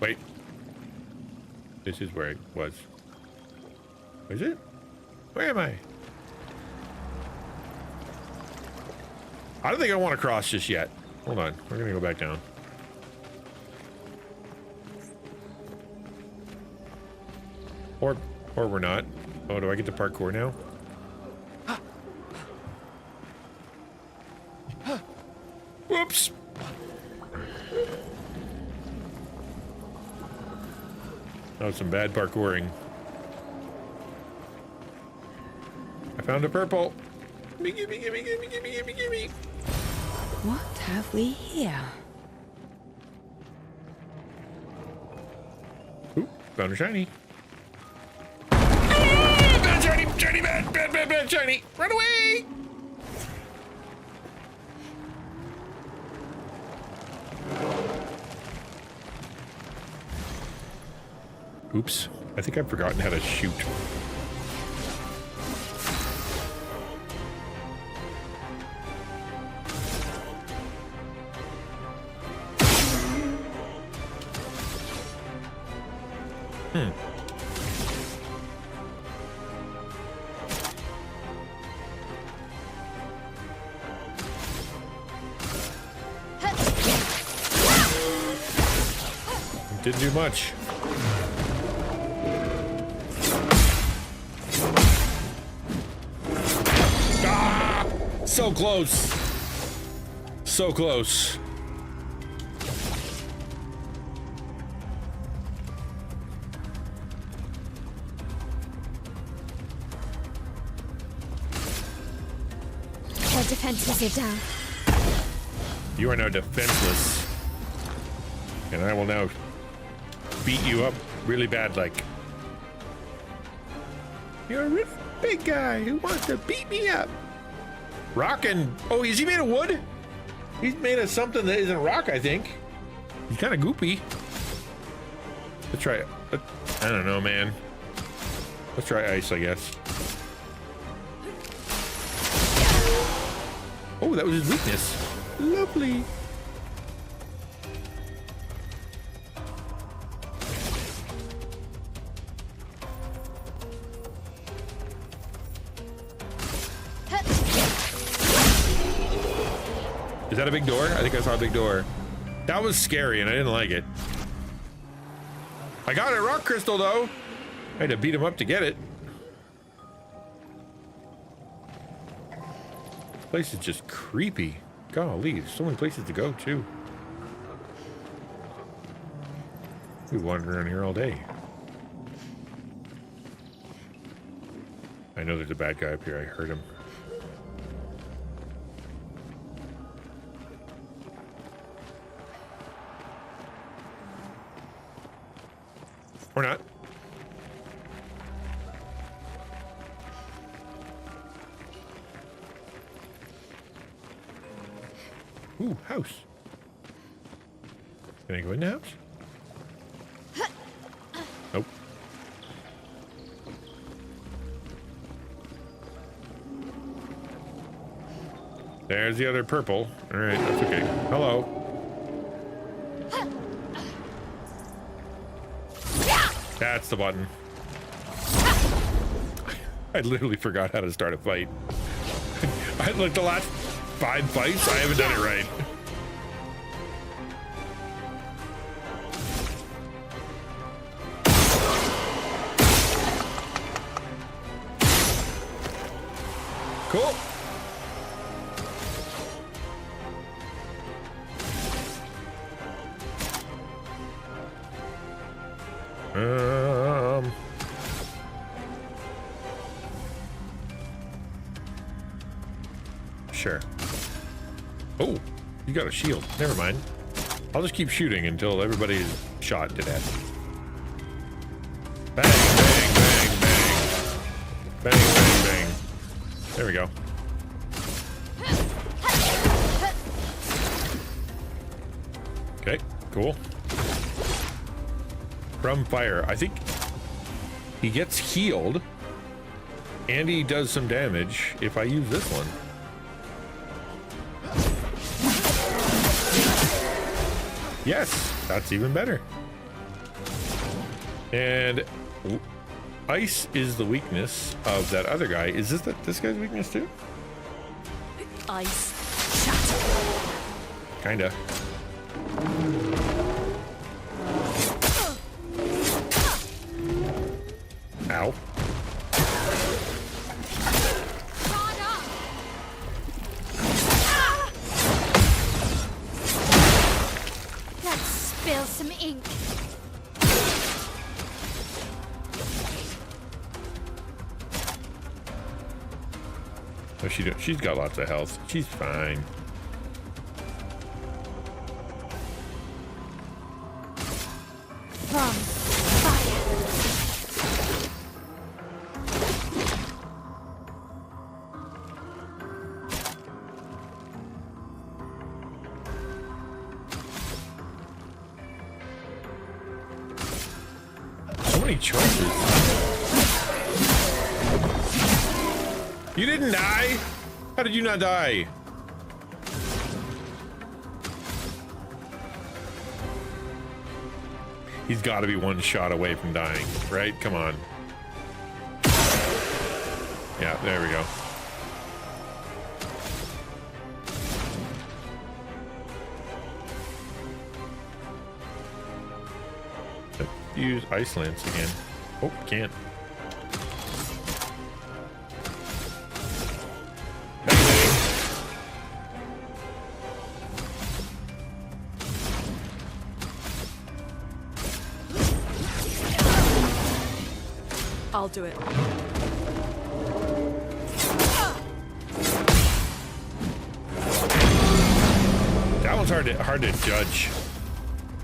Wait. This is where I was. Is it? Where am I? I don't think I want to cross just yet. Hold on. We're gonna go back down. Or we're not. Oh, do I get to parkour now? That was some bad parkouring. I found a purple. Gimme. What have we here? Ooh, found a shiny. Bad shiny, bad shiny. Run away! Oops, I think I've forgotten how to shoot. Didn't do much. Ah! So close. So close. Their defenses are down. You are now defenseless. And I will now beat you up really bad like. You're a really big guy who wants to beat me up. Rock and... Oh, is he made of wood? He's made of something that isn't rock, I think. He's kind of goopy. Let's try it. I don't know, man. Let's try ice, I guess. Oh, that was his weakness. Lovely. Is that a big door? I think I saw a big door. That was scary and I didn't like it. I got a rock crystal though. I had to beat him up to get it. This place is just creepy. Golly, there's so many places to go too. We wander around here all day. I know there's a bad guy up here. I heard him. Or not. Ooh, house. Can I go in the house? Nope. There's the other purple. All right, that's okay. Hello. That's the button. I literally forgot how to start a fight. I like the last 5 fights, I haven't done it right. Cool. Sure. Oh, you got a shield. Never mind. I'll just keep shooting until everybody is shot to death. Bang, bang, bang, bang. Bang, bang, bang. There we go. Okay, cool. From fire. I think he gets healed and he does some damage if I use this one. Yes, that's even better. And ice is the weakness of that other guy. Is this guy's weakness too? Ice shatter. Kinda. Ow. Let's spill some ink. Oh, she's got lots of health. She's fine. From fire. So many choices. You didn't die? How did you not die? He's got to be one shot away from dying, right? Come on. Yeah, there we go. Use ice lance again. Oh, can't. I'll do it. That one's hard to judge.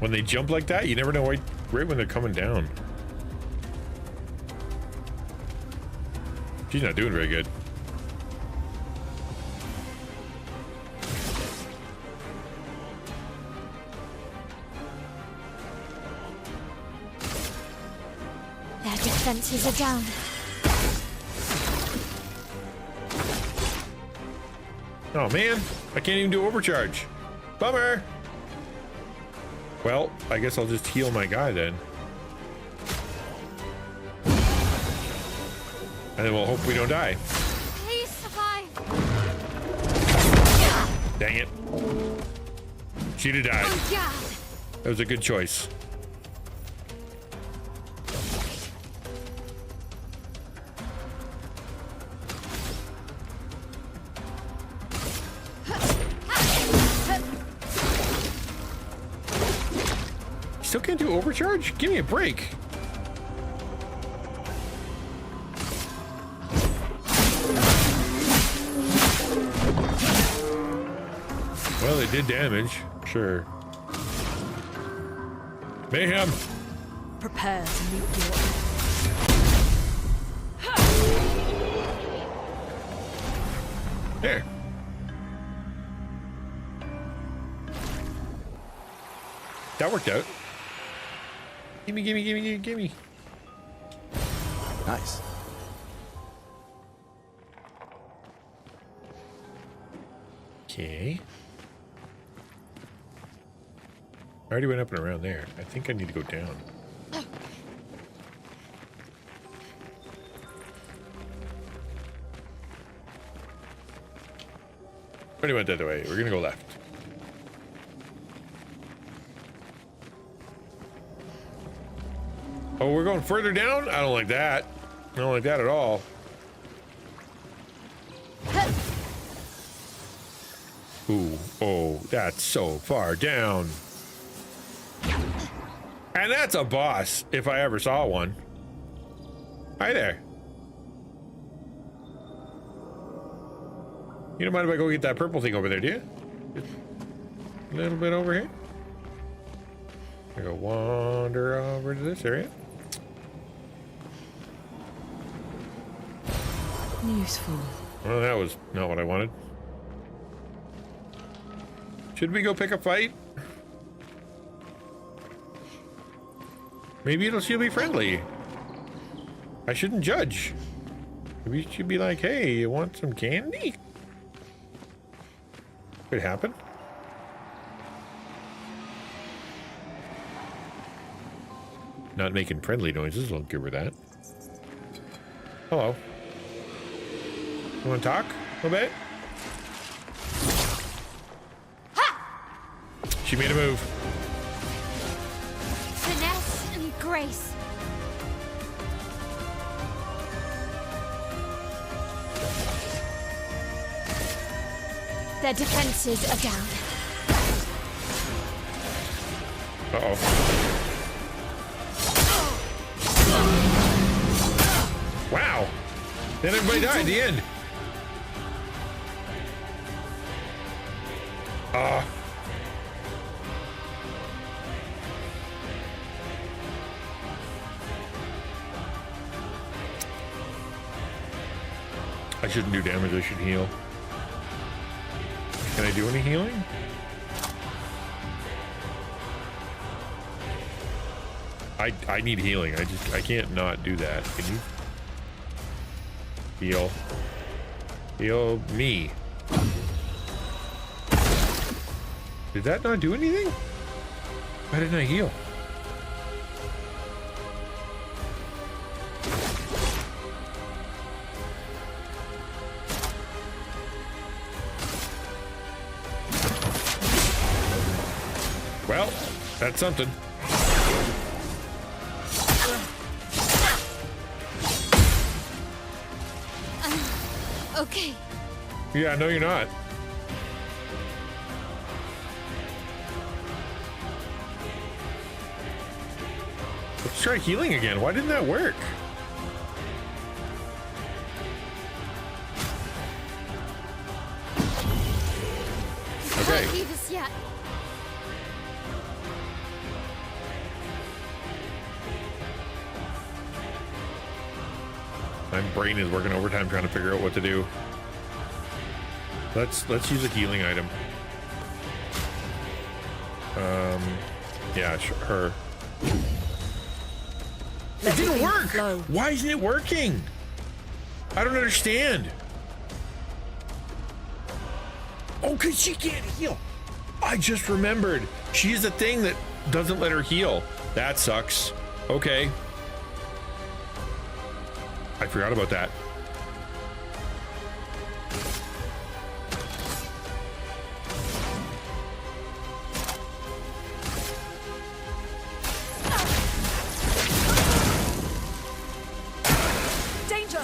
When they jump like that, you never know right when they're coming down. She's not doing very good. Their defenses are down. Oh man, I can't even do overcharge. Bummer. Well, I guess I'll just heal my guy then. And then we'll hope we don't die. Please survive. Dang it. She'd have died. Oh, God. That was a good choice. Still can't do overcharge? Give me a break. Well, it did damage. Sure. Mayhem. Prepare to meet your There. That worked out. Gimme, gimme, gimme, gimme, gimme. Nice. Okay. I already went up and around there. I think I need to go down. Already went that way. We're gonna go left. Oh, we're going further down? I don't like that. I don't like that at all. Ooh, oh, that's so far down. And that's a boss, if I ever saw one. Hi there. You don't mind if I go get that purple thing over there, do you? Just a little bit over here. I go wander over to this area. useful. Well, that was not what I wanted. Should we go pick a fight? Maybe she'll be friendly. I shouldn't judge. Maybe she'd be like, hey, you want some candy? Could happen. Not making friendly noises, I'll give her that. Hello. You want to talk a little bit? Ha! She made a move. Finesse and grace. Their defenses are down. Uh-oh. Wow. Then everybody died at the end. I shouldn't do damage, I should heal. Can I do any healing? I need healing. I can't not do that. Can you heal? Heal me. Did that not do anything? Why didn't I heal? Well, that's something. Okay. Yeah, no, you're not. Let's try healing again. Why didn't that work? Okay. Can't leave us yet. My brain is working overtime trying to figure out what to do. Let's use a healing item. Yeah, her. It didn't work. Why isn't it working? I don't understand. Oh, because she can't heal. I just remembered. She's a thing that doesn't let her heal. That sucks. Okay. I forgot about that. Danger!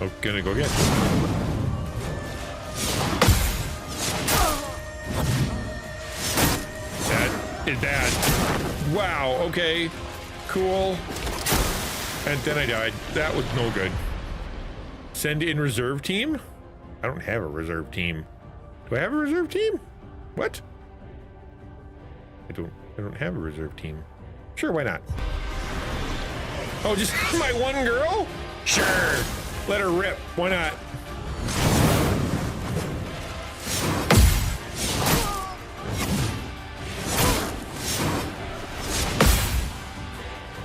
Oh, gonna go again. That is bad. Wow, okay. Cool. And then I died. That was no good. Send in reserve team? I don't have a reserve team. Do I have a reserve team? What? I don't have a reserve team. Sure, why not? Oh, just my one girl? Sure. Let her rip. Why not?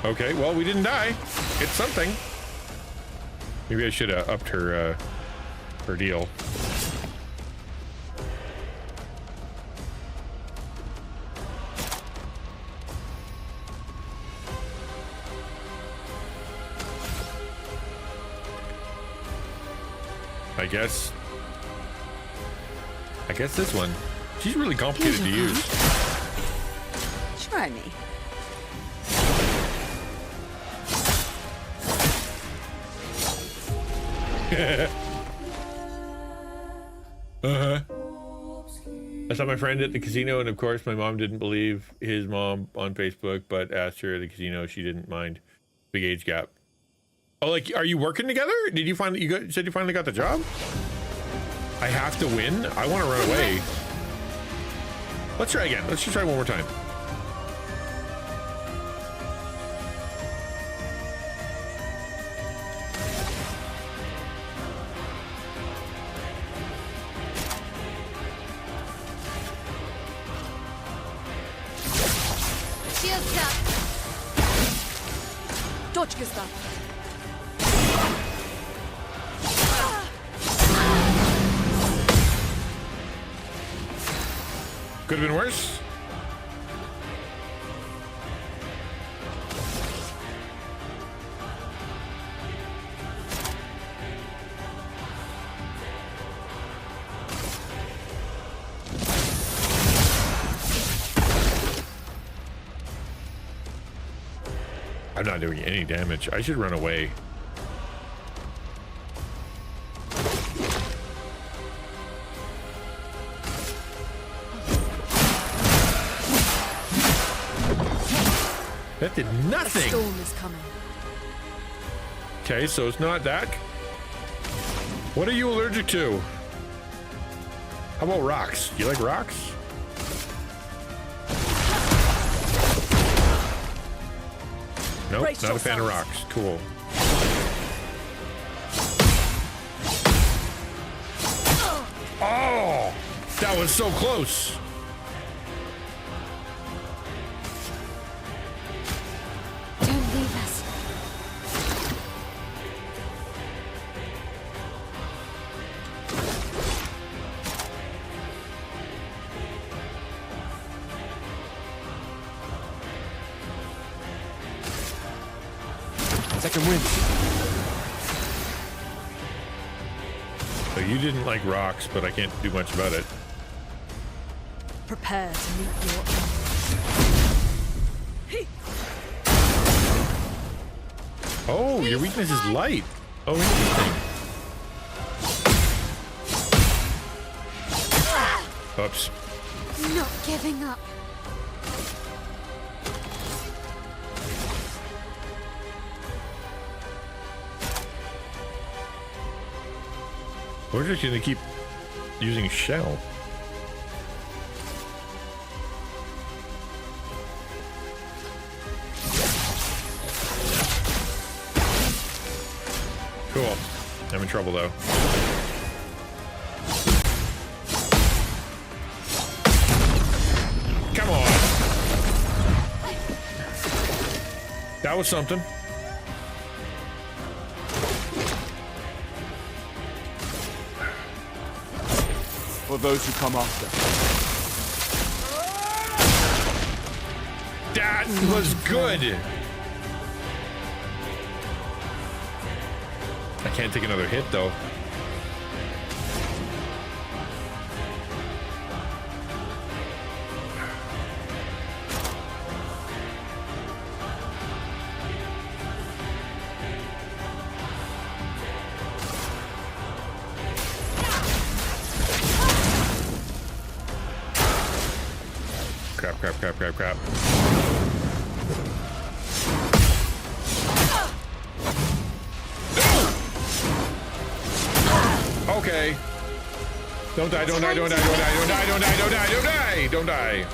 Okay, well, we didn't die. It's something. Maybe I should have upped her deal. I guess this one. She's really complicated to use. Try me. I saw my friend at the casino, and of course my mom didn't believe his mom on Facebook, but asked her at the casino. She didn't mind. Big age gap. Oh, like, are you working together? Did you find that you said you finally got the job? I have to win? I want to run away. Let's try again. Let's just try one more time. Shields up. Точка ста. Could have been worse. I'm not doing any damage. I should run away. That That did A nothing. storm is coming. Okay, so it's not that. What are you allergic to? How about rocks? Do you like rocks? Nope, Brace not a fan of yourselves. rocks. Cool. Oh, that was so close. Don't leave us. Second wind. So you didn't like rocks, but I can't do much about it. Prepare to meet your end. Oh, your weakness is light. Oh, interesting. Oops. Not giving up. We're just gonna keep using shell. Cool. I'm in trouble though. Come on. That was something. For those who come after. That was good. I can't take another hit though. Crap, crap, crap, crap, crap. Okay. Don't die, don't die, don't die, don't die, don't die, don't die, don't die, don't die, don't die.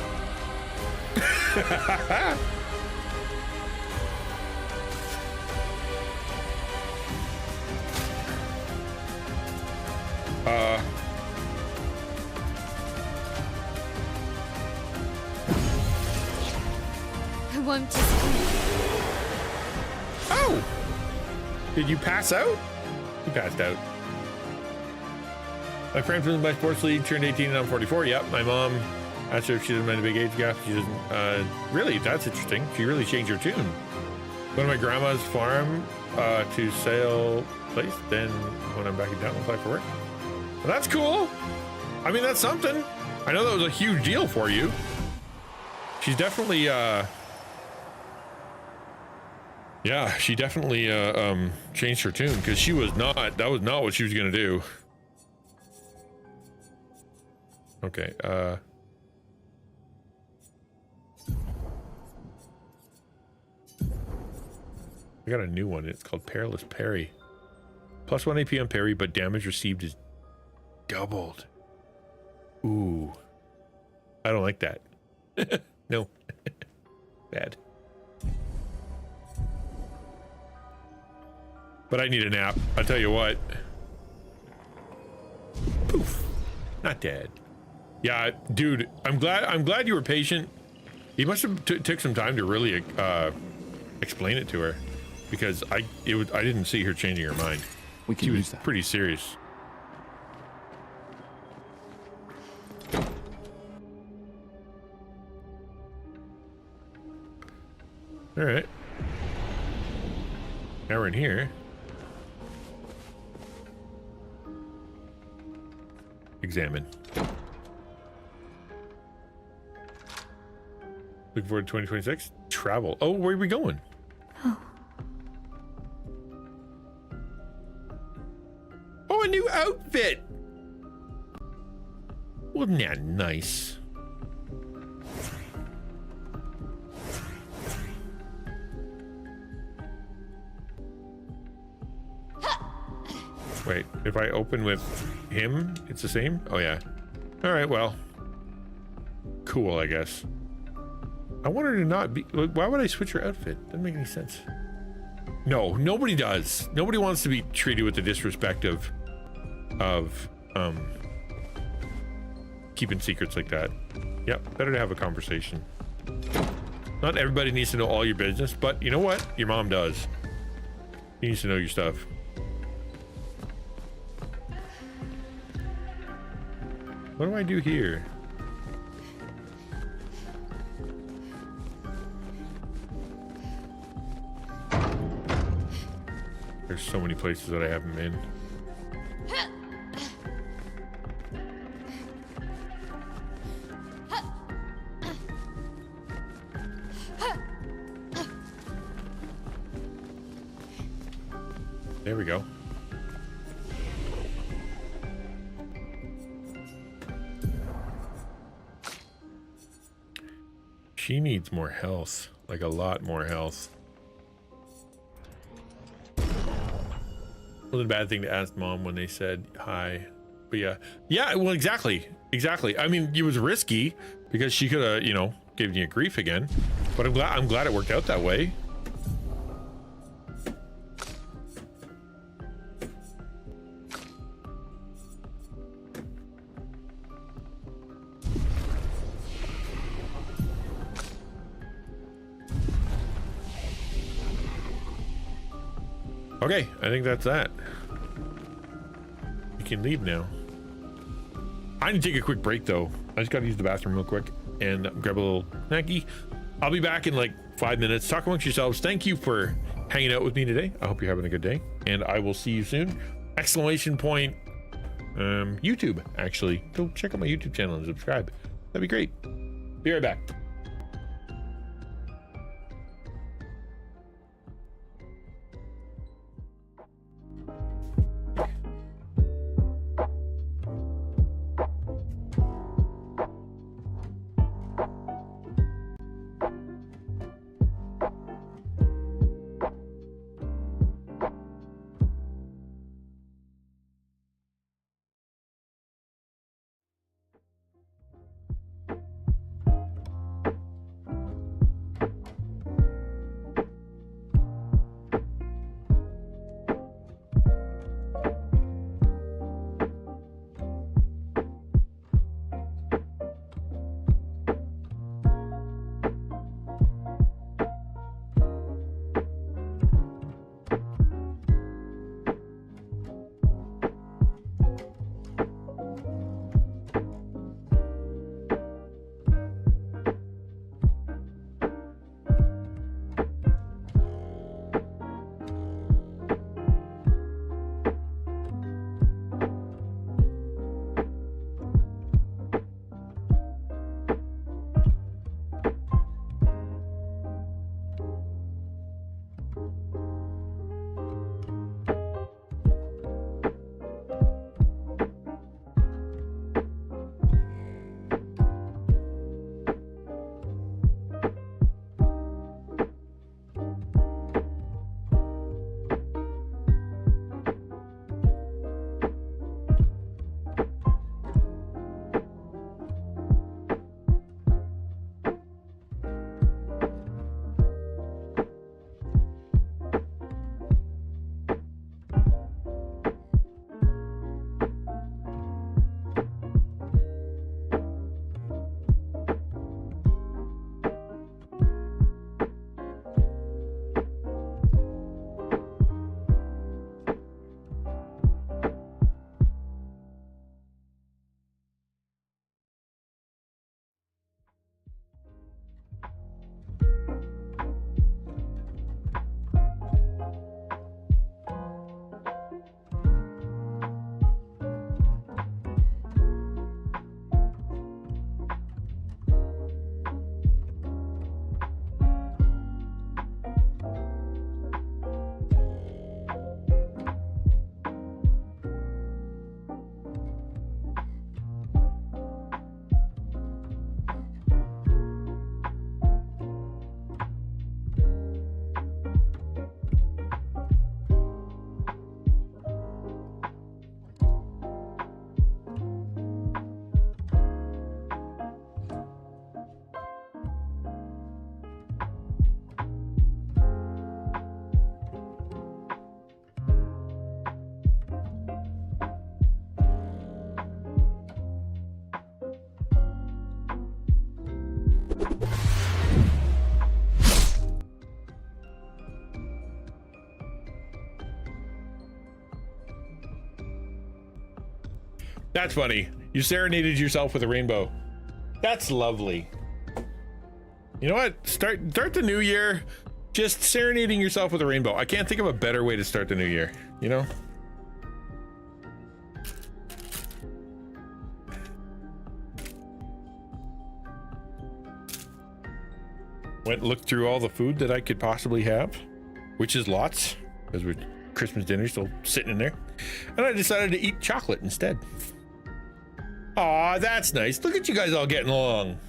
I won't disappoint. Oh! Did you pass out? You passed out. My friend from my sports league turned 18 and I'm 44. Yep, my mom asked her if she doesn't mind a big age gap. She doesn't. Really, that's interesting. She really changed her tune. Go to my grandma's farm to sale place. Then when I'm back in town, I'll apply for work. Well, that's cool. I mean, that's something. I know that was a huge deal for you. She's definitely, yeah, she definitely changed her tune because she was not, that was not what she was going to do. Okay, I got a new one. It's called Perilous Parry. Plus 1 AP on parry, but damage received is doubled. Ooh. I don't like that. No. Bad. But I need a nap. I'll tell you what. Poof. Not dead. Yeah, dude, I'm glad you were patient. He must have took some time to really explain it to her, because I didn't see her changing her mind. We can She use was that. pretty serious. All right. Now we're in here. Examine. Looking forward to 2026. Travel. Oh, where are we going? Oh, a new outfit. Wasn't that nice? Wait, if I open with him, it's the same? Oh, yeah. All right, well. Cool, I guess. I want her to not be... Why would I switch her outfit? Doesn't make any sense. No, nobody does. Nobody wants to be treated with the disrespect of keeping secrets like that. Yep, better to have a conversation. Not everybody needs to know all your business, but you know what? Your mom does. She needs to know your stuff. What do I do here? There's so many places that I haven't been. There we go. She needs more health, like a lot more health. Wasn't a bad thing to ask mom when they said hi, but yeah, well, exactly. I mean, it was risky because she could have, you know, given you grief again, but I'm glad it worked out that way. Okay, I think that's that. You can leave now. I need to take a quick break though. I just gotta use the bathroom real quick and grab a little snacky. I'll be back in like 5 minutes. Talk amongst yourselves. Thank you for hanging out with me today. I hope you're having a good day, and I will see you soon. Exclamation point YouTube, actually. Go check out my YouTube channel and subscribe. That'd be great. Be right back. That's funny. You serenaded yourself with a rainbow. That's lovely. You know what? Start the new year just serenading yourself with a rainbow. I can't think of a better way to start the new year, you know? Looked through all the food that I could possibly have, which is lots, because we're Christmas dinner still sitting in there. And I decided to eat chocolate instead. Aw, that's nice. Look at you guys all getting along.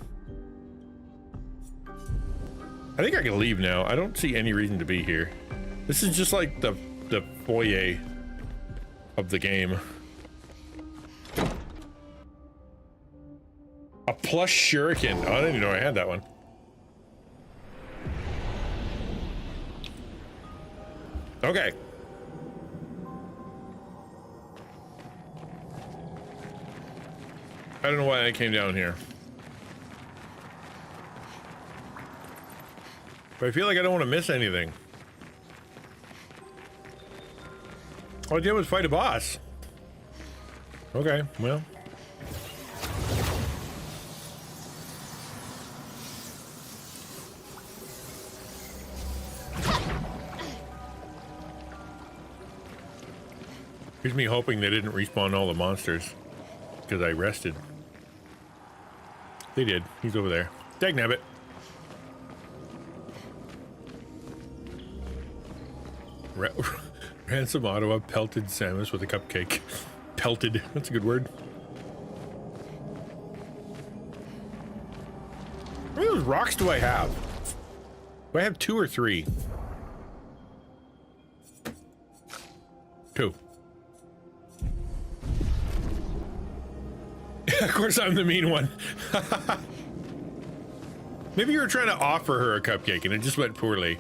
I think I can leave now. I don't see any reason to be here. This is just like the foyer of the game. A plush shuriken. Oh, I didn't even know I had that one. Okay. I don't know why I came down here. But I feel like I don't want to miss anything. All I did was fight a boss. Okay, well. Here's me hoping they didn't respawn all the monsters because I rested. They did. He's over there. Dagnabbit. Ransom Ottawa pelted Samus with a cupcake. Pelted. That's a good word. How many of those rocks do I have? Do I have 2 or 3? 2. Of course I'm the mean one. Maybe you were trying to offer her a cupcake and it just went poorly.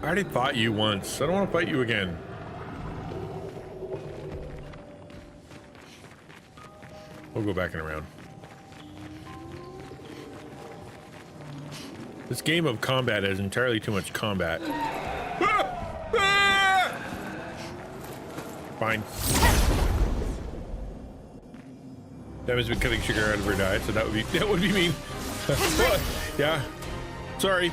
I already fought you once. I don't want to fight you again. We'll go back and around. This game of combat has entirely too much combat. Fine. That has been cutting sugar out of her diet, so that would be mean. Yeah. Sorry.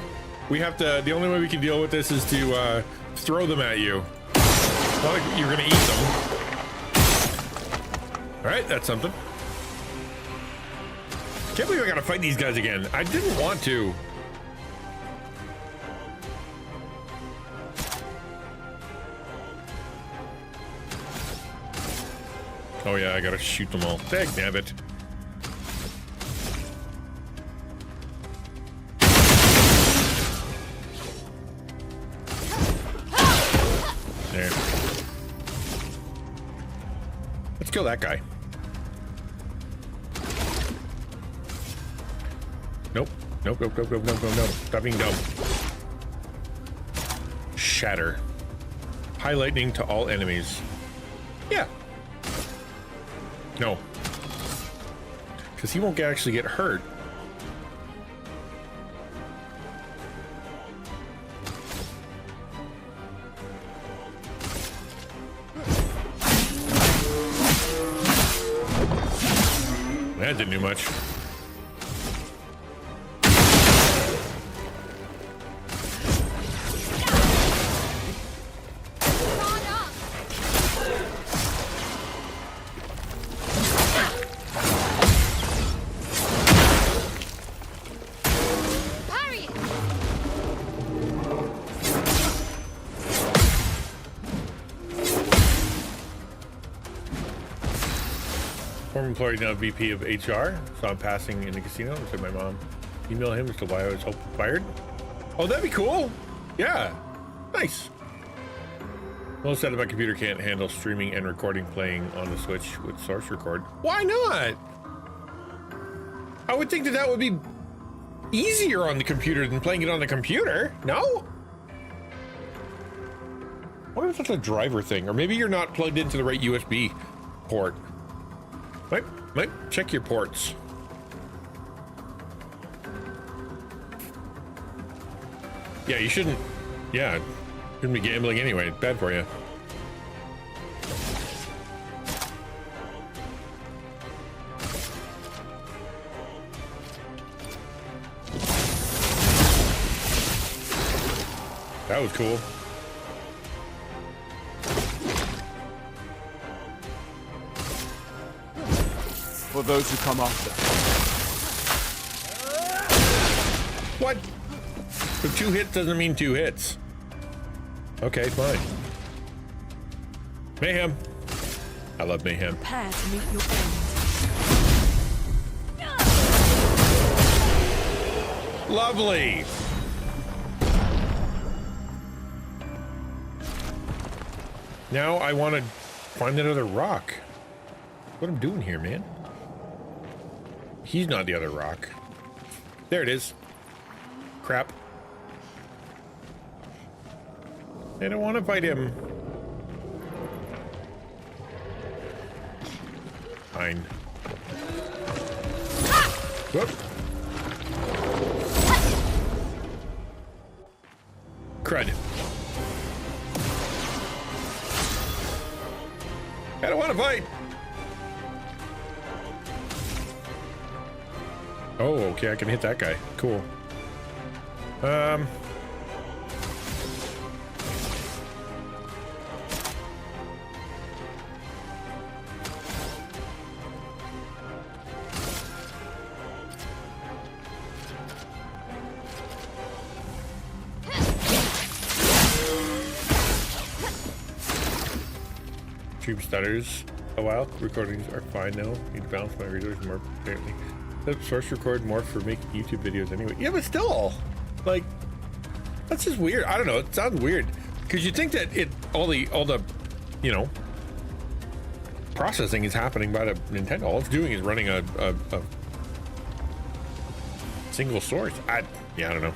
We have to. The only way we can deal with this is to throw them at you. Not like you're gonna eat them. All right, that's something. Can't believe I gotta fight these guys again. I didn't want to. Oh yeah, I gotta shoot them all. Dagnabbit. There. Let's kill that guy. Nope. Nope, nope, nope, nope, nope, nope, nope. Stop being dumb. Shatter. High lightning to all enemies. Yeah. No. Because he won't actually get hurt. That didn't do much. Former employee, now VP of HR. Saw him passing in the casino. Said my mom email him as to why I was fired. Oh, that'd be cool. Yeah, nice. Well, said my computer can't handle streaming and recording playing on the Switch with source record. Why not? I would think that would be easier on the computer than playing it on the computer. No? I wonder if that's a driver thing, or maybe you're not plugged into the right USB port. Might check your ports. Yeah, you shouldn't. Yeah, shouldn't be gambling anyway. It's bad for you. That was cool. For those who come after. What? So 2 hits doesn't mean 2 hits. Okay, fine. Mayhem. I love mayhem. Prepare to meet your end. Lovely. Now I want to find that other rock. What I'm doing here, man? He's not the other rock. There it is. Crap. I don't want to fight him. Fine. Whoop. Crud. I don't want to fight. Oh, okay, I can hit that guy. Cool. Tube stutters a while. Recordings are fine now. Need to balance my resources more apparently. Let source record more for making YouTube videos anyway. Yeah, but still, like, that's just weird. I don't know. It sounds weird because you think that all the, you know, processing is happening by the Nintendo. All it's doing is running a single source. I don't know.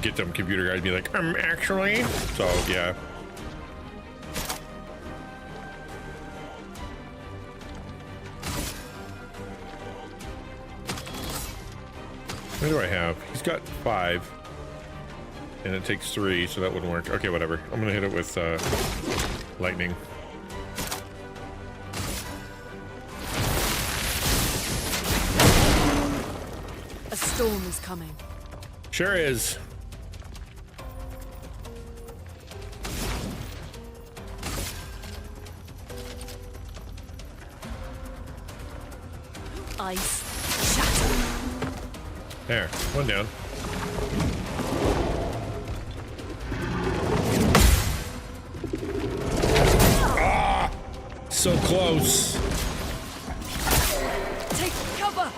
Get them computer guys to be like, actually. So yeah. What do I have? He's got 5, and it takes 3, so that wouldn't work. Okay, whatever. I'm gonna hit it with lightning. A storm is coming. Sure is. Ice shatter. There, one down. Ah! So close. Take cover.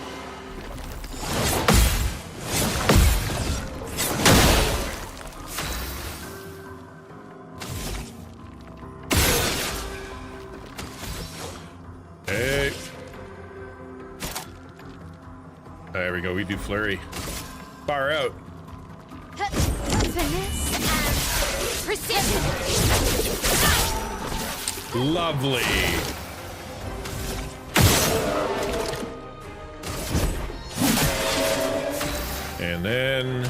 Hey. There we go. We do flurry. Far out. Finesse and precision. Lovely. And then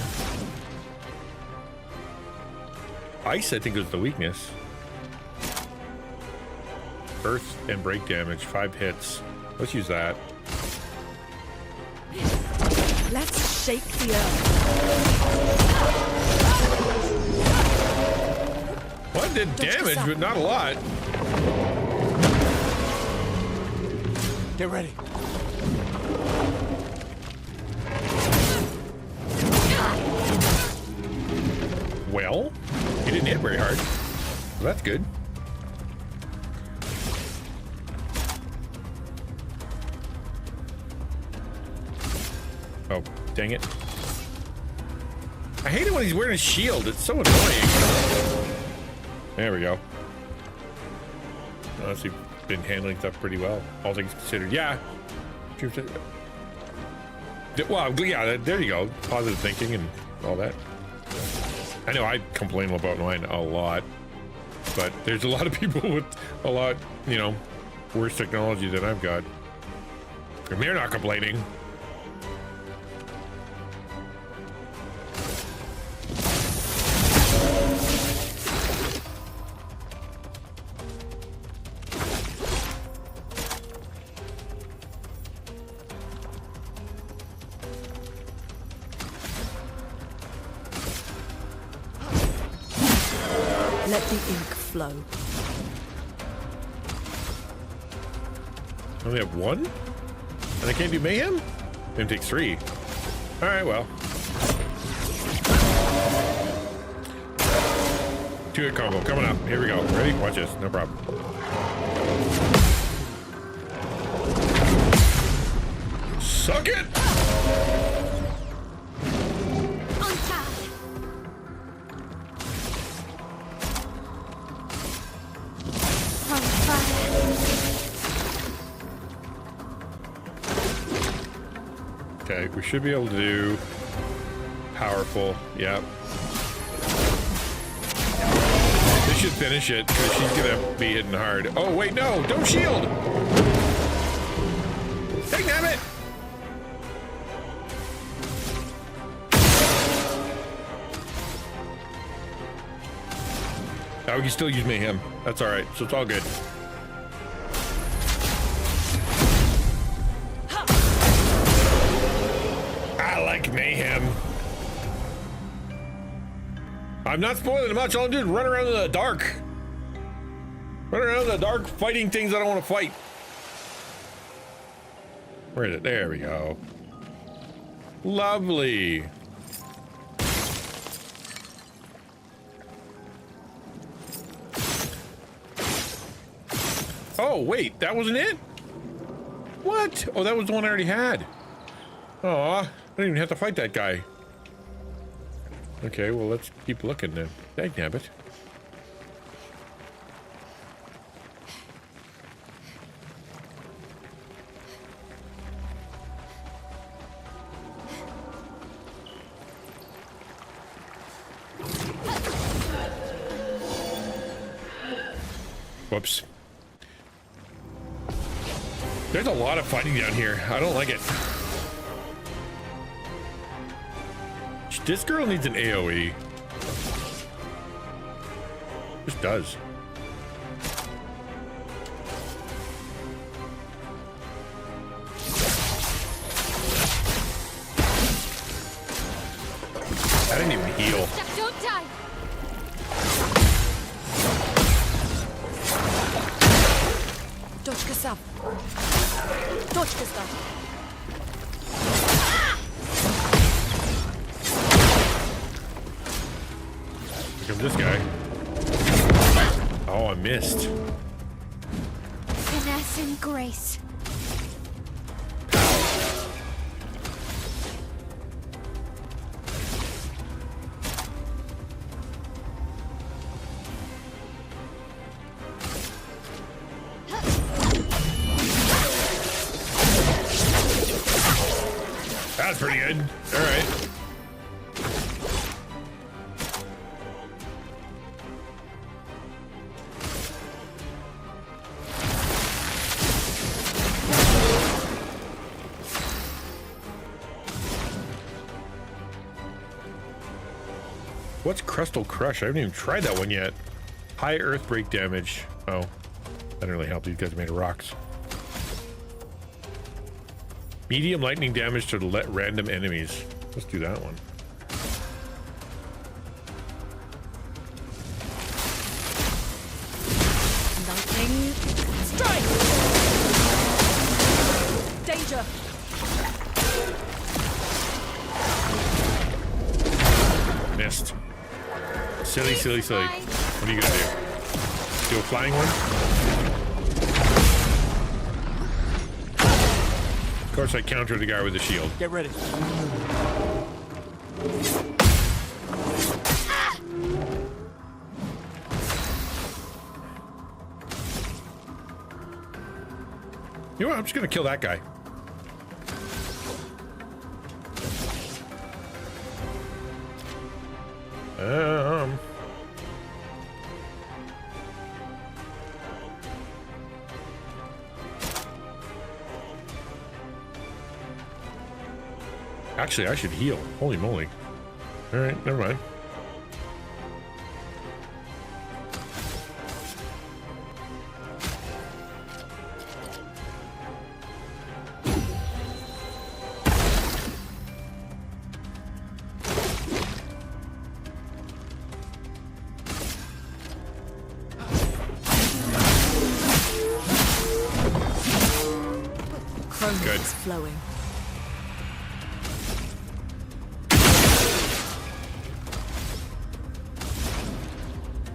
ice, I think, is the weakness. Earth and break damage, 5 hits. Let's use that. Let's shake the earth. One did damage, but not a lot. Get ready. Well, he didn't hit very hard. Well, that's good. Oh, dang it. I hate it when he's wearing a shield. It's so annoying. There we go. Honestly, been handling stuff pretty well, all things considered. Yeah. Well, yeah, there you go. Positive thinking and all that. I know I complain about mine a lot, but there's a lot of people with a lot, you know, worse technology than I've got. And they're not complaining. Let the ink flow. I only have one? And I can't do mayhem? It takes 3. Alright, well. 2-hit combo coming up. Here we go. Ready? Watch this. No problem. Suck it! On top. On fire. Okay, we should be able to do powerful. Yep. This should finish it because she's gonna be hitting hard. Oh wait, no! Don't shield! Dang damn it! Oh, we can still use mayhem. That's all right. So it's all good. I like mayhem. I'm not spoiling it much. All I'm doing is run around in the dark. Run around in the dark fighting things I don't want to fight. Where is it? There we go. Lovely. Oh, wait, that wasn't it? What? Oh, that was the one I already had. Aw, I didn't even have to fight that guy. Okay, well, let's keep looking then. Dagnabbit. Whoops. There's a lot of fighting down here. I don't like it. This girl needs an AoE. Just does. I didn't even heal. Don't die. Точка сам. Точка сам. Here comes this guy. Oh, I missed. Finesse and grace. That's pretty good. All right. What's Crustal Crush? I haven't even tried that one yet. High earthbreak damage. Oh, that didn't really help. These guys are made of rocks. Medium lightning damage to random enemies. Let's do that one. Lightning. Strike! Danger! Missed. Silly, silly, silly. What are you gonna do? Do a flying one? Of course, I countered the guy with the shield. Get ready. You know what? I'm just gonna kill that guy. Actually, I should heal. Holy moly. All right, never mind. Chrome Good. is flowing.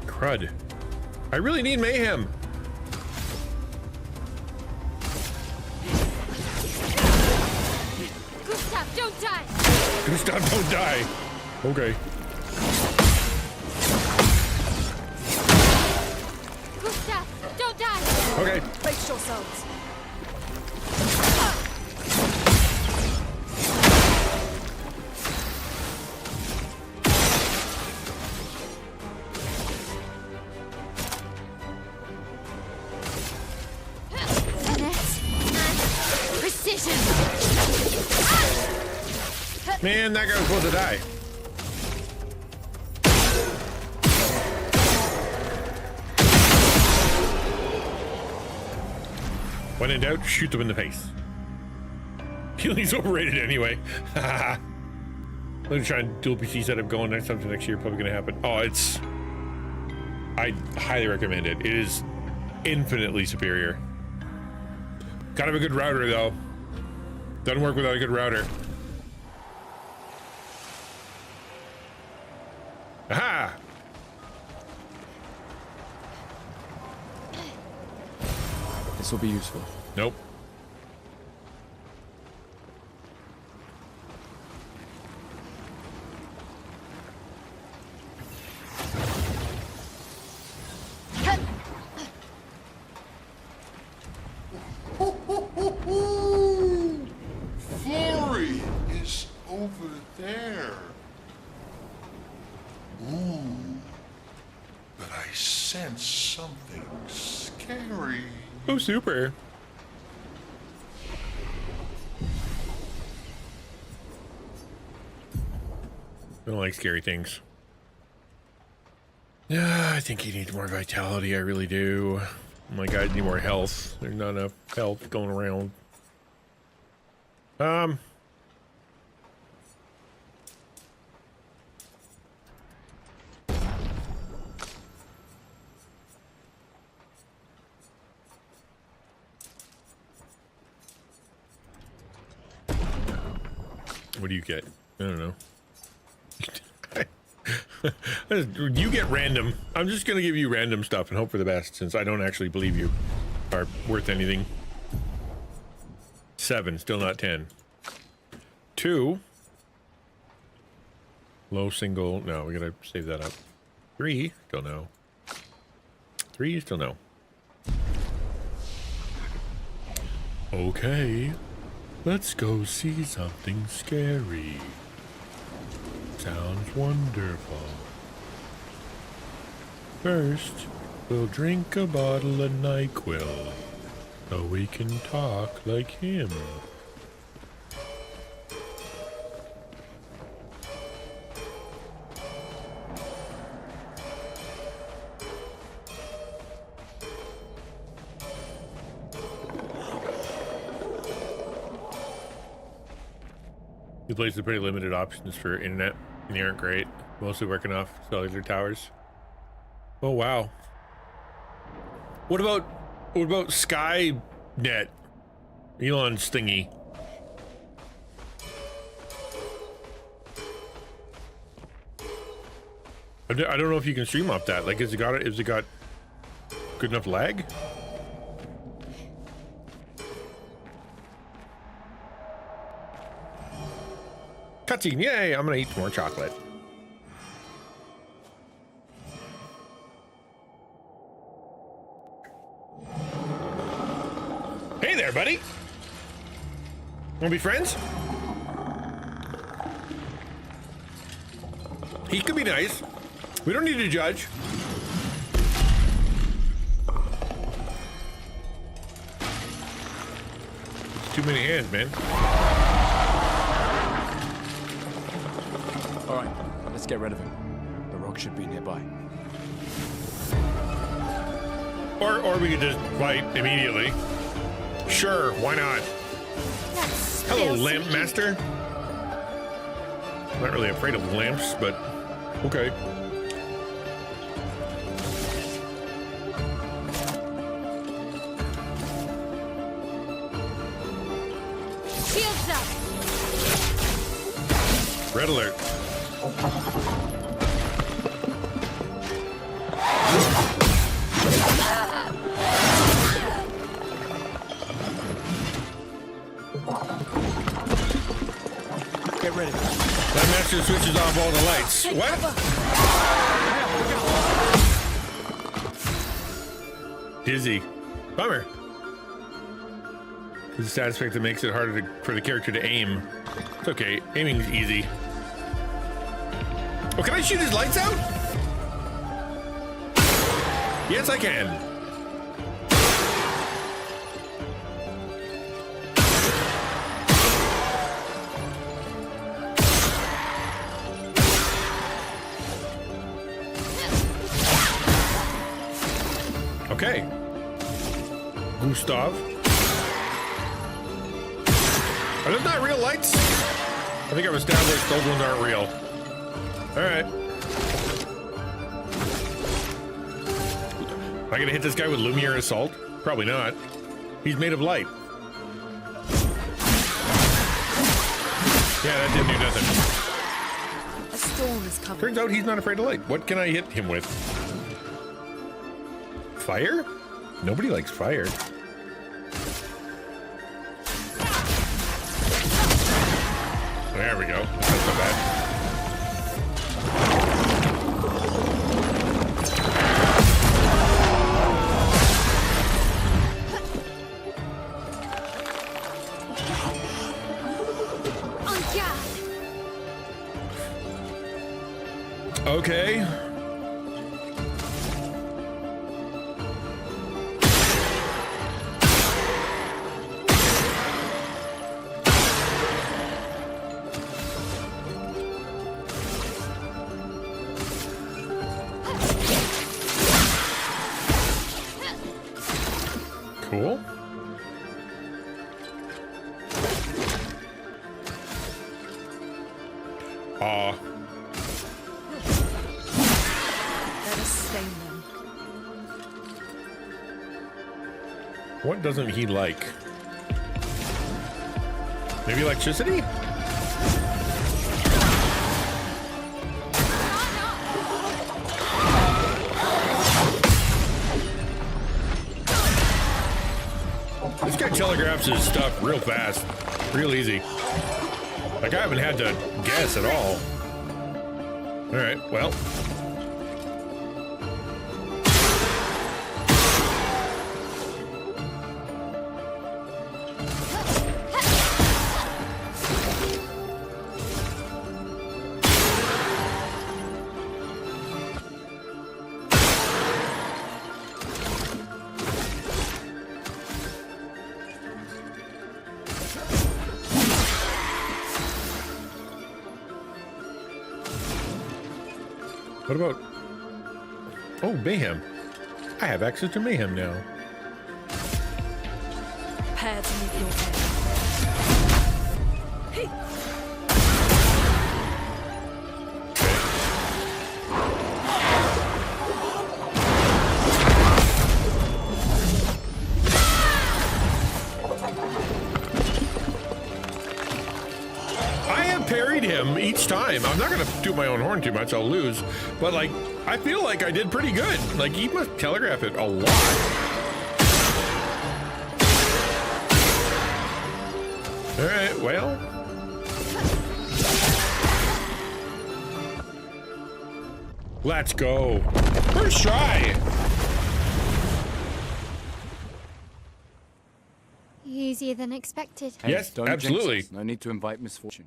Crud. I really need mayhem. Gustav, don't die! Gustav, don't die. Okay. Gustav, don't die! Okay. Brace yourselves. Finesse and precision! Man, that guy was supposed to die. When in doubt, shoot them in the face. Healing's overrated anyway. Let me try and dual PC setup going next time to next year. Probably gonna happen. Oh, I highly recommend it. It is infinitely superior. Gotta have a good router though. Doesn't work without a good router. Aha! This will be useful. Nope. Flurry is over there. Ooh. But I sense something scary. Oh, super. I don't like scary things. Yeah, I think he needs more vitality. I really do. My guys need more health. There's not enough health going around. What do you get? I don't know. You get random. I'm just gonna give you random stuff and hope for the best, since I don't actually believe you are worth anything. 7, still not 10. 2. Low single. No, we gotta save that up. 3, still no. 3, still no. Okay. Let's go see something scary. Sounds wonderful. First, we'll drink a bottle of NyQuil so we can talk like him. The place is pretty limited options for internet, and they aren't great. Mostly working off cellular towers. Oh wow. What about Skynet? Elon's thingy. I don't know if you can stream off that. Like, has it got good enough lag? Cutscene, yay! I'm gonna eat some more chocolate. Hey there, buddy. Wanna be friends? He could be nice. We don't need to judge. It's too many hands, man. All right, let's get rid of him. The rock should be nearby. Or we could just fight immediately. Sure, why not? That's Hello, still lamp sweet. master. I'm not really afraid of lamps, but okay. Shields up. Red alert. Get ready. That master switches off all the lights. What? Dizzy. Bummer. This is a side effect that makes it harder for the character to aim. It's okay. Aiming's easy. Oh, can I shoot his lights out? Yes, I can. Okay. Gustav. Are those not real lights? I think I've established those ones aren't real. All right. Am I gonna hit this guy with Lumiere Assault? Probably not. He's made of light. Yeah, that didn't do nothing. A storm is coming. Turns out he's not afraid of light. What can I hit him with? Fire? Nobody likes fire. There we go. That's not bad. On guard. Okay. Cool. Let us stain them. What doesn't he like? Maybe electricity? This guy telegraphs his stuff real fast, real easy. Like I haven't had to guess at all. All right, well. What about... Oh, Mayhem. I have access to Mayhem now. Prepare to meet your fate. Hey! I have parried him each time. I'm not going to toot my own horn too much. I'll lose. But, like, I feel like I did pretty good. Like, he must telegraph it a lot. All right, well. Let's go. First try. Easier than expected. Hey, Yes, don't jinx absolutely. us. No need to invite misfortune.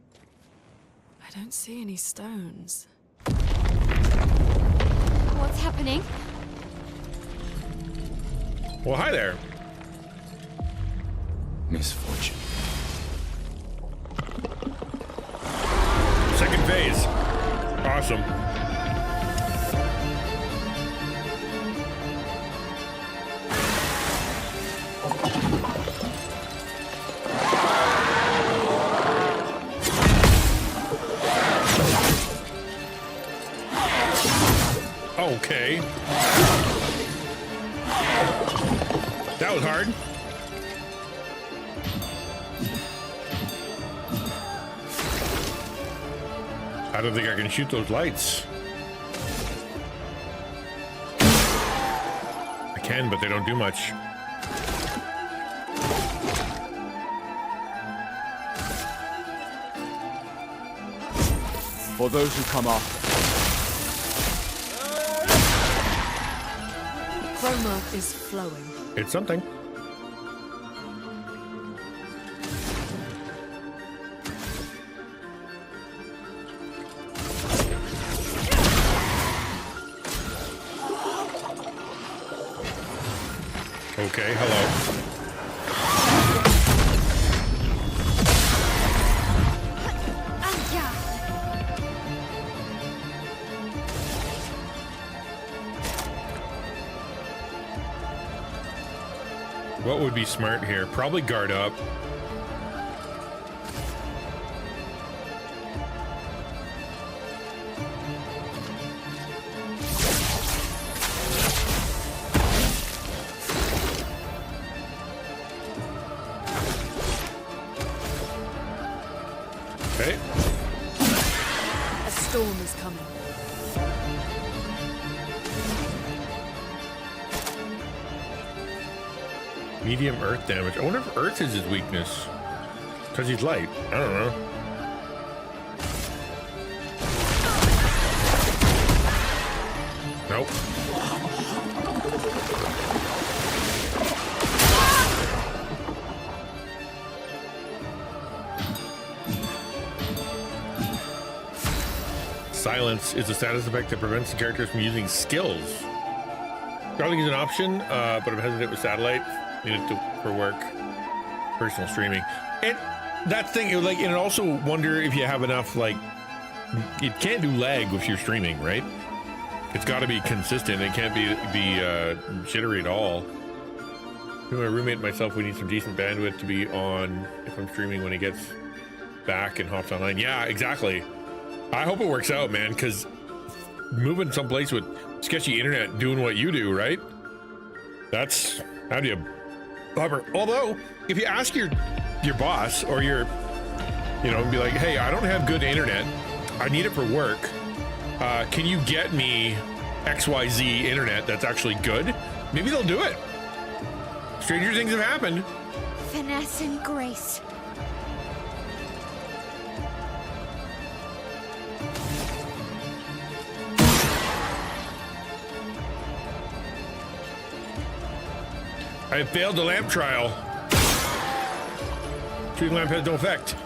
I don't see any stones. What's happening? Well, hi there. Misfortune. Second phase. awesome. Okay. That was hard. I don't think I can shoot those lights. I can, but they don't do much. For those who come after. Chroma is flowing. It's something. Okay, hello. What would be smart here? Probably guard up. Okay. A storm is coming. Medium earth damage. I wonder if earth is his weakness. Because he's light. I don't know. Nope. Silence is a status effect that prevents the characters from using skills. Garlic is an option, but I'm hesitant with satellite. Need it for work, personal streaming, and that thing. Like, and also wonder if you have enough. Like, it can't do lag if you're streaming, right? It's got to be consistent. It can't be jittery at all. My roommate and myself, we need some decent bandwidth to be on if I'm streaming when he gets back and hops online. Yeah, exactly. I hope it works out, man, because moving someplace with sketchy internet, doing what you do, right? That's how do you bummer. Although, if you ask your boss or your, you know, be like, hey, I don't have good internet. I need it for work. Can you get me XYZ internet that's actually good? Maybe they'll do it. Stranger things have happened. Finesse and grace. I failed the lamp trial. Shooting lamp has no effect.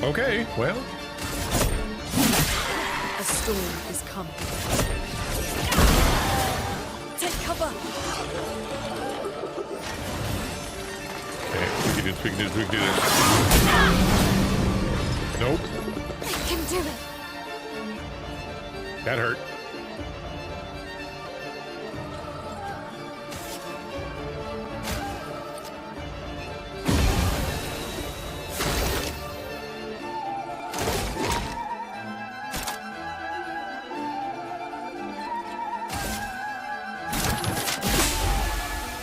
Okay, well. A storm is coming. Take cover. Okay, we can do this. Nope. I can do it. That hurt.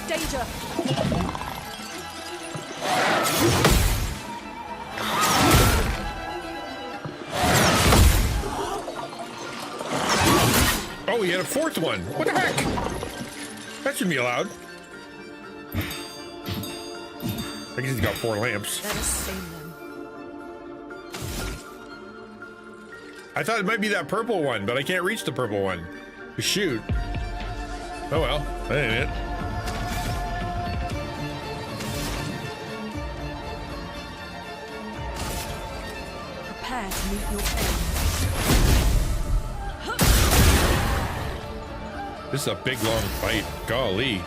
Danger. Oh, we had a fourth one. What the heck? That shouldn't be allowed. I guess he's got 4 lamps. Let us sing them. I thought it might be that purple one, but I can't reach the purple one. Shoot. Oh well, that ain't it. Prepare to meet your end. This is a big, long fight. Golly.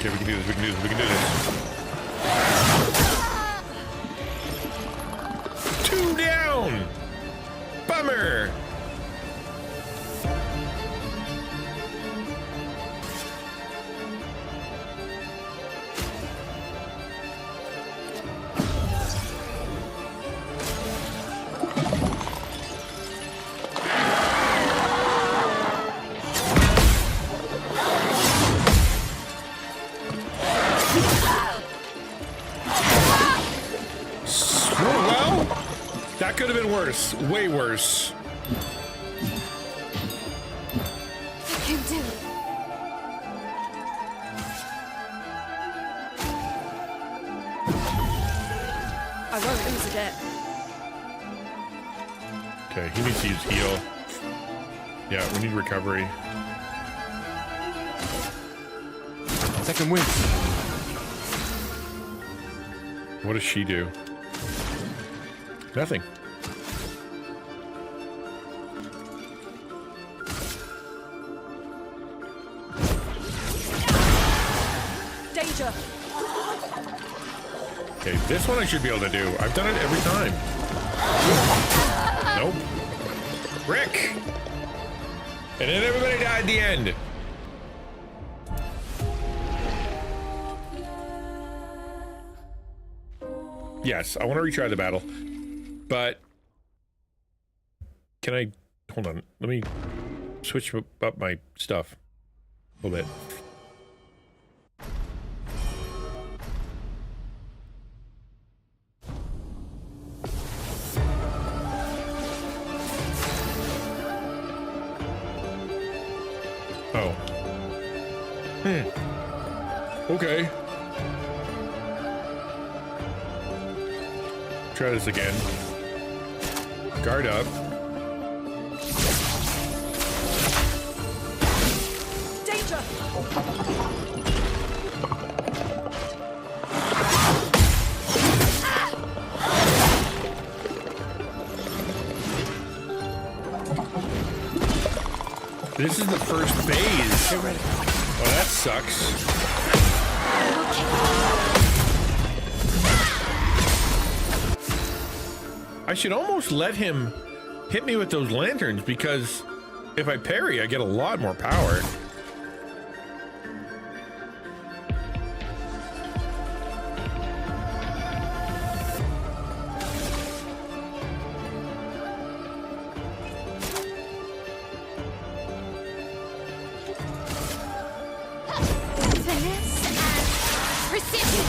Okay, we can do this. We can do this. We can do this. 2 down. Bummer. Well, that could have been worse. Way worse. I can do it. I won't lose again. Okay, he needs to use heal. Yeah, we need recovery. Second wind. What does she do? Nothing. Danger! Okay, this one I should be able to do. I've done it every time. Nope. Rick! And then everybody died at the end. Yes, I want to retry the battle. But can I hold on? Let me switch up my stuff a little bit. Oh. Okay. Try this again. Guard up. Danger! This is the first phase. Get ready. Oh, that sucks. I should almost let him hit me with those lanterns, because if I parry, I get a lot more power. Finesse and precision.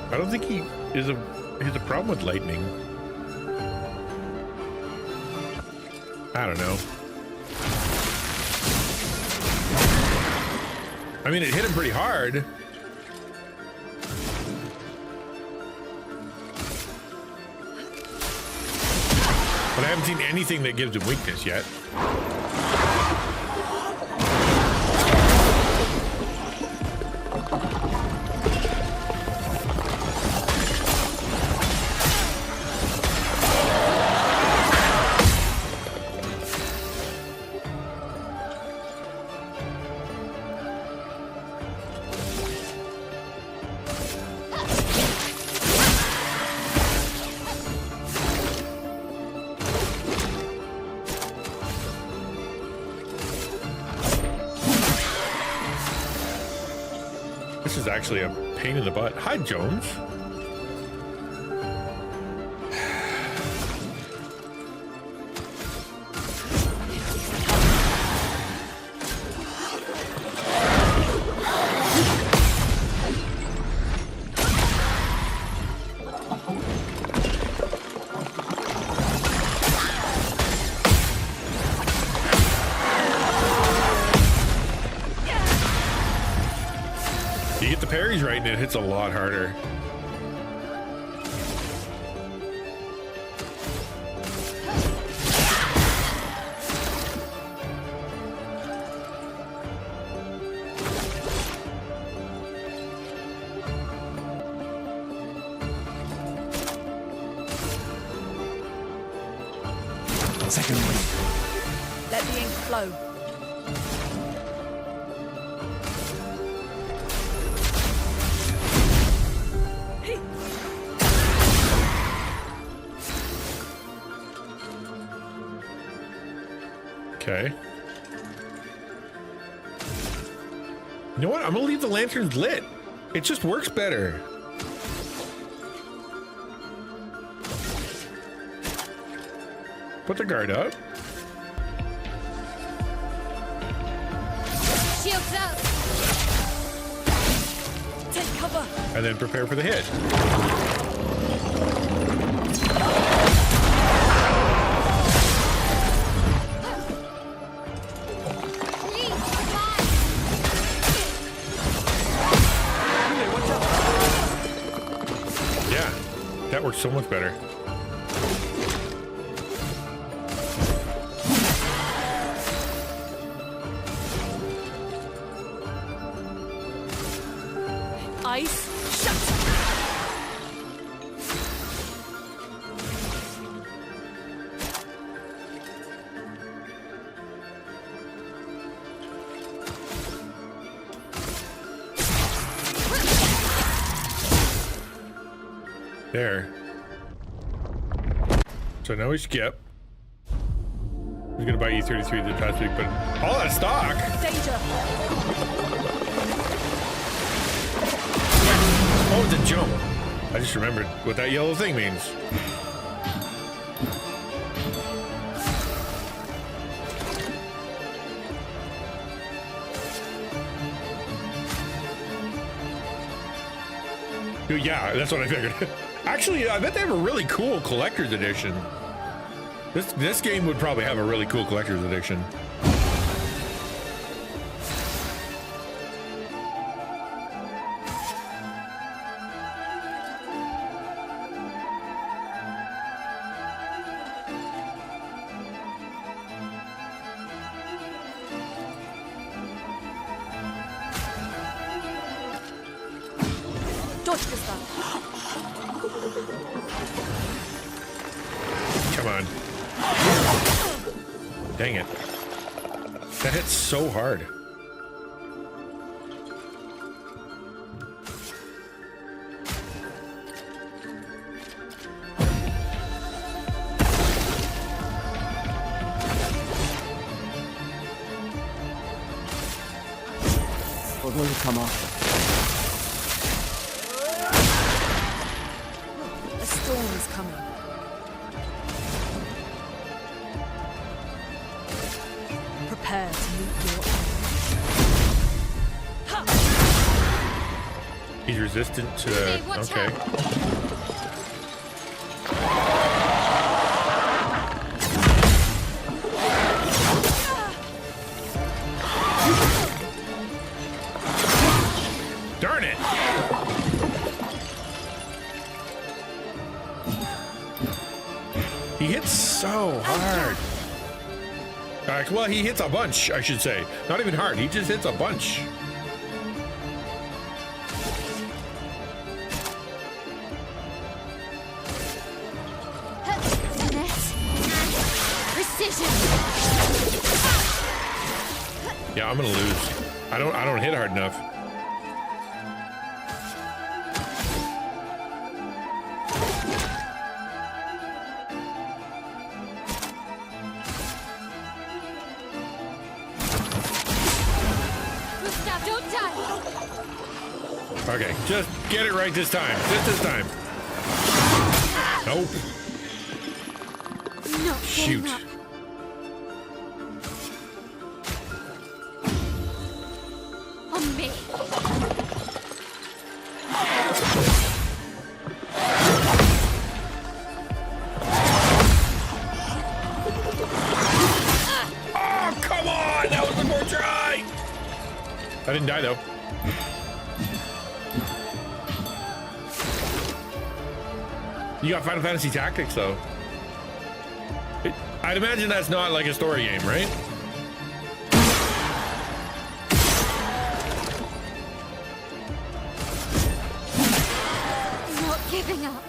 I don't think he has a problem with lightning. I don't know. I mean, it hit him pretty hard. But I haven't seen anything that gives him weakness yet. This is actually a pain in the butt. Hi, Jones. You get the parries right and it hits a lot harder. Second wind. Let the ink flow. Okay. You know what? I'm gonna leave the lanterns lit. It just works better. Put the guard up. Shields up. Take cover. And then prepare for the hit. Please, fly. Yeah, that works so much better. Ice. Shut. There. So now we skip. He's gonna buy E33 this past week, but all that stock. Danger. Oh, it's a jump. I just remembered what that yellow thing means. Dude, yeah, that's what I figured. Actually, I bet they have a really cool collector's edition. This game would probably have a really cool collector's edition. Dodge this stuff. Come on. Dang it. That hits so hard. For those who come after. A storm is coming. Prepare to meet your end. He's resistant to... Hey, watch Okay. out. Darn it! He hits so hard. Well, he hits a bunch, I should say. Not even hard, he just hits a bunch. Finesse and precision. Yeah, I'm gonna lose. I don't hit hard enough. Gustav, don't die. Okay, just get it right this time. Just this time. Nope. Not Shoot. getting up. On me. Oh, come on! That was one more try! I didn't die, though. You got Final Fantasy Tactics, though. I'd imagine that's not like a story game, right? Not giving up.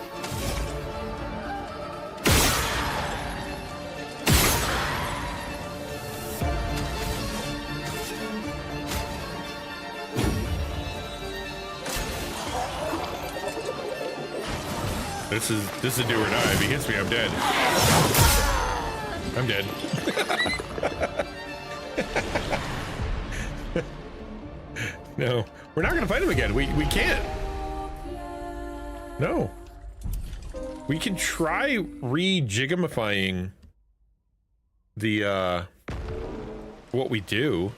This is do or die. If he hits me, I'm dead. I'm dead. No, we're not gonna fight him again. We can't. No. We can try re-jigamifying the what we do.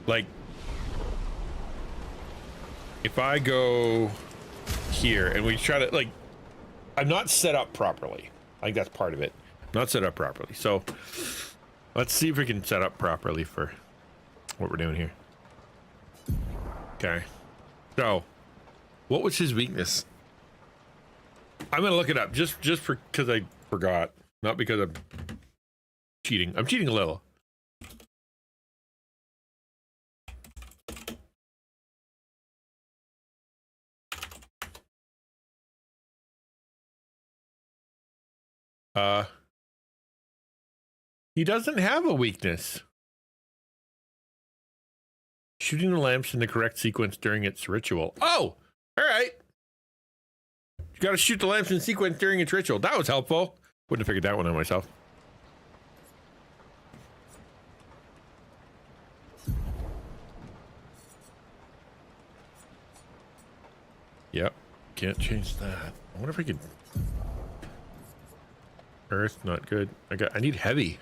Like, if I go here and we try to, like, I'm not set up properly. I think that's part of it. Not set up properly. So let's see if we can set up properly for what we're doing here. Okay. So what was his weakness? I'm gonna look it up just because I forgot, not because I'm cheating. I'm cheating a little. He doesn't have a weakness. Shooting the lamps in the correct sequence during its ritual. Oh, all right. You got to shoot the lamps in sequence during its ritual. That was helpful. Wouldn't have figured that one out myself. Yep. Can't change that. I wonder if I could. Earth, not good. I need heavy.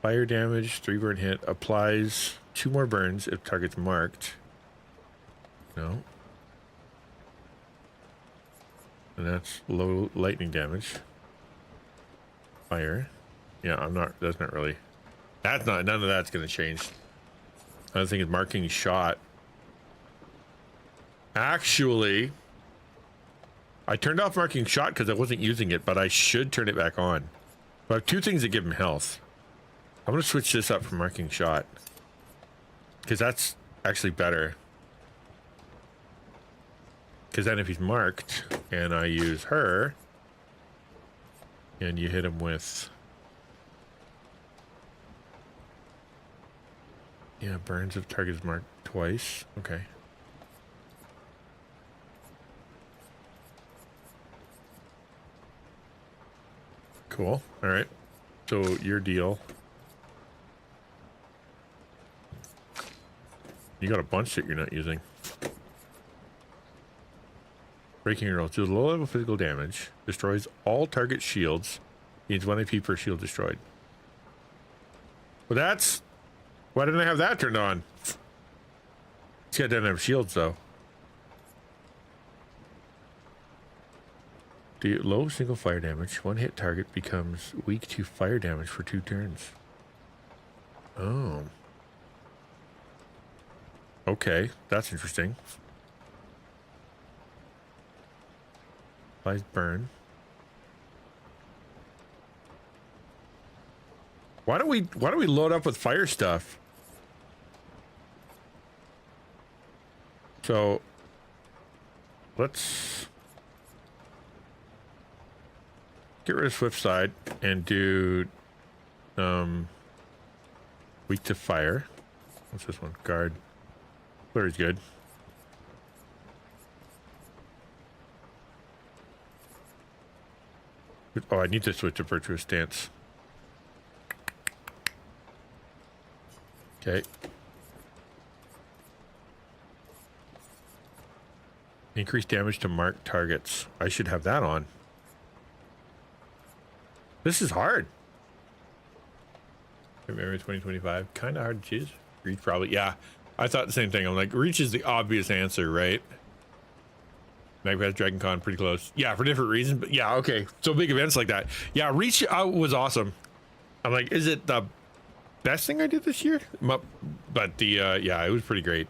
Fire damage, 3 burn hit, applies 2 more burns if target's marked. No. And that's low lightning damage. Fire. Yeah, that's not really. None of that's gonna change. I don't think it's marking shot. Actually, I turned off marking shot because I wasn't using it, but I should turn it back on. I have 2 things that give him health. I'm gonna switch this up for marking shot because that's actually better. Because then if he's marked and I use her and you hit him with, yeah, burns if target is marked twice. Okay. Cool. All right. So your deal. You got a bunch that you're not using. Breaking your rolls. Deals low level physical damage. Destroys all target shields. Needs 1 AP per shield destroyed. Well, that's... Why didn't I have that turned on? This guy doesn't have shields, though. Low single fire damage. 1 hit target becomes weak to fire damage for 2 turns. Oh. Okay, that's interesting. Applies burn. Why don't we load up with fire stuff? So let's get rid of Swift Side and do weak to fire. What's this one? Guard. Flurry's good. Oh, I need to switch to Virtuous Stance. Okay. Increase damage to marked targets. I should have that on. This is hard. February 2025. Kind of hard to choose. Reach probably. Yeah. I thought the same thing. I'm like, Reach is the obvious answer, right? Magpie's Dragon Con, pretty close. Yeah, for different reasons, but yeah, okay. So big events like that. Yeah, Reach was awesome. I'm like, is it the best thing I did this year? But the, yeah, it was pretty great.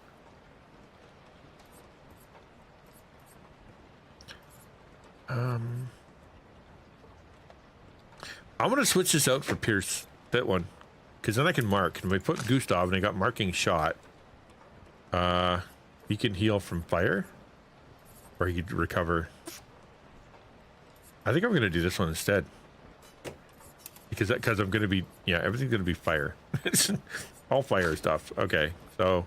I'm gonna switch this out for Pierce, that one. Because then I can mark. And we put Gustav and I got marking shot. He can heal from fire. Or he could recover. I think I'm going to do this one instead. because I'm gonna be, yeah, everything's gonna be fire. It's all fire stuff. Okay, so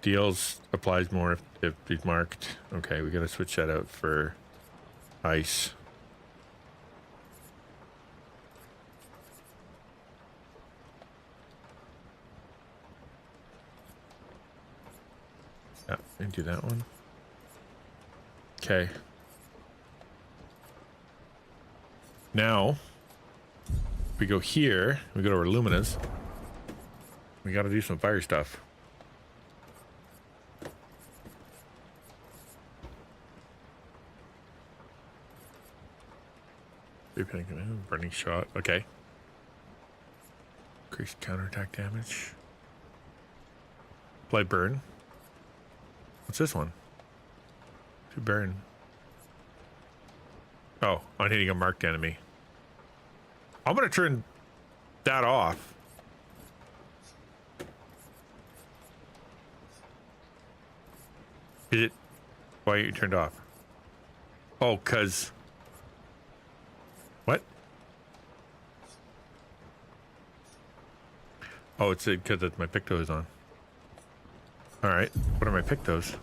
deals applies more if it's marked. Okay, we gotta switch that out for ice. Yeah, and do that one. Okay. Now, if we go here, we go to our luminous. We got to do some fire stuff. Burning shot. Okay. Increased counterattack damage. Apply burn. What's this one? To burn. Oh, on hitting a marked enemy. I'm gonna turn that off. Is it? Why are you turned off? Oh, cause. What? Oh, it's because my picto is on. All right. What are my pictos?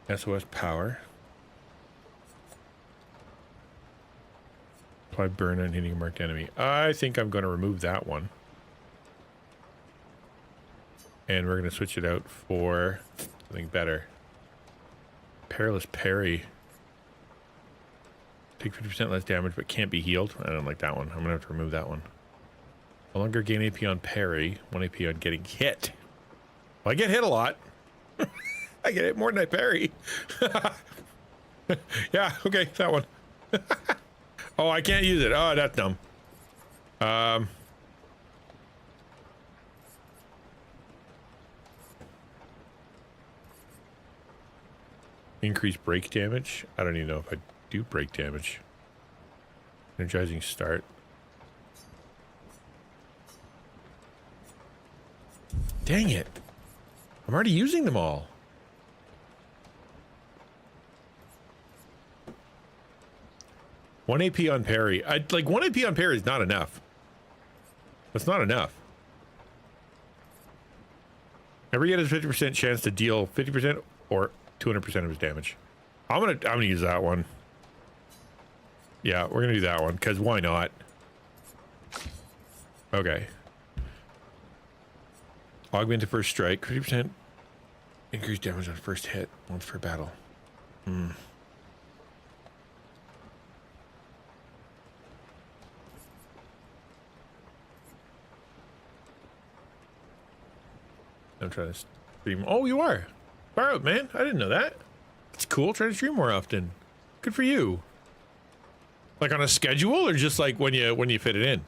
SOS power. Apply burn on hitting a marked enemy. I think I'm going to remove that one. And we're going to switch it out for something better. Perilous parry. Take 50% less damage but can't be healed. I don't like that one. I'm going to have to remove that one. No longer gain AP on parry. 1 AP on getting hit. Well, I get hit a lot. I get hit more than I parry. Yeah, okay, that one. Oh, I can't use it. Oh, that's dumb. Increase break damage. I don't even know if I do break damage. Energizing start. Dang it. I'm already using them all. One AP on parry. Like 1 AP on parry is not enough. That's not enough. Every hit has a 50% chance to deal 50% or 200% of his damage. I'm gonna use that one. Yeah, we're gonna do that one because why not? Okay. Augment to first strike. 50% increased damage on first hit once per battle. Hmm. I'm trying to stream. Oh, you are. Far out, man. I didn't know that. It's cool. Try to stream more often. Good for you. Like on a schedule or just like when you fit it in?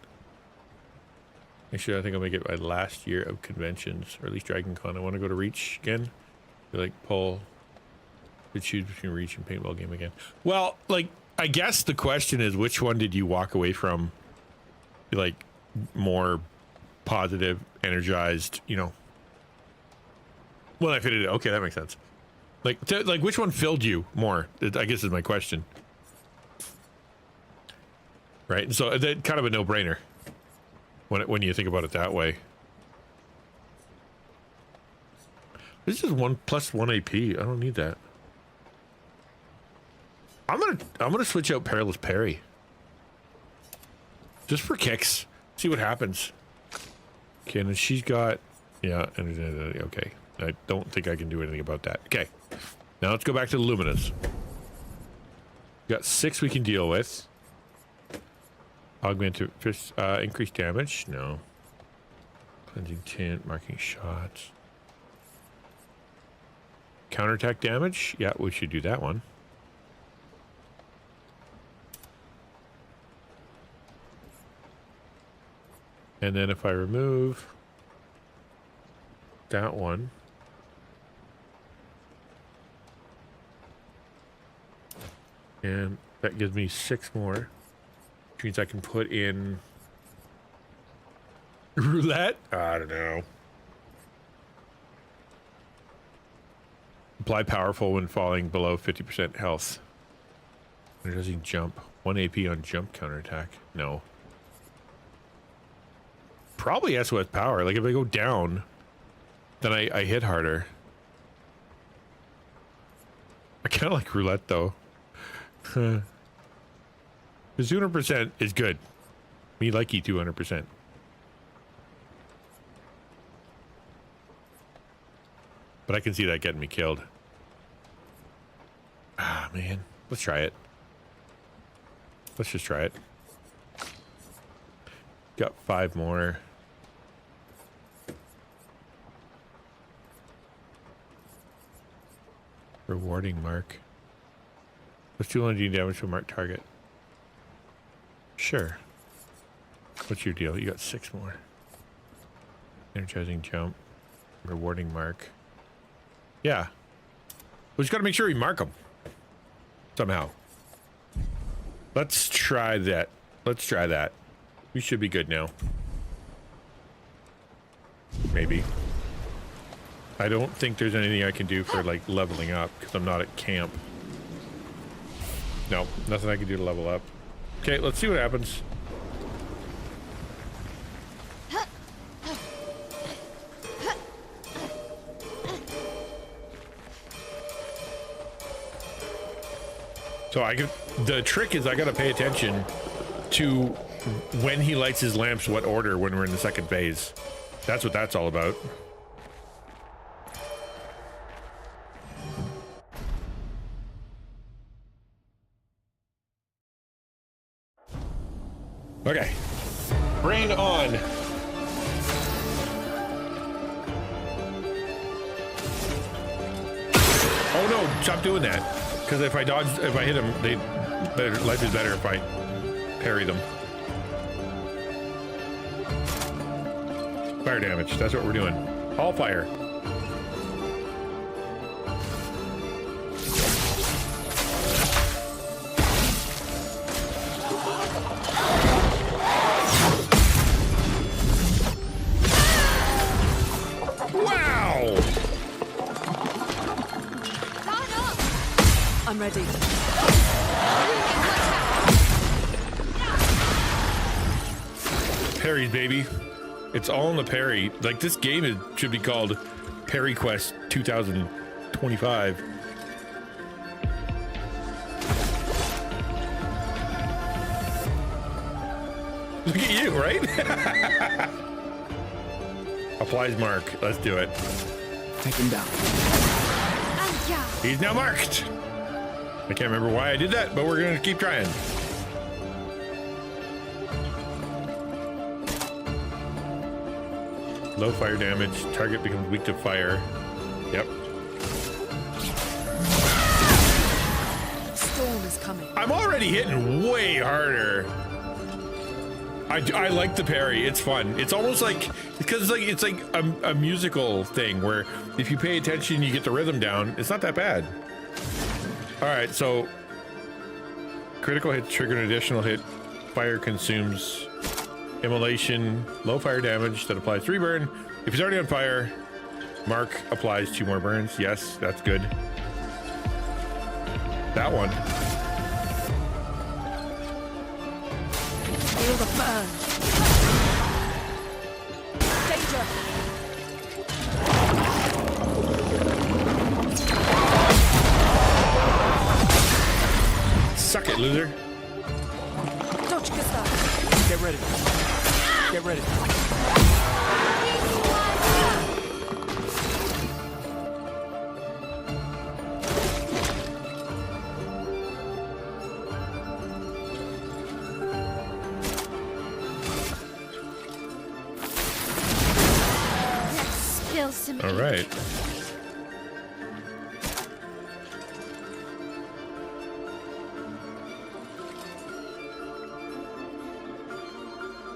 Actually, I think I'll make it my last year of conventions, or at least Dragon Con. I want to go to Reach again. Like Paul could choose between Reach and paintball game again. Well, like I guess the question is, which one did you walk away from? Like more positive, energized, you know? Well, I fitted it. Okay, that makes sense. Like which one filled you more? I guess is my question. Right, and so that kind of a no-brainer when you think about it that way. This is 1 + 1 AP. I don't need that. I'm gonna switch out Perilous Parry. Just for kicks. See what happens. Okay, and then she's got, yeah, okay. I don't think I can do anything about that. Okay, now let's go back to the Luminous. We got 6 we can deal with. Augment to increase damage. No. Cleansing tint, marking shots. Counterattack damage. Yeah, we should do that one. And then if I remove that one, and that gives me 6 more, which means I can put in roulette. I don't know. Apply powerful when falling below 50% health. Energizing jump. 1 AP on jump counterattack. No. Probably SOS power. Like if I go down, then I hit harder. I kind of like roulette though. 200% is good. Me like you 200%. But I can see that getting me killed. Ah, man. Let's try it. Let's just try it. Got 5 more. Rewarding mark. What's 200 damage to a marked target? Sure. What's your deal? You got 6 more. Energizing jump. Rewarding mark. Yeah. We just got to make sure we mark them. Somehow. Let's try that. Let's try that. We should be good now. Maybe. I don't think there's anything I can do for like leveling up because I'm not at camp. No, nothing I can do to level up. Okay, let's see what happens. So the trick is I gotta pay attention to when he lights his lamps, what order when we're in the second phase. That's what that's all about. Okay. Brain on. Oh no, stop doing that. Because if I hit him, life is better if I parry them. Fire damage, that's what we're doing. All fire. Wow! I'm ready. Parries, baby. It's all in the parry. Like this game should be called Parry Quest 2025. Look at you, right? Applies mark. Let's do it. Take him down. He's now marked. I can't remember why I did that, but we're gonna keep trying. Low fire damage. Target becomes weak to fire. Yep. Storm is coming. I'm already hitting way harder. I like the parry. It's fun. It's almost like because it's like a musical thing where if you pay attention, you get the rhythm down. It's not that bad. All right, so critical hit trigger an additional hit. Fire consumes immolation. Low fire damage that applies 3 burn. If he's already on fire, mark applies 2 more burns. Yes, that's good. That one. Feel the burn. Danger. Suck it, loser. Dodge Gustav. Get ready. Get ready. Spill some All right.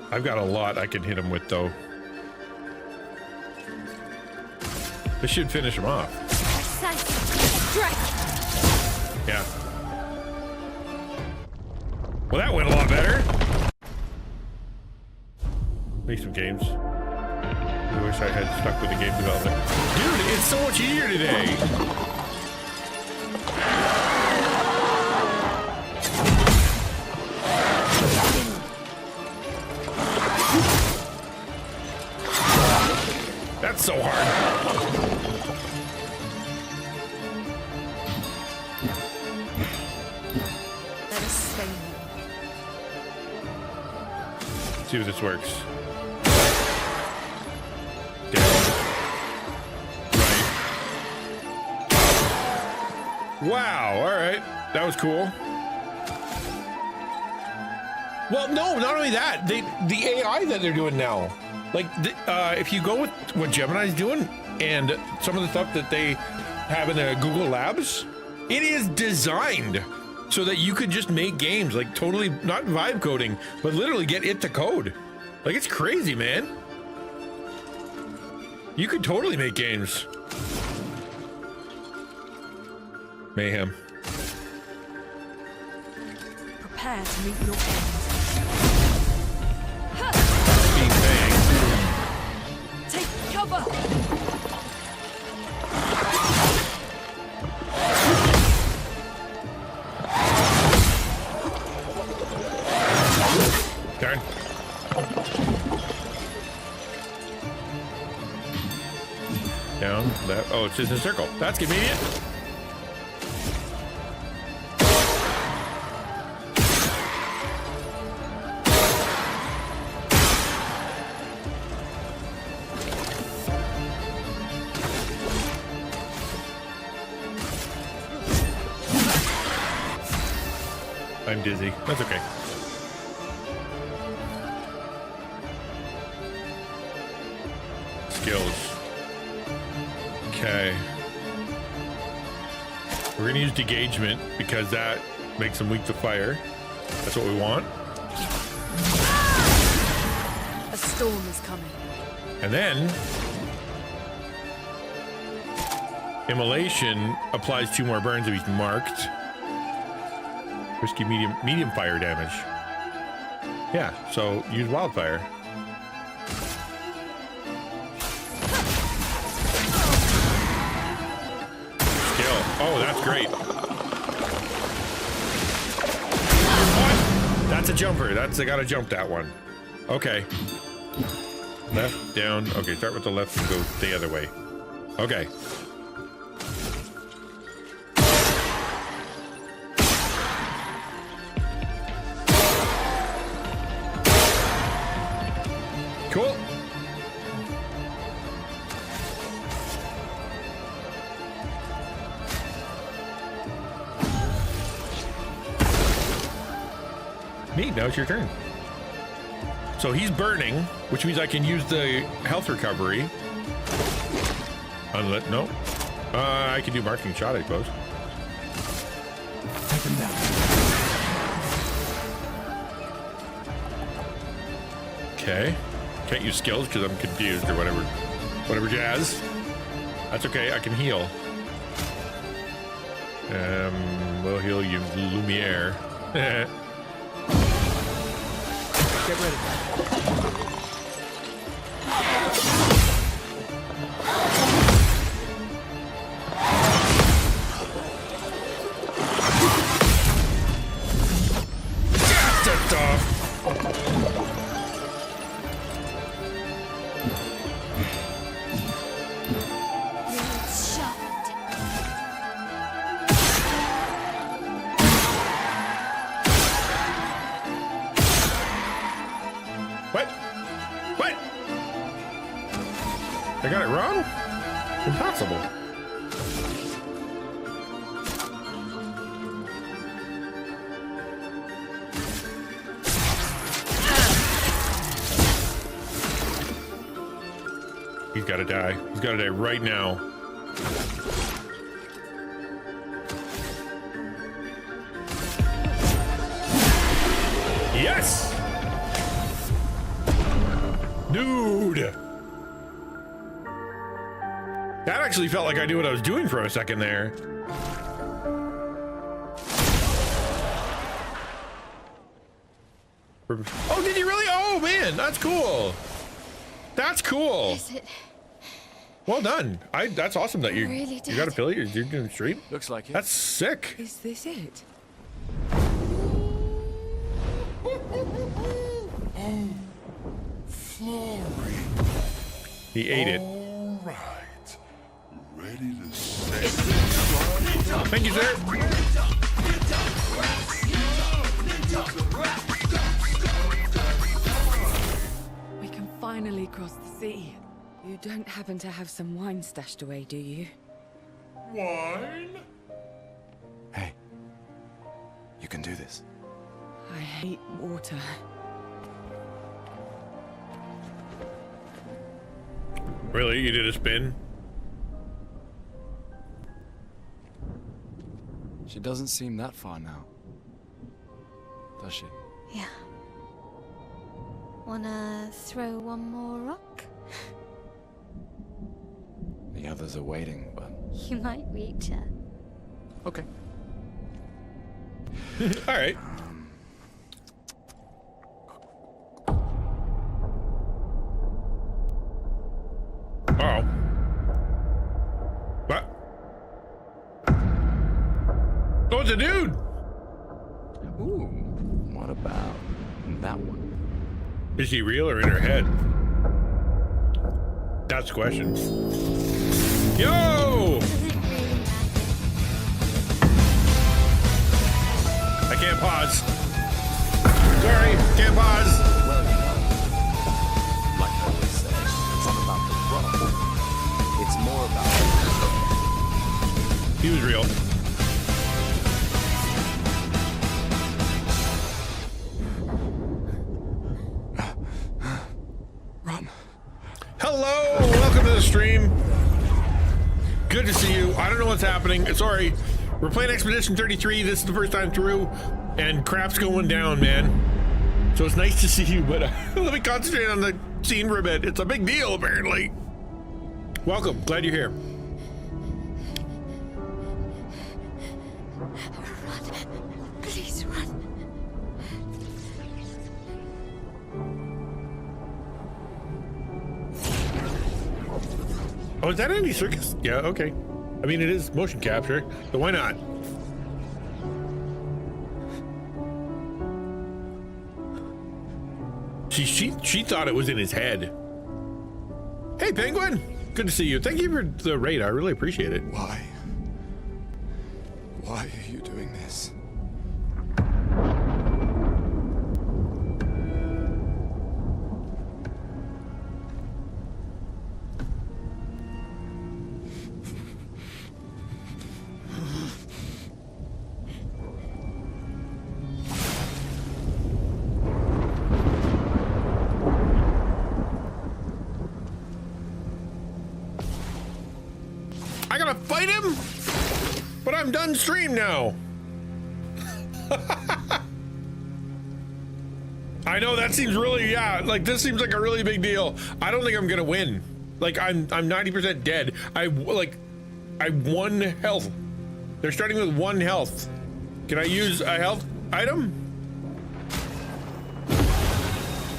I've got a lot I can hit him with, though. This should finish him off. strike. Yeah. Well, that went a lot better. Make some games. I wish I had stuck with the game development. Dude, it's so much easier today. sustain them. See if this works. Down. Right. Wow. All right. That was cool. Well, no, not only that, the AI that they're doing now, like if you go with what Gemini's doing and some of the stuff that they have in the Google Labs, it is designed so that you could just make games, like totally not vibe coding, but literally get it to code. Like, it's crazy, man. You could totally make games. Mayhem. Prepare to meet your end. Being banged. Take cover! Darn. Down, left. Oh, it's just a circle. That's convenient. I'm dizzy. That's okay. Skills. Okay. We're gonna use degagement because that makes them weak to fire. That's what we want. A storm is coming. And then immolation applies 2 more burns if he's marked. Risky medium fire damage. Yeah, so use wildfire. Skill. Oh, that's great. What? That's a jumper. I gotta jump that one. Okay. Left, down. Okay, start with the left and go the other way. Okay. Cool. Neat, now it's your turn. So he's burning, which means I can use the health recovery. No. I can do marking shot, I suppose. Take him down. Okay. Can't use skills because I'm confused or whatever. Whatever jazz. That's okay, I can heal. We'll heal you, Lumiere. Get ready. What? What? I got it wrong? Impossible. He's got to die. He's got to die right now. Yes! Dude! That actually felt like I knew what I was doing for a second there. Oh, did you really? Oh, man, that's cool. That's cool. Is it? Well done. That's awesome that you really you got a did. pilly. You're doing stream. Looks like it. That's sick. Is this it? Flory. He ate it. All right. Ready to say Thank you, sir. You don't happen to have some wine stashed away, do you? Wine? Hey, you can do this. I hate water. Really? You did a spin? She doesn't seem that far now, does she? Yeah. Wanna throw one more rock? The others are waiting, but... You might reach her. Okay. All right. Oh. What? Oh, it's a dude. Ooh, what about that one? Is he real or in her head? That's the question. Yo! I can't pause. Sorry, can't pause. Well, you know, like I always say, it's not about the run. It's more about... He was real. Run. Hello, welcome to the stream. Good to see you. I don't know what's happening. Sorry. We're playing Expedition 33. This is the first time through, and crap's going down, man. So it's nice to see you, but let me concentrate on the scene for a bit. It's a big deal, apparently. Welcome. Glad you're here. Run. Please run. Oh, is that Andy Circus? Yeah, okay. I mean, it is motion capture, so why not? She thought it was in his head. Hey, Penguin. Good to see you. Thank you for the raid. I really appreciate it. Why? Why are you doing this? I gotta fight him? But I'm done stream now. I know that seems really, yeah, like this seems like a really big deal. I don't think I'm gonna win. Like I'm 90% dead. I one health. They're starting with 1 health. Can I use a health item?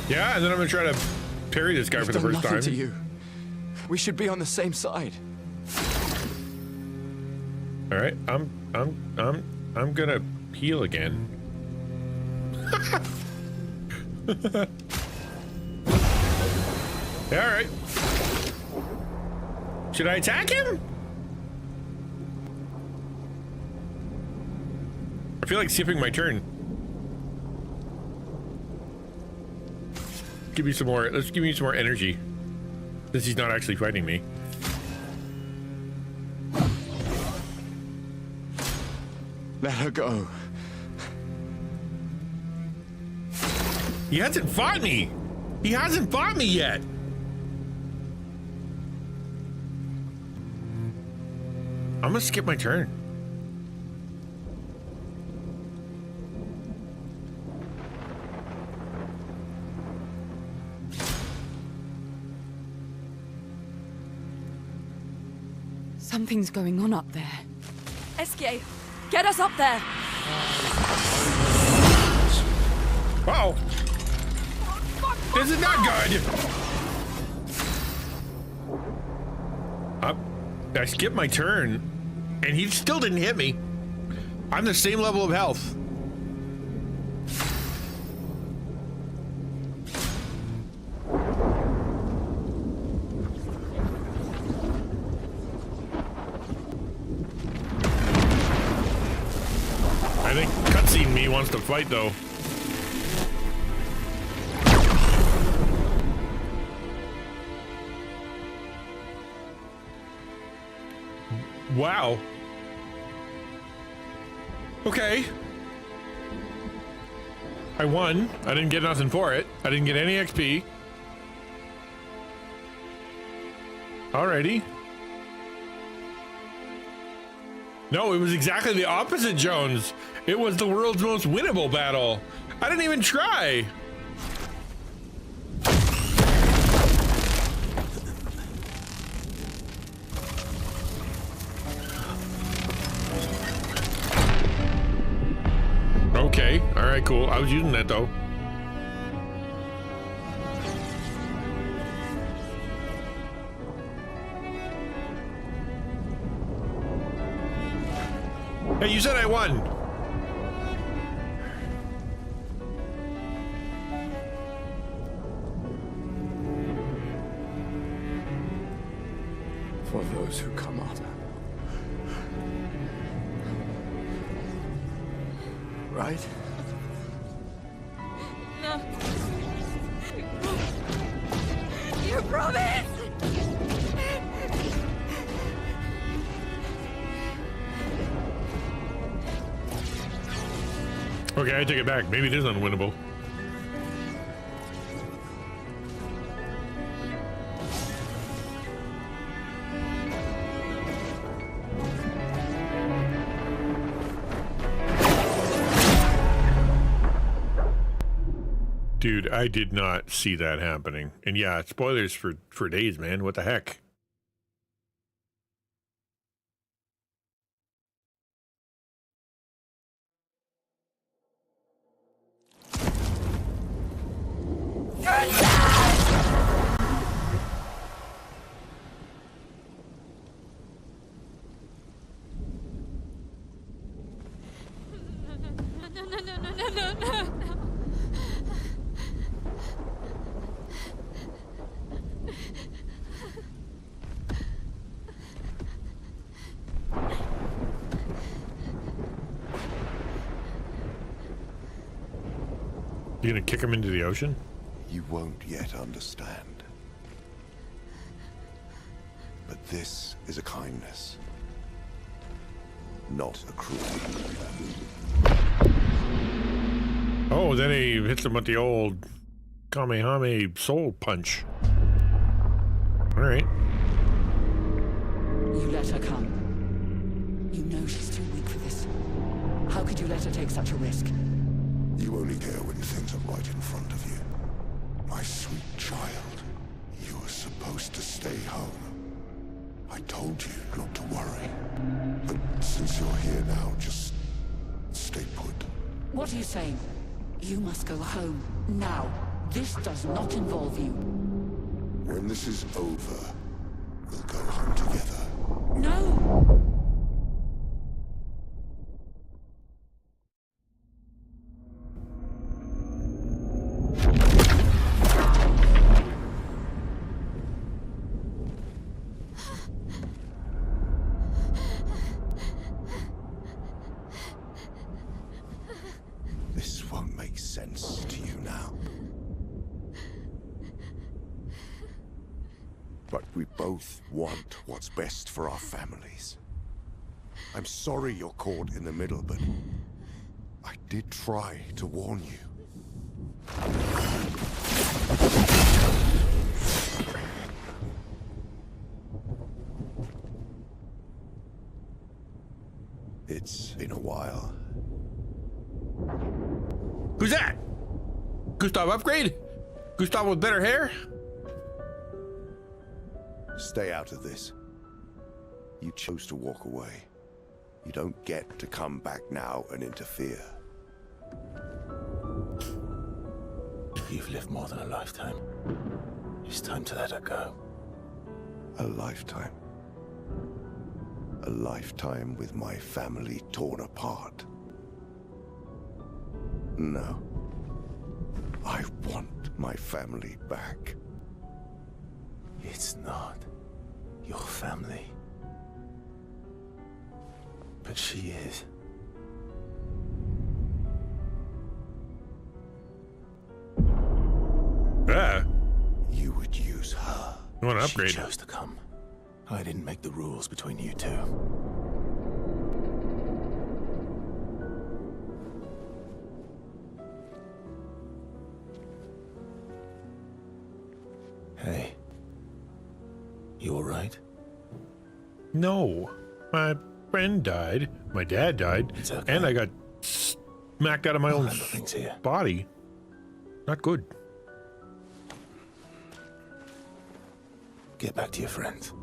Yeah, and then I'm gonna try to parry this guy for the first time. To you. We should be on the same side. All right, I'm gonna heal again. Yeah, all right. Should I attack him? I feel like skipping my turn. Give me some more. Let's give me some more energy, since he's not actually fighting me. Let her go. He hasn't fought me. He hasn't fought me yet. I'm gonna skip my turn. Something's going on up there. Escape! Get us up there! Uh-oh. This is not good. I skipped my turn, and he still didn't hit me. I'm the same level of health. I think cutscene me wants to fight, though. Wow. Okay. I won. I didn't get nothing for it. I didn't get any XP. Alrighty. No, it was exactly the opposite, Jones. It was the world's most winnable battle. I didn't even try. Okay, all right, cool. I was using that though. Hey, you said I won. For those who come up. Right? No. You promised! Okay, I take it back. Maybe it is unwinnable. Dude, I did not see that happening. And yeah, spoilers for days, man. What the heck? No. You gonna kick him into the ocean? You won't yet understand. But this is a kindness, not a cruelty. Oh, then he hits him with the old Kamehameha soul punch. All right. You let her come. You know she's too weak for this. How could you let her take such a risk? You only care when things are right in front of you. My sweet child, you were supposed to stay home. I told you not to worry. But since you're here now, just stay put. What are you saying? You must go home, now. This does not involve you. When this is over, we'll go home together. No! This won't make sense to you now. But we both want what's best for our families. I'm sorry you're caught in the middle, but I did try to warn you. It's been a while. Who's that? Gustav upgrade? Gustav with better hair? Stay out of this. You chose to walk away. You don't get to come back now and interfere. You've lived more than a lifetime. It's time to let her go. A lifetime. A lifetime with my family torn apart. No. I want my family back. It's not your family. But she is. Ah, You would use her. you want to upgrade? She chose to come. I didn't make the rules between you two. You all right? No. My friend died. My dad died. It's okay. And I got smacked out of my own handle things here. body. Not good. Get back to your friends.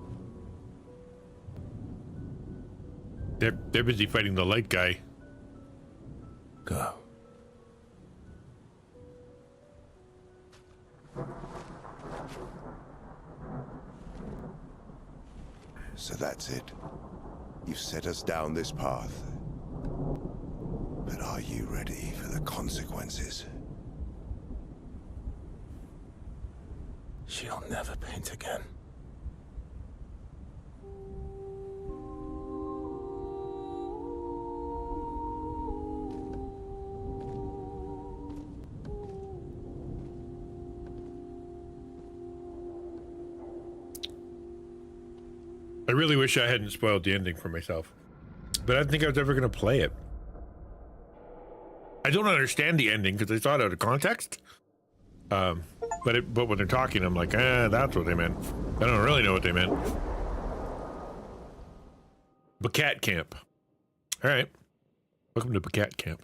They're busy fighting the light guy. Go. So that's it. You've set us down this path. But are you ready for the consequences? She'll never paint again. I really wish I hadn't spoiled the ending for myself, but I didn't think I was ever going to play it. I don't understand the ending because I saw it out of context. But when they're talking, I'm like, that's what they meant. I don't really know what they meant. Bacat Camp. All right. Welcome to Bacat Camp.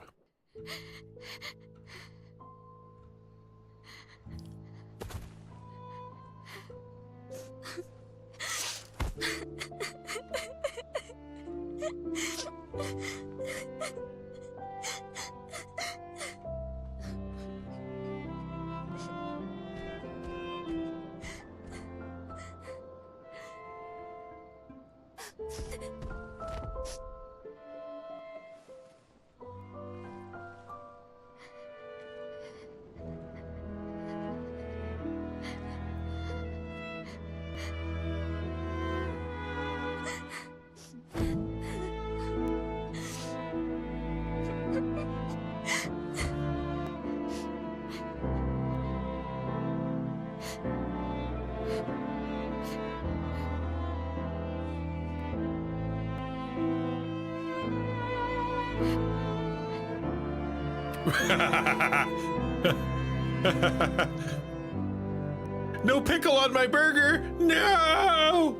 No pickle on my burger. No.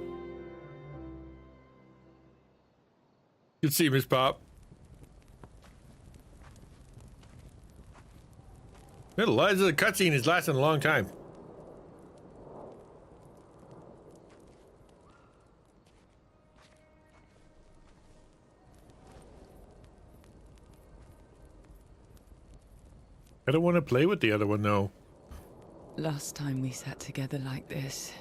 Good to see you, Miss Pop. The cutscene is lasting a long time. I don't want to play with the other one, though. Last time we sat together like this.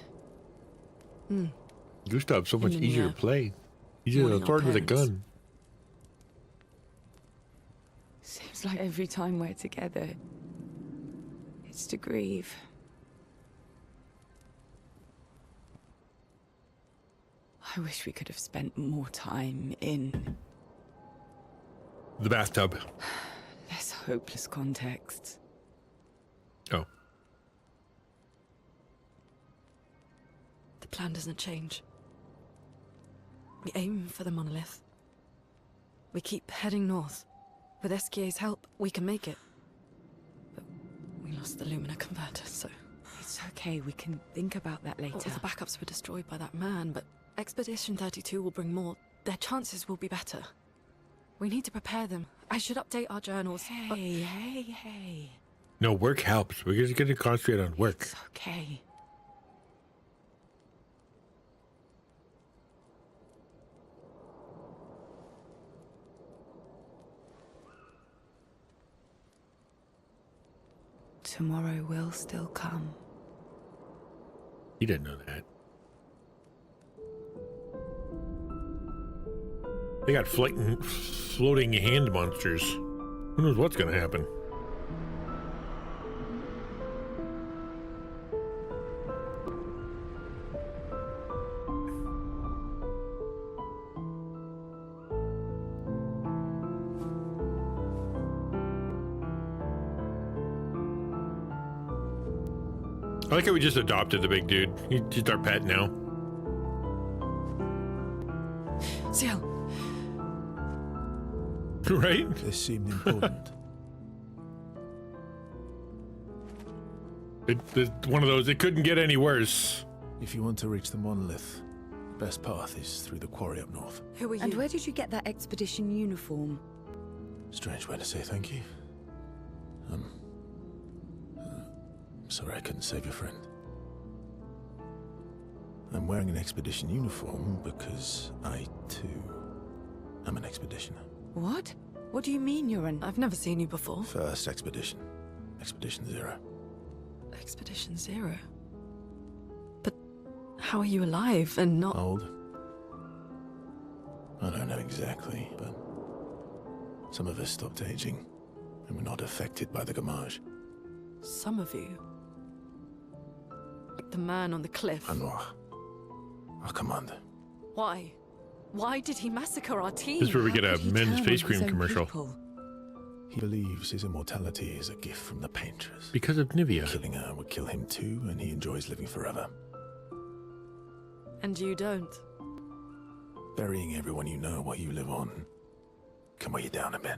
Gustav's so much In the, easier to play. Easier to morning sword with a parents. gun. Seems like every time we're together, it's to grieve. I wish we could have spent more time in The bathtub. less hopeless contexts. Oh. The plan doesn't change. We aim for the monolith. We keep heading north. With SKA's help, we can make it. But we lost the Lumina converter, so... It's okay, we can think about that later. All the backups were destroyed by that man, but Expedition 32 will bring more. Their chances will be better. We need to prepare them. I should update our journals. but- Hey. No, work helps. We're just going to concentrate on work. It's okay. Tomorrow will still come. He didn't know that. They got floating hand monsters. Who knows what's going to happen? I like how we just adopted the big dude. He's our pet now. Ciel, Right? This seemed important. It's one of those, it couldn't get any worse. If you want to reach the monolith, the best path is through the quarry up north. Who are you? And where did you get that expedition uniform? Strange way to say thank you. Sorry I couldn't save your friend. I'm wearing an expedition uniform because I, too, am an expeditioner. What? What do you mean you're an... I've never seen you before. First expedition. Expedition 0. Expedition 0? But how are you alive and not... Old? I don't know exactly, but some of us stopped aging and were not affected by the gamage. Some of you? Like the man on the cliff. Anwar, our commander. Why? Why did he massacre our team? This is where we get How a could he men's turn face on cream his own commercial. people? He believes his immortality is a gift from the painters. Because of Nivea. Killing her would kill him too, and he enjoys living forever. And you don't. Burying everyone you know while you live on can weigh you down a bit.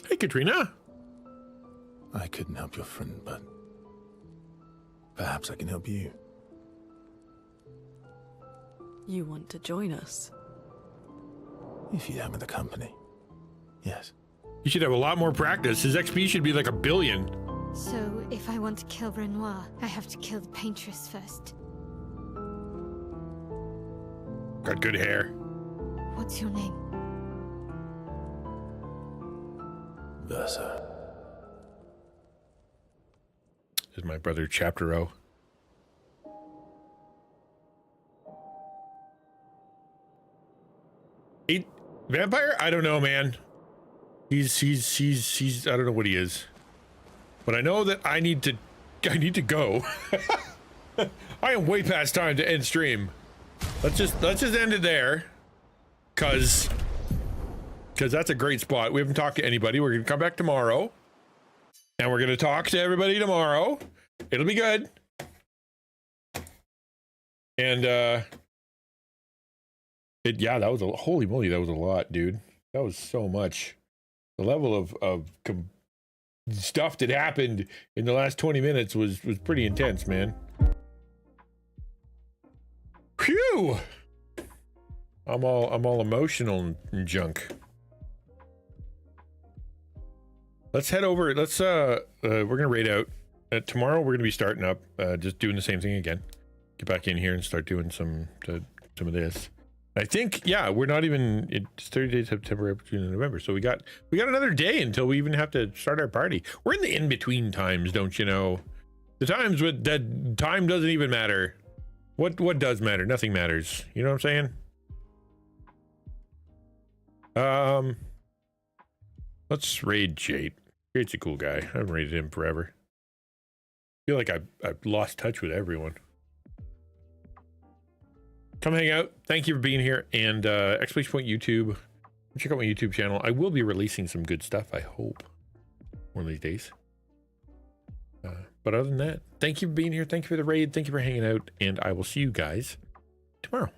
Hey, Katrina. I couldn't help your friend, but perhaps I can help you. You want to join us? If you have the company. Yes. You should have a lot more practice. His XP should be like 1 billion. So, if I want to kill Renoir, I have to kill the paintress first. Got good hair. What's your name? Versa. This is my brother Chapter O. Vampire? I don't know, man. He's I don't know what he is. But I know that I need to go. I am way past time to end stream. Let's just end it there. Cause that's a great spot. We haven't talked to anybody. We're gonna come back tomorrow. And we're gonna talk to everybody tomorrow. It'll be good. And yeah, that was holy moly, that was a lot, dude. That was so much. The level of stuff that happened in the last 20 minutes was pretty intense, man. Phew! I'm all emotional and junk. Let's head over. We're gonna raid out. Tomorrow we're gonna be starting up, just doing the same thing again. Get back in here and start doing some of this. I think, yeah, we're not even, it's 30 days, September, June, and November. So we got another day until we even have to start our party. We're in the in-between times, don't you know? The times with that time doesn't even matter. What does matter? Nothing matters. You know what I'm saying? Let's raid Jade. Jade's a cool guy. I haven't raided him forever. I feel like I've lost touch with everyone. Come hang out. Thank you for being here. And exclamation point YouTube. Check out my YouTube channel. I will be releasing some good stuff, I hope, one of these days. But other than that, thank you for being here. Thank you for the raid. Thank you for hanging out. And I will see you guys tomorrow.